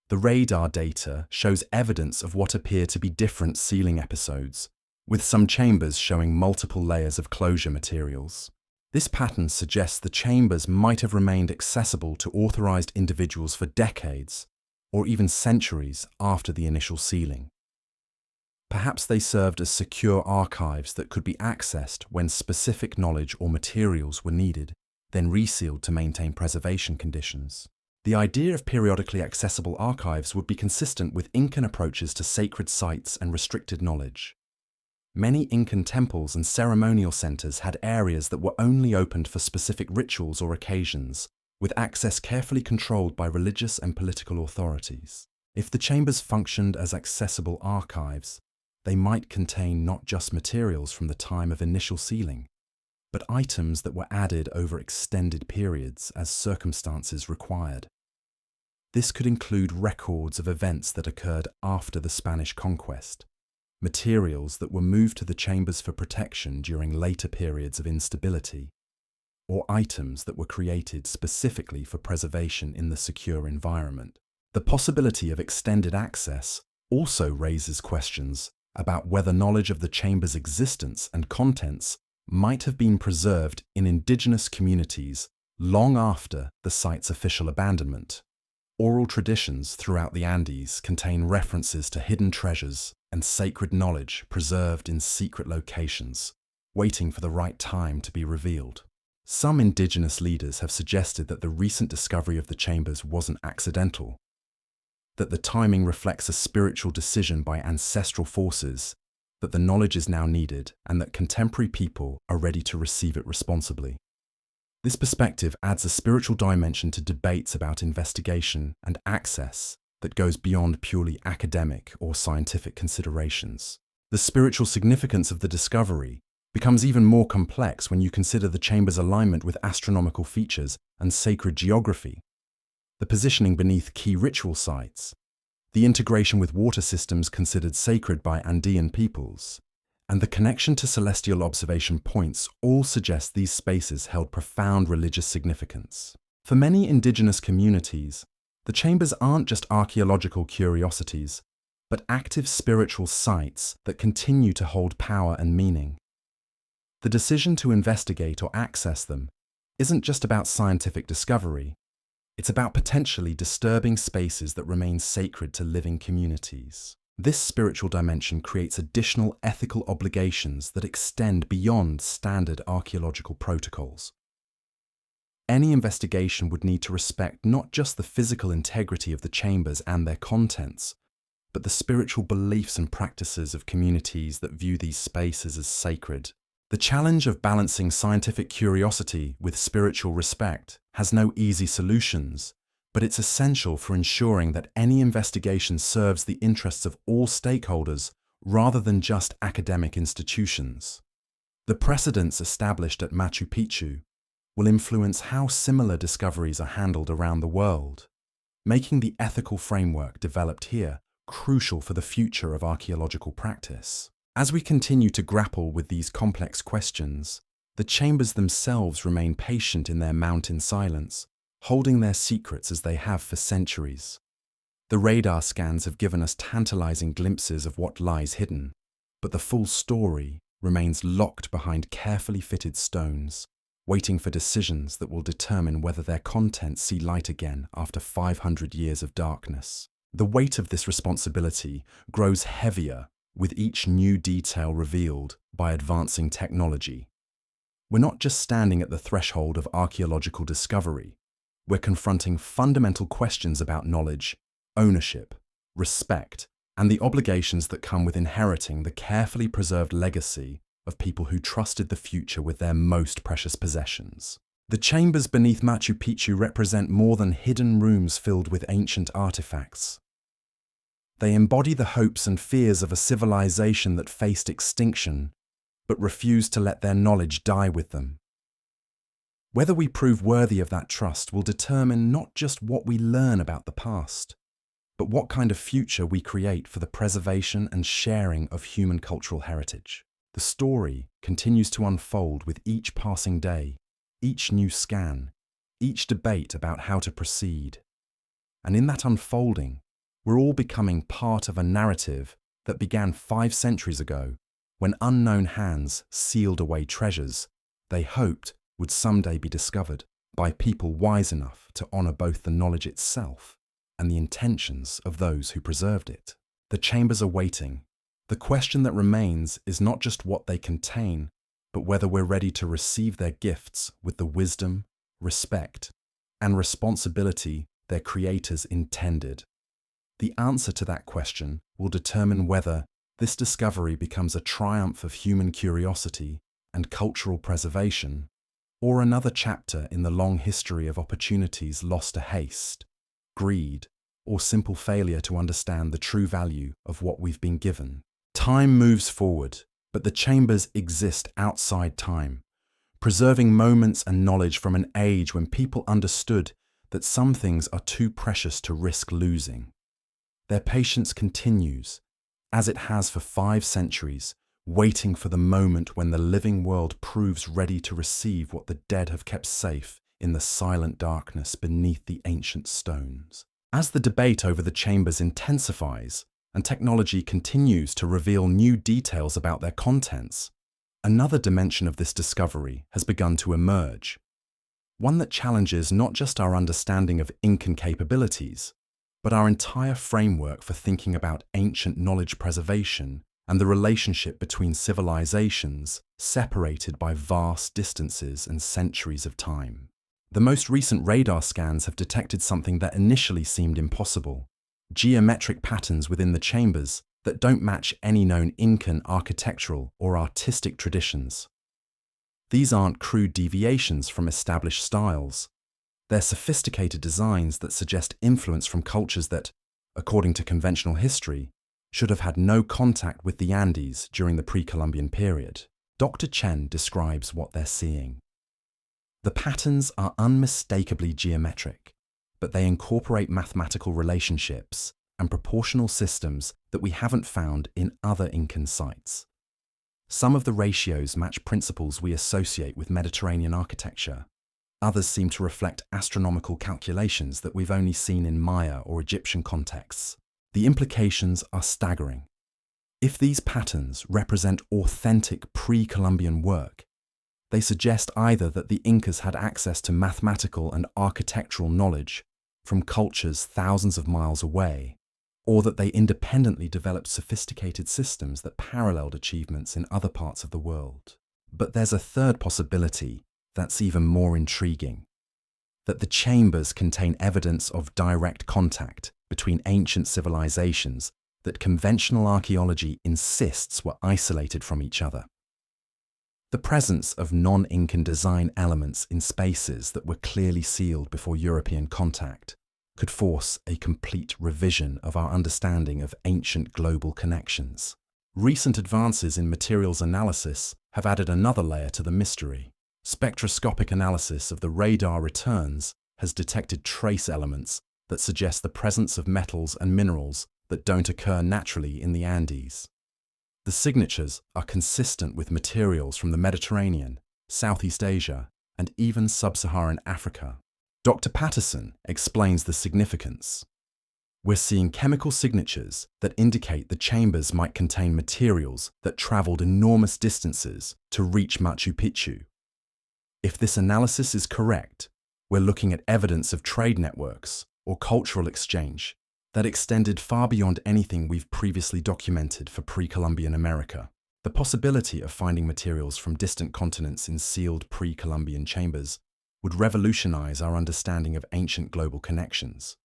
The radar data shows evidence of what appear to be different sealing episodes, with some chambers showing multiple layers of closure materials. This pattern suggests the chambers might have remained accessible to authorized individuals for decades, or even centuries after the initial sealing. Perhaps they served as secure archives that could be accessed when specific knowledge or materials were needed, then resealed to maintain preservation conditions. The idea of periodically accessible archives would be consistent with Incan approaches to sacred sites and restricted knowledge. Many Incan temples and ceremonial centers had areas that were only opened for specific rituals or occasions, with access carefully controlled by religious and political authorities. If the chambers functioned as accessible archives, they might contain not just materials from the time of initial sealing, but items that were added over extended periods as circumstances required. This could include records of events that occurred after the Spanish conquest, materials that were moved to the chambers for protection during later periods of instability, or items that were created specifically for preservation in the secure environment. The possibility of extended access also raises questions about whether knowledge of the chamber's existence and contents might have been preserved in indigenous communities long after the site's official abandonment. Oral traditions throughout the Andes contain references to hidden treasures and sacred knowledge preserved in secret locations, waiting for the right time to be revealed. Some indigenous leaders have suggested that the recent discovery of the chambers wasn't accidental, that the timing reflects a spiritual decision by ancestral forces, that the knowledge is now needed, and that contemporary people are ready to receive it responsibly. This perspective adds a spiritual dimension to debates about investigation and access that goes beyond purely academic or scientific considerations. The spiritual significance of the discovery becomes even more complex when you consider the chamber's alignment with astronomical features and sacred geography, the positioning beneath key ritual sites, the integration with water systems considered sacred by Andean peoples, and the connection to celestial observation points all suggest these spaces held profound religious significance. For many indigenous communities, the chambers aren't just archaeological curiosities, but active spiritual sites that continue to hold power and meaning. The decision to investigate or access them isn't just about scientific discovery, it's about potentially disturbing spaces that remain sacred to living communities. This spiritual dimension creates additional ethical obligations that extend beyond standard archaeological protocols. Any investigation would need to respect not just the physical integrity of the chambers and their contents, but the spiritual beliefs and practices of communities that view these spaces as sacred. The challenge of balancing scientific curiosity with spiritual respect has no easy solutions, but it's essential for ensuring that any investigation serves the interests of all stakeholders rather than just academic institutions. The precedents established at Machu Picchu will influence how similar discoveries are handled around the world, making the ethical framework developed here crucial for the future of archaeological practice. As we continue to grapple with these complex questions, the chambers themselves remain patient in their mountain silence, holding their secrets as they have for centuries. The radar scans have given us tantalizing glimpses of what lies hidden, but the full story remains locked behind carefully fitted stones, waiting for decisions that will determine whether their contents see light again after 500 years of darkness. The weight of this responsibility grows heavier with each new detail revealed by advancing technology. We're not just standing at the threshold of archaeological discovery, we're confronting fundamental questions about knowledge, ownership, respect, and the obligations that come with inheriting the carefully preserved legacy of people who trusted the future with their most precious possessions. The chambers beneath Machu Picchu represent more than hidden rooms filled with ancient artifacts. They embody the hopes and fears of a civilization that faced extinction, but refused to let their knowledge die with them. Whether we prove worthy of that trust will determine not just what we learn about the past, but what kind of future we create for the preservation and sharing of human cultural heritage. The story continues to unfold with each passing day, each new scan, each debate about how to proceed. And in that unfolding, we're all becoming part of a narrative that began 5 centuries ago when unknown hands sealed away treasures they hoped would someday be discovered by people wise enough to honor both the knowledge itself and the intentions of those who preserved it. The chambers are waiting. The question that remains is not just what they contain, but whether we're ready to receive their gifts with the wisdom, respect, and responsibility their creators intended. The answer to that question will determine whether this discovery becomes a triumph of human curiosity and cultural preservation, or another chapter in the long history of opportunities lost to haste, greed, or simple failure to understand the true value of what we've been given. Time moves forward, but the chambers exist outside time, preserving moments and knowledge from an age when people understood that some things are too precious to risk losing. Their patience continues, as it has for 5 centuries, waiting for the moment when the living world proves ready to receive what the dead have kept safe in the silent darkness beneath the ancient stones. As the debate over the chambers intensifies and technology continues to reveal new details about their contents, another dimension of this discovery has begun to emerge, one that challenges not just our understanding of Incan capabilities, but our entire framework for thinking about ancient knowledge preservation and the relationship between civilizations separated by vast distances and centuries of time. The most recent radar scans have detected something that initially seemed impossible: geometric patterns within the chambers that don't match any known Incan architectural or artistic traditions. These aren't crude deviations from established styles. They're sophisticated designs that suggest influence from cultures that, according to conventional history, should have had no contact with the Andes during the pre-Columbian period. Dr. Chen describes what they're seeing. The patterns are unmistakably geometric, but they incorporate mathematical relationships and proportional systems that we haven't found in other Incan sites. Some of the ratios match principles we associate with Mediterranean architecture. Others seem to reflect astronomical calculations that we've only seen in Maya or Egyptian contexts. The implications are staggering. If these patterns represent authentic pre-Columbian work, they suggest either that the Incas had access to mathematical and architectural knowledge from cultures thousands of miles away, or that they independently developed sophisticated systems that paralleled achievements in other parts of the world. But there's a third possibility that's even more intriguing: that the chambers contain evidence of direct contact between ancient civilizations that conventional archaeology insists were isolated from each other. The presence of non-Incan design elements in spaces that were clearly sealed before European contact could force a complete revision of our understanding of ancient global connections. Recent advances in materials analysis have added another layer to the mystery. Spectroscopic analysis of the radar returns has detected trace elements that suggest the presence of metals and minerals that don't occur naturally in the Andes. The signatures are consistent with materials from the Mediterranean, Southeast Asia, and even Sub-Saharan Africa. Dr. Patterson explains the significance. We're seeing chemical signatures that indicate the chambers might contain materials that traveled enormous distances to reach Machu Picchu. If this analysis is correct, we're looking at evidence of trade networks or cultural exchange that extended far beyond anything we've previously documented for pre-Columbian America. The possibility of finding materials from distant continents in sealed pre-Columbian chambers would revolutionize our understanding of ancient global connections.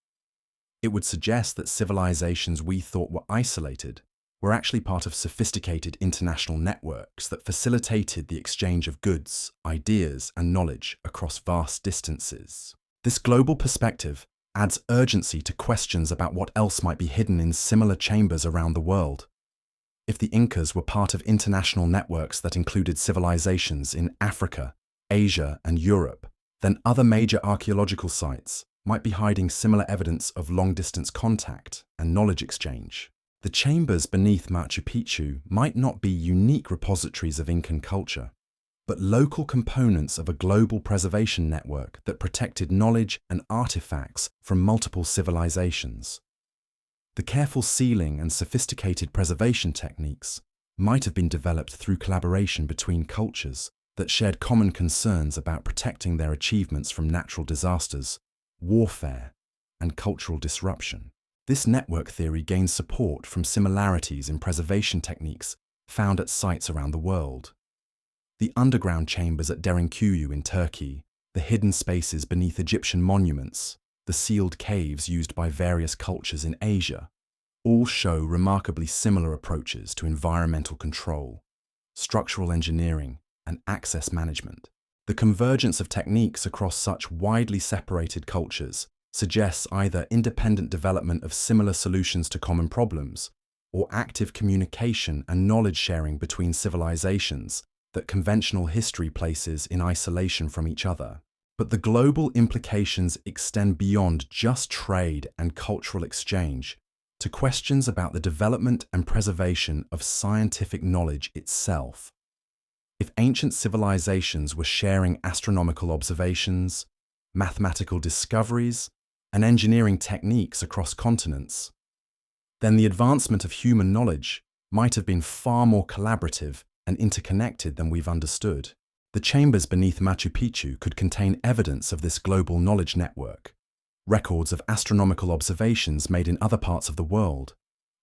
It would suggest that civilizations we thought were isolated were actually part of sophisticated international networks that facilitated the exchange of goods, ideas, and knowledge across vast distances. This global perspective adds urgency to questions about what else might be hidden in similar chambers around the world. If the Incas were part of international networks that included civilizations in Africa, Asia, and Europe, then other major archaeological sites might be hiding similar evidence of long-distance contact and knowledge exchange. The chambers beneath Machu Picchu might not be unique repositories of Incan culture, but local components of a global preservation network that protected knowledge and artifacts from multiple civilizations. The careful sealing and sophisticated preservation techniques might have been developed through collaboration between cultures that shared common concerns about protecting their achievements from natural disasters, warfare, and cultural disruption. This network theory gains support from similarities in preservation techniques found at sites around the world. The underground chambers at Derinkuyu in Turkey, the hidden spaces beneath Egyptian monuments, the sealed caves used by various cultures in Asia, all show remarkably similar approaches to environmental control, structural engineering, and access management. The convergence of techniques across such widely separated cultures suggests either independent development of similar solutions to common problems, or active communication and knowledge sharing between civilizations that conventional history places in isolation from each other. But the global implications extend beyond just trade and cultural exchange to questions about the development and preservation of scientific knowledge itself. If ancient civilizations were sharing astronomical observations, mathematical discoveries, and engineering techniques across continents, then the advancement of human knowledge might have been far more collaborative and interconnected than we've understood. The chambers beneath Machu Picchu could contain evidence of this global knowledge network, records of astronomical observations made in other parts of the world,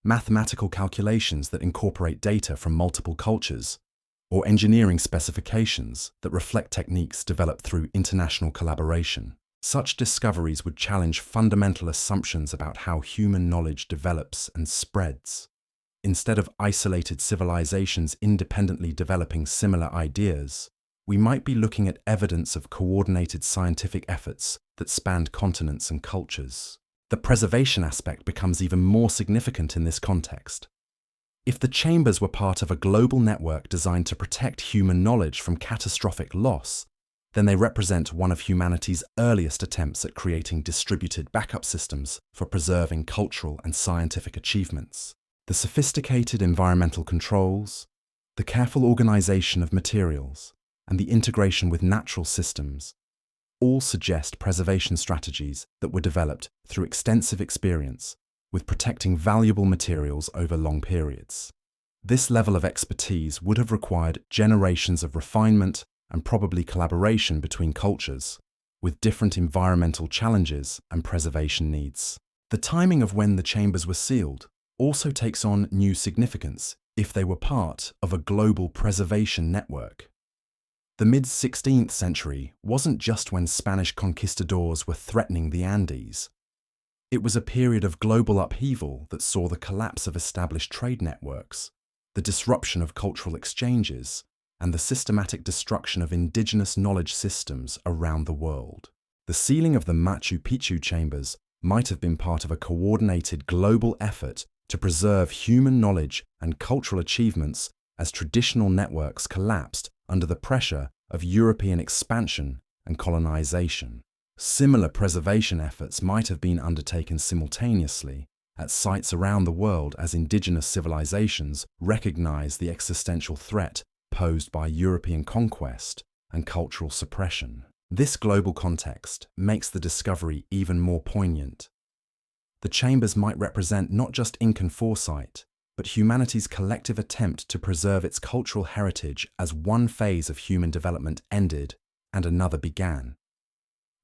mathematical calculations that incorporate data from multiple cultures, or engineering specifications that reflect techniques developed through international collaboration. Such discoveries would challenge fundamental assumptions about how human knowledge develops and spreads. Instead of isolated civilizations independently developing similar ideas, we might be looking at evidence of coordinated scientific efforts that spanned continents and cultures. The preservation aspect becomes even more significant in this context. If the chambers were part of a global network designed to protect human knowledge from catastrophic loss, then they represent one of humanity's earliest attempts at creating distributed backup systems for preserving cultural and scientific achievements. The sophisticated environmental controls, the careful organization of materials, and the integration with natural systems all suggest preservation strategies that were developed through extensive experience with protecting valuable materials over long periods. This level of expertise would have required generations of refinement and probably collaboration between cultures, with different environmental challenges and preservation needs. The timing of when the chambers were sealed also takes on new significance if they were part of a global preservation network. The mid-16th century wasn't just when Spanish conquistadors were threatening the Andes. It was a period of global upheaval that saw the collapse of established trade networks, the disruption of cultural exchanges, and the systematic destruction of indigenous knowledge systems around the world. The sealing of the Machu Picchu chambers might have been part of a coordinated global effort to preserve human knowledge and cultural achievements as traditional networks collapsed under the pressure of European expansion and colonization. Similar preservation efforts might have been undertaken simultaneously at sites around the world as indigenous civilizations recognized the existential threat posed by European conquest and cultural suppression. This global context makes the discovery even more poignant. The chambers might represent not just Incan foresight, but humanity's collective attempt to preserve its cultural heritage as one phase of human development ended and another began.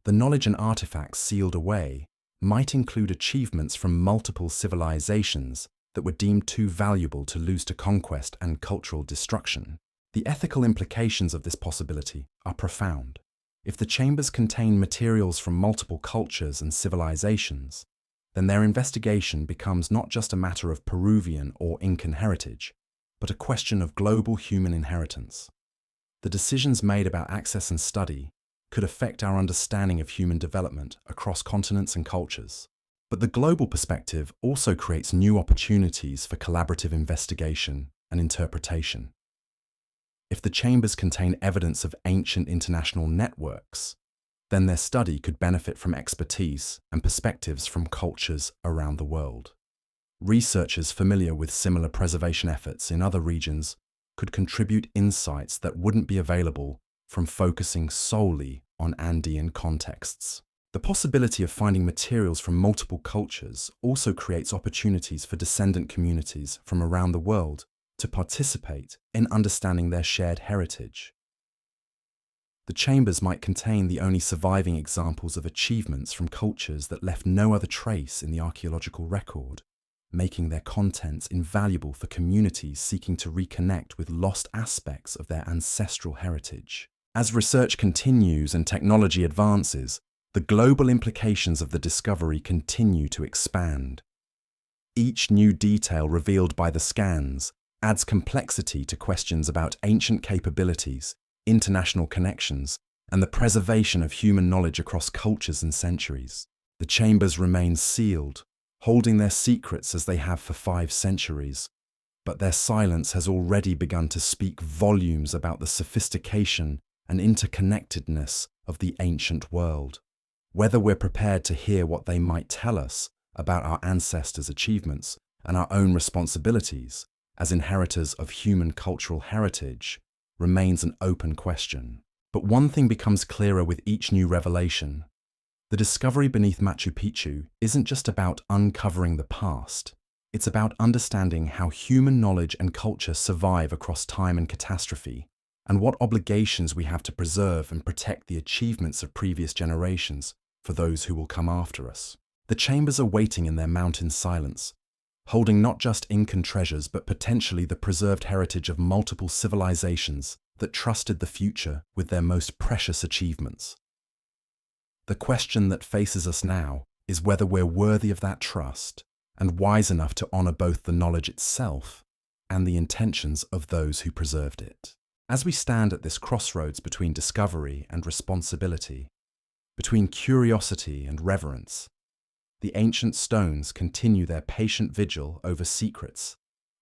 The knowledge and artifacts sealed away might include achievements from multiple civilizations that were deemed too valuable to lose to conquest and cultural destruction. The ethical implications of this possibility are profound. If the chambers contain materials from multiple cultures and civilizations, then their investigation becomes not just a matter of Peruvian or Incan heritage, but a question of global human inheritance. The decisions made about access and study could affect our understanding of human development across continents and cultures. But the global perspective also creates new opportunities for collaborative investigation and interpretation. If the chambers contain evidence of ancient international networks, then their study could benefit from expertise and perspectives from cultures around the world. Researchers familiar with similar preservation efforts in other regions could contribute insights that wouldn't be available from focusing solely on Andean contexts. The possibility of finding materials from multiple cultures also creates opportunities for descendant communities from around the world to participate in understanding their shared heritage. The chambers might contain the only surviving examples of achievements from cultures that left no other trace in the archaeological record, making their contents invaluable for communities seeking to reconnect with lost aspects of their ancestral heritage. As research continues and technology advances, the global implications of the discovery continue to expand. Each new detail revealed by the scans adds complexity to questions about ancient capabilities, international connections, and the preservation of human knowledge across cultures and centuries. The chambers remain sealed, holding their secrets as they have for 5 centuries, but their silence has already begun to speak volumes about the sophistication and interconnectedness of the ancient world. Whether we're prepared to hear what they might tell us about our ancestors' achievements and our own responsibilities as inheritors of human cultural heritage remains an open question. But one thing becomes clearer with each new revelation. The discovery beneath Machu Picchu isn't just about uncovering the past. It's about understanding how human knowledge and culture survive across time and catastrophe, and what obligations we have to preserve and protect the achievements of previous generations for those who will come after us. The chambers are waiting in their mountain silence, holding not just Incan treasures but potentially the preserved heritage of multiple civilizations that trusted the future with their most precious achievements. The question that faces us now is whether we're worthy of that trust and wise enough to honor both the knowledge itself and the intentions of those who preserved it. As we stand at this crossroads between discovery and responsibility, between curiosity and reverence, the ancient stones continue their patient vigil over secrets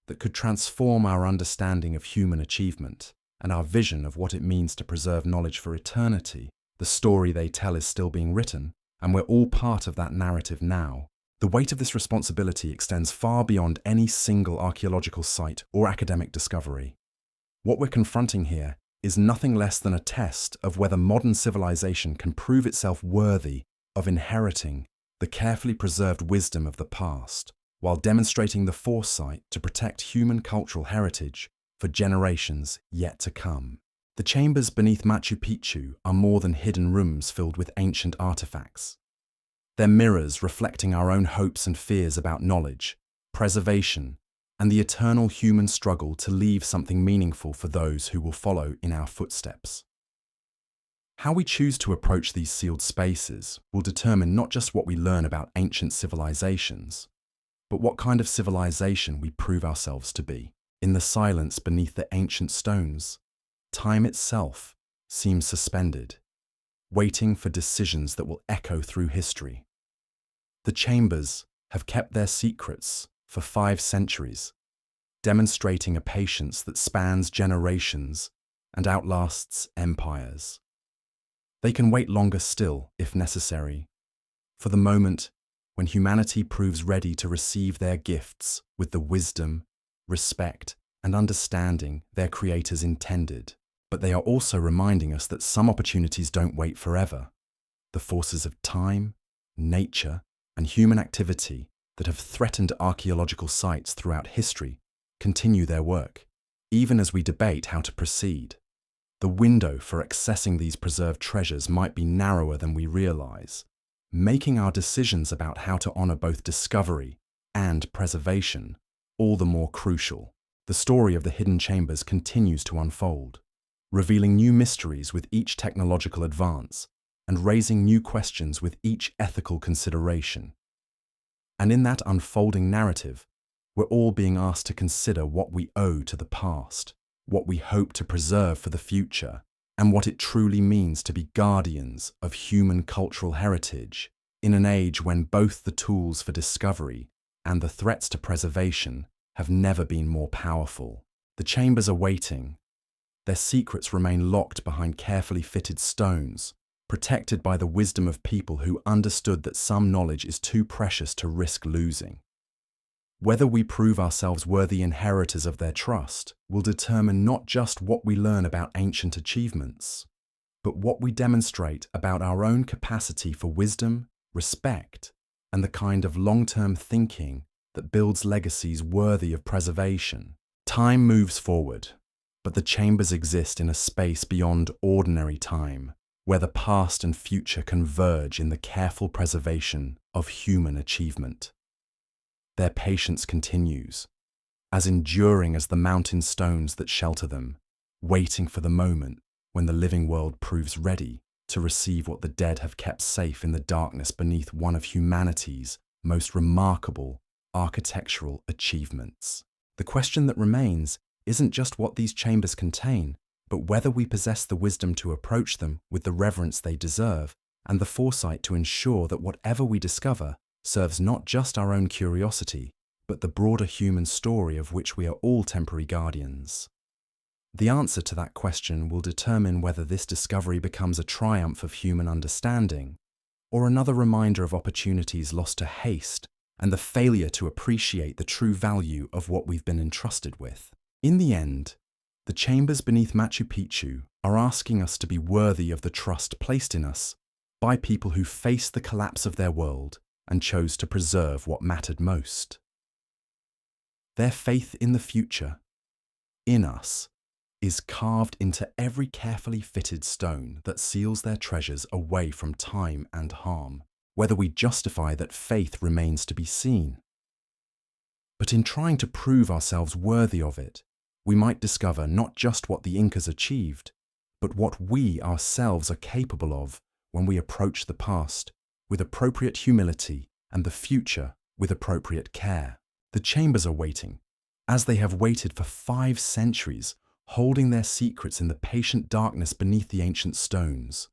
that could transform our understanding of human achievement and our vision of what it means to preserve knowledge for eternity. The story they tell is still being written, and we're all part of that narrative now. The weight of this responsibility extends far beyond any single archaeological site or academic discovery. What we're confronting here is nothing less than a test of whether modern civilization can prove itself worthy of inheriting the carefully preserved wisdom of the past, while demonstrating the foresight to protect human cultural heritage for generations yet to come. The chambers beneath Machu Picchu are more than hidden rooms filled with ancient artifacts. They're mirrors reflecting our own hopes and fears about knowledge, preservation, and the eternal human struggle to leave something meaningful for those who will follow in our footsteps. How we choose to approach these sealed spaces will determine not just what we learn about ancient civilizations, but what kind of civilization we prove ourselves to be. In the silence beneath the ancient stones, time itself seems suspended, waiting for decisions that will echo through history. The chambers have kept their secrets for 5 centuries, demonstrating a patience that spans generations and outlasts empires. They can wait longer still, if necessary, for the moment when humanity proves ready to receive their gifts with the wisdom, respect, and understanding their creators intended. But they are also reminding us that some opportunities don't wait forever. The forces of time, nature, and human activity that have threatened archaeological sites throughout history continue their work, even as we debate how to proceed. The window for accessing these preserved treasures might be narrower than we realize, making our decisions about how to honor both discovery and preservation all the more crucial. The story of the hidden chambers continues to unfold, revealing new mysteries with each technological advance and raising new questions with each ethical consideration. And in that unfolding narrative, we're all being asked to consider what we owe to the past, what we hope to preserve for the future, and what it truly means to be guardians of human cultural heritage in an age when both the tools for discovery and the threats to preservation have never been more powerful. The chambers are waiting. Their secrets remain locked behind carefully fitted stones, protected by the wisdom of people who understood that some knowledge is too precious to risk losing. Whether we prove ourselves worthy inheritors of their trust will determine not just what we learn about ancient achievements, but what we demonstrate about our own capacity for wisdom, respect, and the kind of long-term thinking that builds legacies worthy of preservation. Time moves forward, but the chambers exist in a space beyond ordinary time, where the past and future converge in the careful preservation of human achievement. Their patience continues, as enduring as the mountain stones that shelter them, waiting for the moment when the living world proves ready to receive what the dead have kept safe in the darkness beneath one of humanity's most remarkable architectural achievements. The question that remains isn't just what these chambers contain, but whether we possess the wisdom to approach them with the reverence they deserve and the foresight to ensure that whatever we discover serves not just our own curiosity, but the broader human story of which we are all temporary guardians. The answer to that question will determine whether this discovery becomes a triumph of human understanding, or another reminder of opportunities lost to haste and the failure to appreciate the true value of what we've been entrusted with. In the end, the chambers beneath Machu Picchu are asking us to be worthy of the trust placed in us by people who faced the collapse of their world and chose to preserve what mattered most. Their faith in the future, in us, is carved into every carefully fitted stone that seals their treasures away from time and harm, whether we justify that faith remains to be seen. But in trying to prove ourselves worthy of it, we might discover not just what the Incas achieved, but what we ourselves are capable of when we approach the past with appropriate humility and the future with appropriate care. The chambers are waiting, as they have waited for 5 centuries, holding their secrets in the patient darkness beneath the ancient stones.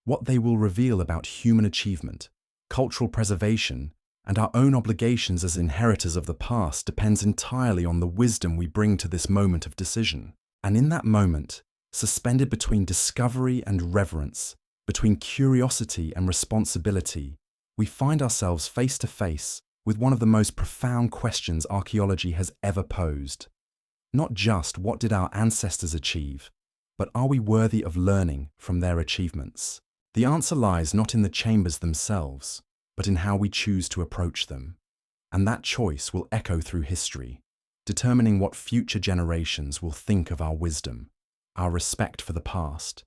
What they will reveal about human achievement, cultural preservation, and our own obligations as inheritors of the past depends entirely on the wisdom we bring to this moment of decision. And in that moment, suspended between discovery and reverence, between curiosity and responsibility, we find ourselves face to face with one of the most profound questions archaeology has ever posed. Not just what did our ancestors achieve, but are we worthy of learning from their achievements? The answer lies not in the chambers themselves, but in how we choose to approach them. And that choice will echo through history, determining what future generations will think of our wisdom, our respect for the past,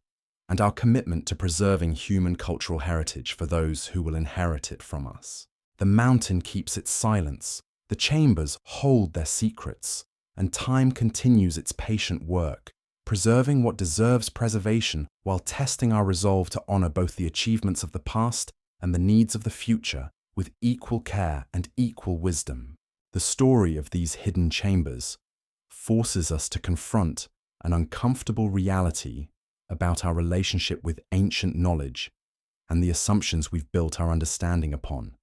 and our commitment to preserving human cultural heritage for those who will inherit it from us. The mountain keeps its silence, the chambers hold their secrets, and time continues its patient work, preserving what deserves preservation while testing our resolve to honor both the achievements of the past and the needs of the future with equal care and equal wisdom. The story of these hidden chambers forces us to confront an uncomfortable reality about our relationship with ancient knowledge and the assumptions we've built our understanding upon.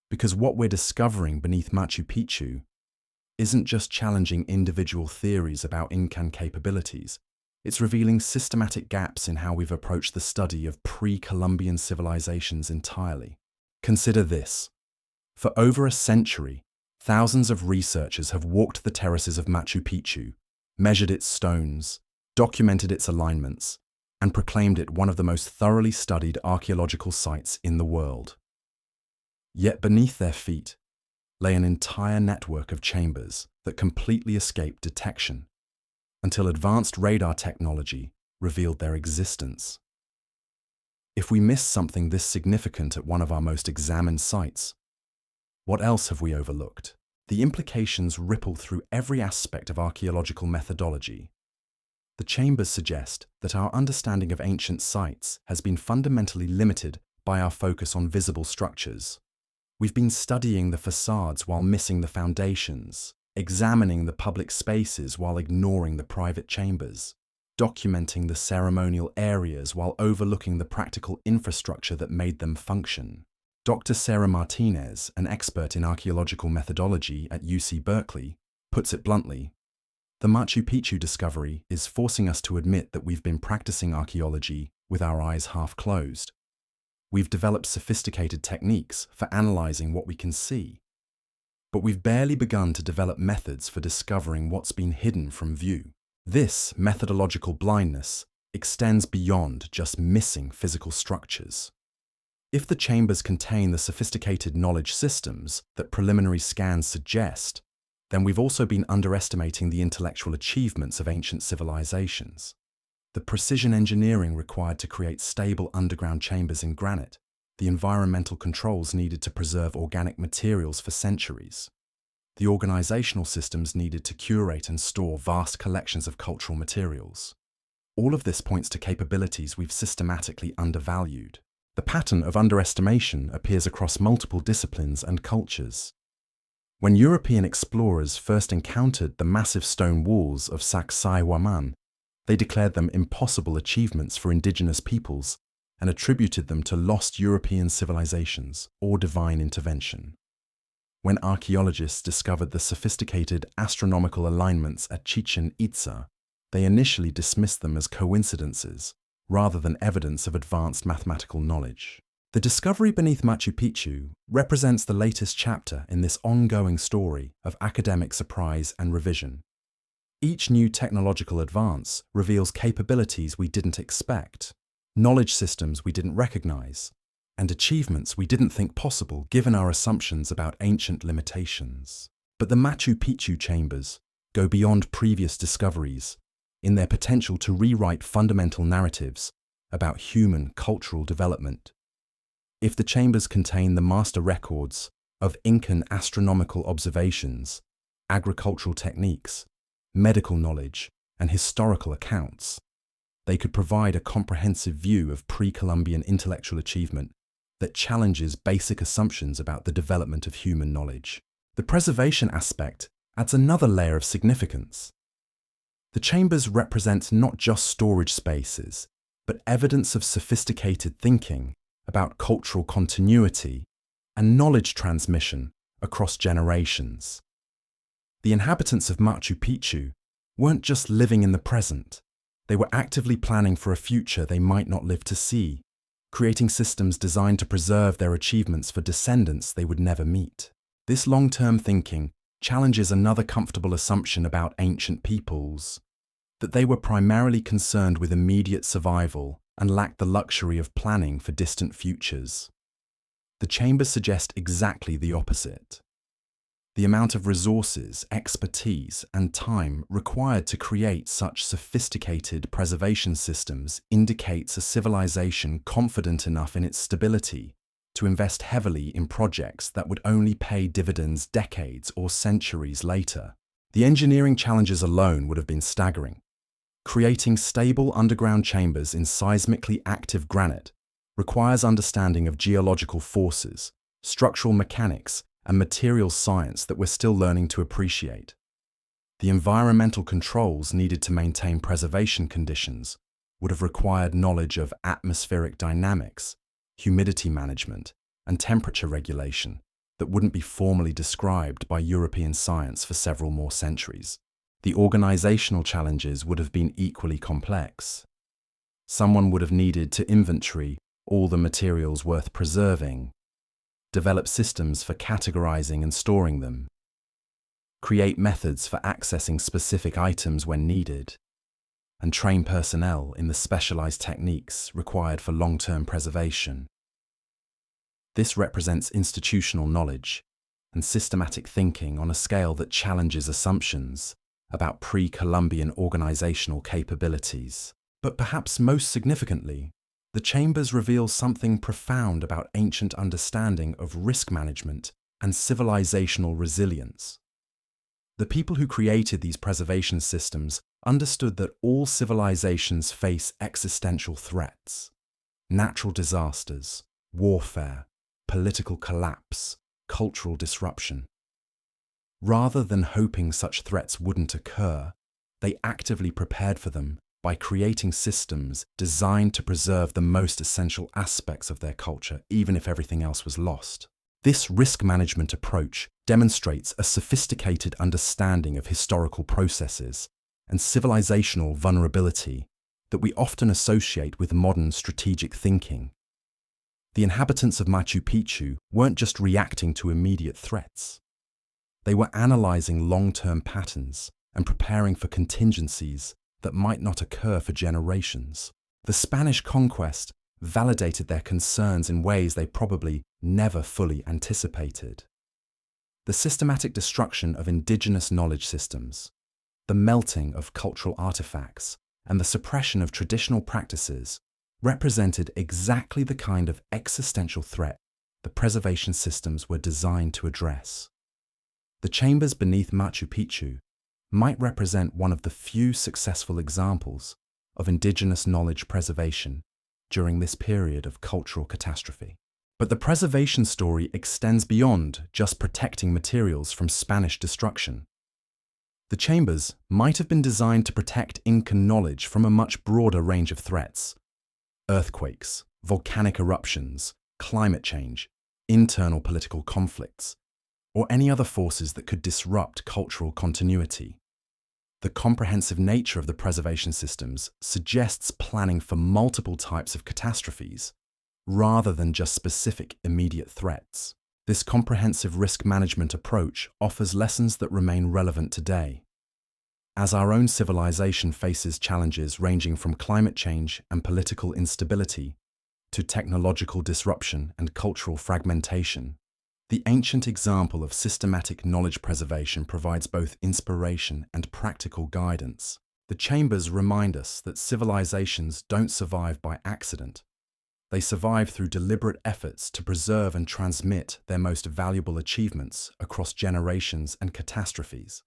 Because what we're discovering beneath Machu Picchu isn't just challenging individual theories about Incan capabilities, it's revealing systematic gaps in how we've approached the study of pre-Columbian civilizations entirely. Consider this. For over a century, thousands of researchers have walked the terraces of Machu Picchu, measured its stones, documented its alignments, and proclaimed it one of the most thoroughly studied archaeological sites in the world. Yet beneath their feet lay an entire network of chambers that completely escaped detection until advanced radar technology revealed their existence. If we miss something this significant at one of our most examined sites, what else have we overlooked? The implications ripple through every aspect of archaeological methodology. The chambers suggest that our understanding of ancient sites has been fundamentally limited by our focus on visible structures. We've been studying the facades while missing the foundations, examining the public spaces while ignoring the private chambers, documenting the ceremonial areas while overlooking the practical infrastructure that made them function. Dr. Sarah Martinez, an expert in archaeological methodology at UC Berkeley, puts it bluntly: the Machu Picchu discovery is forcing us to admit that we've been practicing archaeology with our eyes half closed. We've developed sophisticated techniques for analyzing what we can see, but we've barely begun to develop methods for discovering what's been hidden from view. This methodological blindness extends beyond just missing physical structures. If the chambers contain the sophisticated knowledge systems that preliminary scans suggest, then we've also been underestimating the intellectual achievements of ancient civilizations. The precision engineering required to create stable underground chambers in granite, the environmental controls needed to preserve organic materials for centuries, the organizational systems needed to curate and store vast collections of cultural materials. All of this points to capabilities we've systematically undervalued. The pattern of underestimation appears across multiple disciplines and cultures. When European explorers first encountered the massive stone walls of Sacsayhuaman, they declared them impossible achievements for indigenous peoples and attributed them to lost European civilizations or divine intervention. When archaeologists discovered the sophisticated astronomical alignments at Chichen Itza, they initially dismissed them as coincidences rather than evidence of advanced mathematical knowledge. The discovery beneath Machu Picchu represents the latest chapter in this ongoing story of academic surprise and revision. Each new technological advance reveals capabilities we didn't expect, knowledge systems we didn't recognize, and achievements we didn't think possible given our assumptions about ancient limitations. But the Machu Picchu chambers go beyond previous discoveries in their potential to rewrite fundamental narratives about human cultural development. If the chambers contain the master records of Incan astronomical observations, agricultural techniques, medical knowledge, and historical accounts, they could provide a comprehensive view of pre-Columbian intellectual achievement that challenges basic assumptions about the development of human knowledge. The preservation aspect adds another layer of significance. The chambers represent not just storage spaces, but evidence of sophisticated thinking about cultural continuity and knowledge transmission across generations. The inhabitants of Machu Picchu weren't just living in the present, they were actively planning for a future they might not live to see, creating systems designed to preserve their achievements for descendants they would never meet. This long-term thinking challenges another comfortable assumption about ancient peoples, that they were primarily concerned with immediate survival and lacked the luxury of planning for distant futures. The chambers suggest exactly the opposite. The amount of resources, expertise, and time required to create such sophisticated preservation systems indicates a civilization confident enough in its stability to invest heavily in projects that would only pay dividends decades or centuries later. The engineering challenges alone would have been staggering. Creating stable underground chambers in seismically active granite requires understanding of geological forces, structural mechanics, and materials science that we're still learning to appreciate. The environmental controls needed to maintain preservation conditions would have required knowledge of atmospheric dynamics, humidity management, and temperature regulation that wouldn't be formally described by European science for several more centuries. The organizational challenges would have been equally complex. Someone would have needed to inventory all the materials worth preserving, develop systems for categorizing and storing them, create methods for accessing specific items when needed, and train personnel in the specialized techniques required for long-term preservation. This represents institutional knowledge and systematic thinking on a scale that challenges assumptions about pre-Columbian organizational capabilities. But perhaps most significantly, the chambers reveal something profound about ancient understanding of risk management and civilizational resilience. The people who created these preservation systems understood that all civilizations face existential threats: natural disasters, warfare, political collapse, cultural disruption. Rather than hoping such threats wouldn't occur, they actively prepared for them by creating systems designed to preserve the most essential aspects of their culture, even if everything else was lost. This risk management approach demonstrates a sophisticated understanding of historical processes and civilizational vulnerability that we often associate with modern strategic thinking. The inhabitants of Machu Picchu weren't just reacting to immediate threats. They were analyzing long-term patterns and preparing for contingencies that might not occur for generations. The Spanish conquest validated their concerns in ways they probably never fully anticipated. The systematic destruction of indigenous knowledge systems, the melting of cultural artifacts, and the suppression of traditional practices represented exactly the kind of existential threat the preservation systems were designed to address. The chambers beneath Machu Picchu might represent one of the few successful examples of indigenous knowledge preservation during this period of cultural catastrophe. But the preservation story extends beyond just protecting materials from Spanish destruction. The chambers might have been designed to protect Incan knowledge from a much broader range of threats: earthquakes, volcanic eruptions, climate change, internal political conflicts, or any other forces that could disrupt cultural continuity. The comprehensive nature of the preservation systems suggests planning for multiple types of catastrophes, rather than just specific immediate threats. This comprehensive risk management approach offers lessons that remain relevant today. As our own civilization faces challenges ranging from climate change and political instability to technological disruption and cultural fragmentation, the ancient example of systematic knowledge preservation provides both inspiration and practical guidance. The chambers remind us that civilizations don't survive by accident. They survive through deliberate efforts to preserve and transmit their most valuable achievements across generations and catastrophes.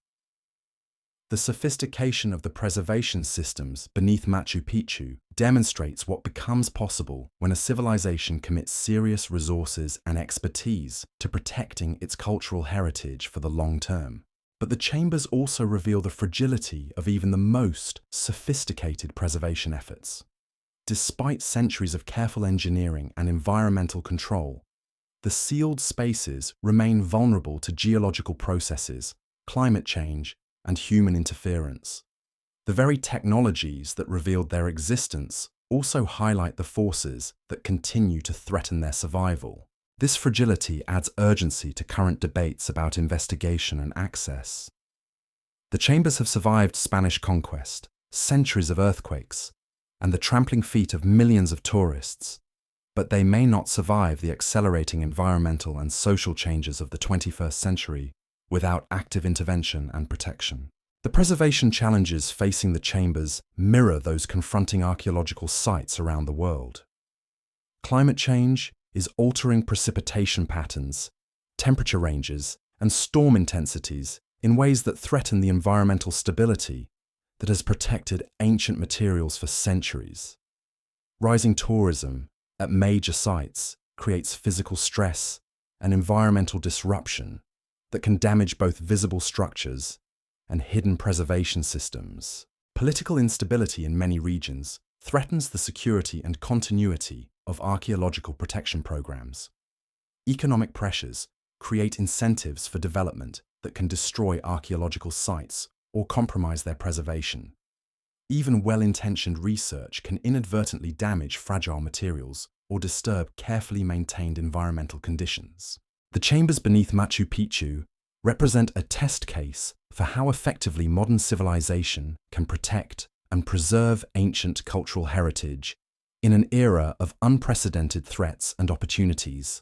The sophistication of the preservation systems beneath Machu Picchu demonstrates what becomes possible when a civilization commits serious resources and expertise to protecting its cultural heritage for the long term. But the chambers also reveal the fragility of even the most sophisticated preservation efforts. Despite centuries of careful engineering and environmental control, the sealed spaces remain vulnerable to geological processes, climate change, and human interference. The very technologies that revealed their existence also highlight the forces that continue to threaten their survival. This fragility adds urgency to current debates about investigation and access. The chambers have survived Spanish conquest, centuries of earthquakes, and the trampling feet of millions of tourists, but they may not survive the accelerating environmental and social changes of the 21st century without active intervention and protection. The preservation challenges facing the chambers mirror those confronting archaeological sites around the world. Climate change is altering precipitation patterns, temperature ranges, and storm intensities in ways that threaten the environmental stability that has protected ancient materials for centuries. Rising tourism at major sites creates physical stress and environmental disruption that can damage both visible structures and hidden preservation systems. Political instability in many regions threatens the security and continuity of archaeological protection programs. Economic pressures create incentives for development that can destroy archaeological sites or compromise their preservation. Even well-intentioned research can inadvertently damage fragile materials or disturb carefully maintained environmental conditions. The chambers beneath Machu Picchu represent a test case for how effectively modern civilization can protect and preserve ancient cultural heritage in an era of unprecedented threats and opportunities.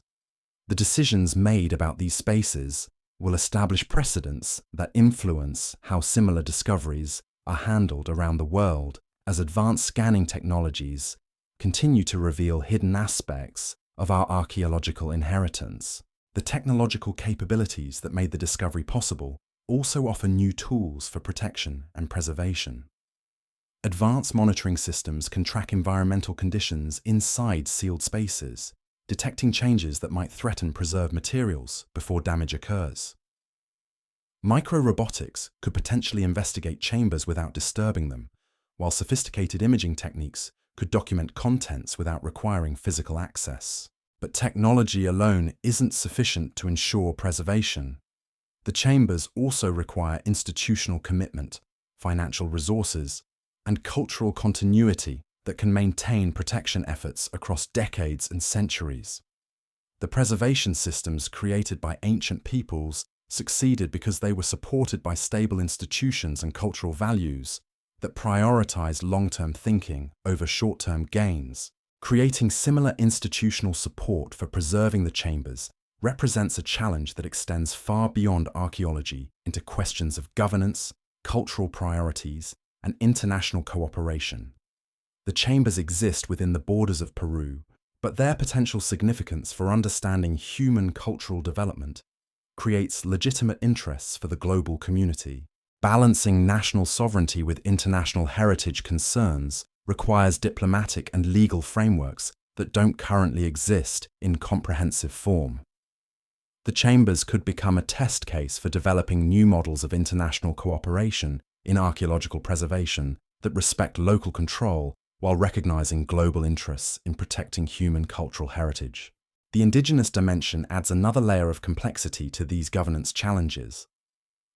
The decisions made about these spaces will establish precedents that influence how similar discoveries are handled around the world as advanced scanning technologies continue to reveal hidden aspects of our archaeological inheritance. The technological capabilities that made the discovery possible also offer new tools for protection and preservation. Advanced monitoring systems can track environmental conditions inside sealed spaces, detecting changes that might threaten preserved materials before damage occurs. Micro-robotics could potentially investigate chambers without disturbing them, while sophisticated imaging techniques could document contents without requiring physical access. But technology alone isn't sufficient to ensure preservation. The chambers also require institutional commitment, financial resources, and cultural continuity that can maintain protection efforts across decades and centuries. The preservation systems created by ancient peoples succeeded because they were supported by stable institutions and cultural values that prioritized long-term thinking over short-term gains. Creating similar institutional support for preserving the chambers represents a challenge that extends far beyond archaeology into questions of governance, cultural priorities, and international cooperation. The chambers exist within the borders of Peru, but their potential significance for understanding human cultural development creates legitimate interests for the global community. Balancing national sovereignty with international heritage concerns requires diplomatic and legal frameworks that don't currently exist in comprehensive form. The chambers could become a test case for developing new models of international cooperation in archaeological preservation that respect local control while recognizing global interests in protecting human cultural heritage. The indigenous dimension adds another layer of complexity to these governance challenges.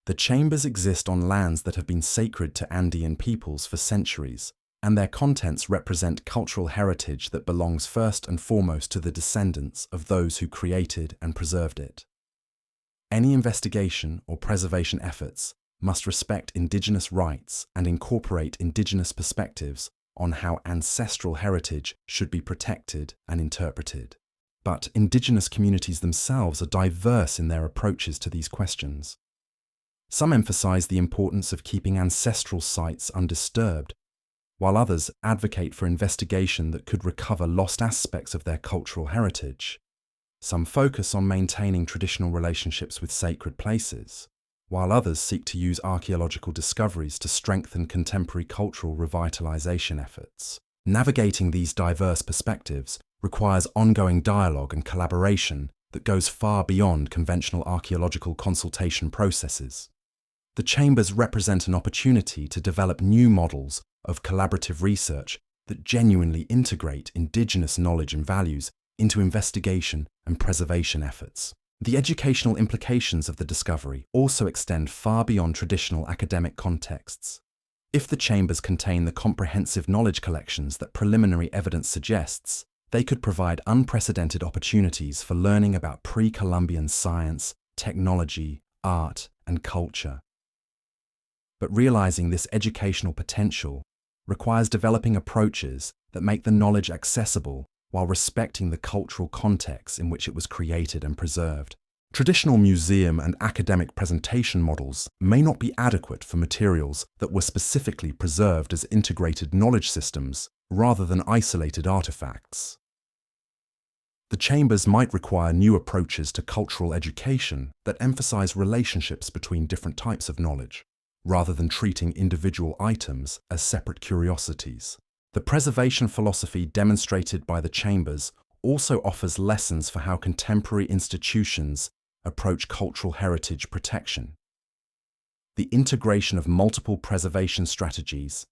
The chambers exist on lands that have been sacred to Andean peoples for centuries, and their contents represent cultural heritage that belongs first and foremost to the descendants of those who created and preserved it. Any investigation or preservation efforts must respect Indigenous rights and incorporate Indigenous perspectives on how ancestral heritage should be protected and interpreted. But Indigenous communities themselves are diverse in their approaches to these questions. Some emphasize the importance of keeping ancestral sites undisturbed, while others advocate for investigation that could recover lost aspects of their cultural heritage. Some focus on maintaining traditional relationships with sacred places, while others seek to use archaeological discoveries to strengthen contemporary cultural revitalization efforts. Navigating these diverse perspectives requires ongoing dialogue and collaboration that goes far beyond conventional archaeological consultation processes. The chambers represent an opportunity to develop new models of collaborative research that genuinely integrate Indigenous knowledge and values into investigation and preservation efforts. The educational implications of the discovery also extend far beyond traditional academic contexts. If the chambers contain the comprehensive knowledge collections that preliminary evidence suggests, they could provide unprecedented opportunities for learning about pre-Columbian science, technology, art, and culture. But realizing this educational potential requires developing approaches that make the knowledge accessible while respecting the cultural context in which it was created and preserved. Traditional museum and academic presentation models may not be adequate for materials that were specifically preserved as integrated knowledge systems rather than isolated artifacts. The chambers might require new approaches to cultural education that emphasize relationships between different types of knowledge, rather than treating individual items as separate curiosities. The preservation philosophy demonstrated by the chambers also offers lessons for how contemporary institutions approach cultural heritage protection. The integration of multiple preservation strategies,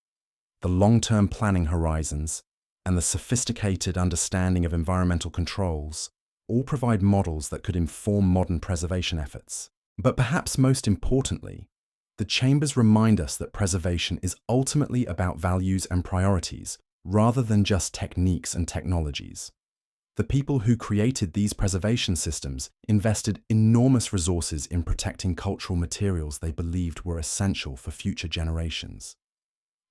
the long-term planning horizons, and the sophisticated understanding of environmental controls all provide models that could inform modern preservation efforts. But perhaps most importantly, the chambers remind us that preservation is ultimately about values and priorities, rather than just techniques and technologies. The people who created these preservation systems invested enormous resources in protecting cultural materials they believed were essential for future generations.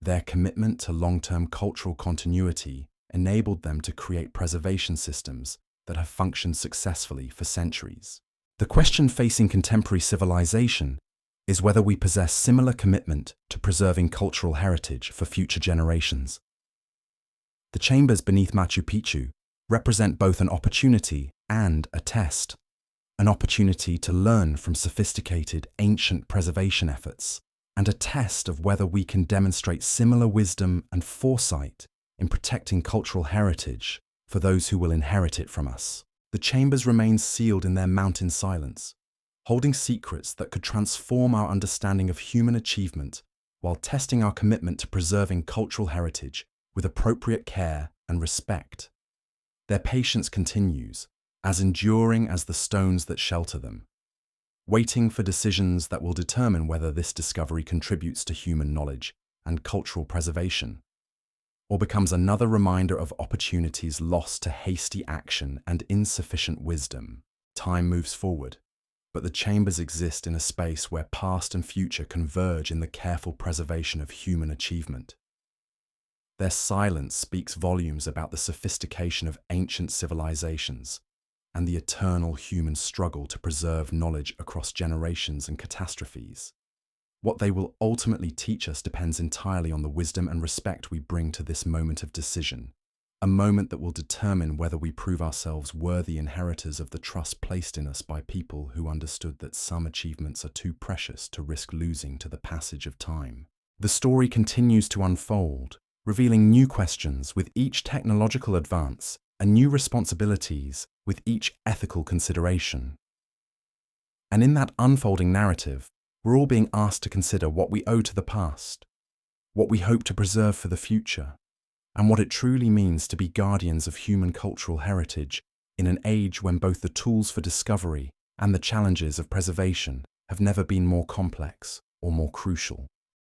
Their commitment to long-term cultural continuity enabled them to create preservation systems that have functioned successfully for centuries. The question facing contemporary civilization is whether we possess similar commitment to preserving cultural heritage for future generations. The chambers beneath Machu Picchu represent both an opportunity and a test. An opportunity to learn from sophisticated ancient preservation efforts, and a test of whether we can demonstrate similar wisdom and foresight in protecting cultural heritage for those who will inherit it from us. The chambers remain sealed in their mountain silence, holding secrets that could transform our understanding of human achievement while testing our commitment to preserving cultural heritage with appropriate care and respect. Their patience continues, as enduring as the stones that shelter them, waiting for decisions that will determine whether this discovery contributes to human knowledge and cultural preservation, or becomes another reminder of opportunities lost to hasty action and insufficient wisdom. Time moves forward, but the chambers exist in a space where past and future converge in the careful preservation of human achievement. Their silence speaks volumes about the sophistication of ancient civilizations and the eternal human struggle to preserve knowledge across generations and catastrophes. What they will ultimately teach us depends entirely on the wisdom and respect we bring to this moment of decision, a moment that will determine whether we prove ourselves worthy inheritors of the trust placed in us by people who understood that some achievements are too precious to risk losing to the passage of time. The story continues to unfold, revealing new questions with each technological advance and new responsibilities with each ethical consideration. And in that unfolding narrative, we're all being asked to consider what we owe to the past, what we hope to preserve for the future, and what it truly means to be guardians of human cultural heritage in an age when both the tools for discovery and the challenges of preservation have never been more complex or more crucial.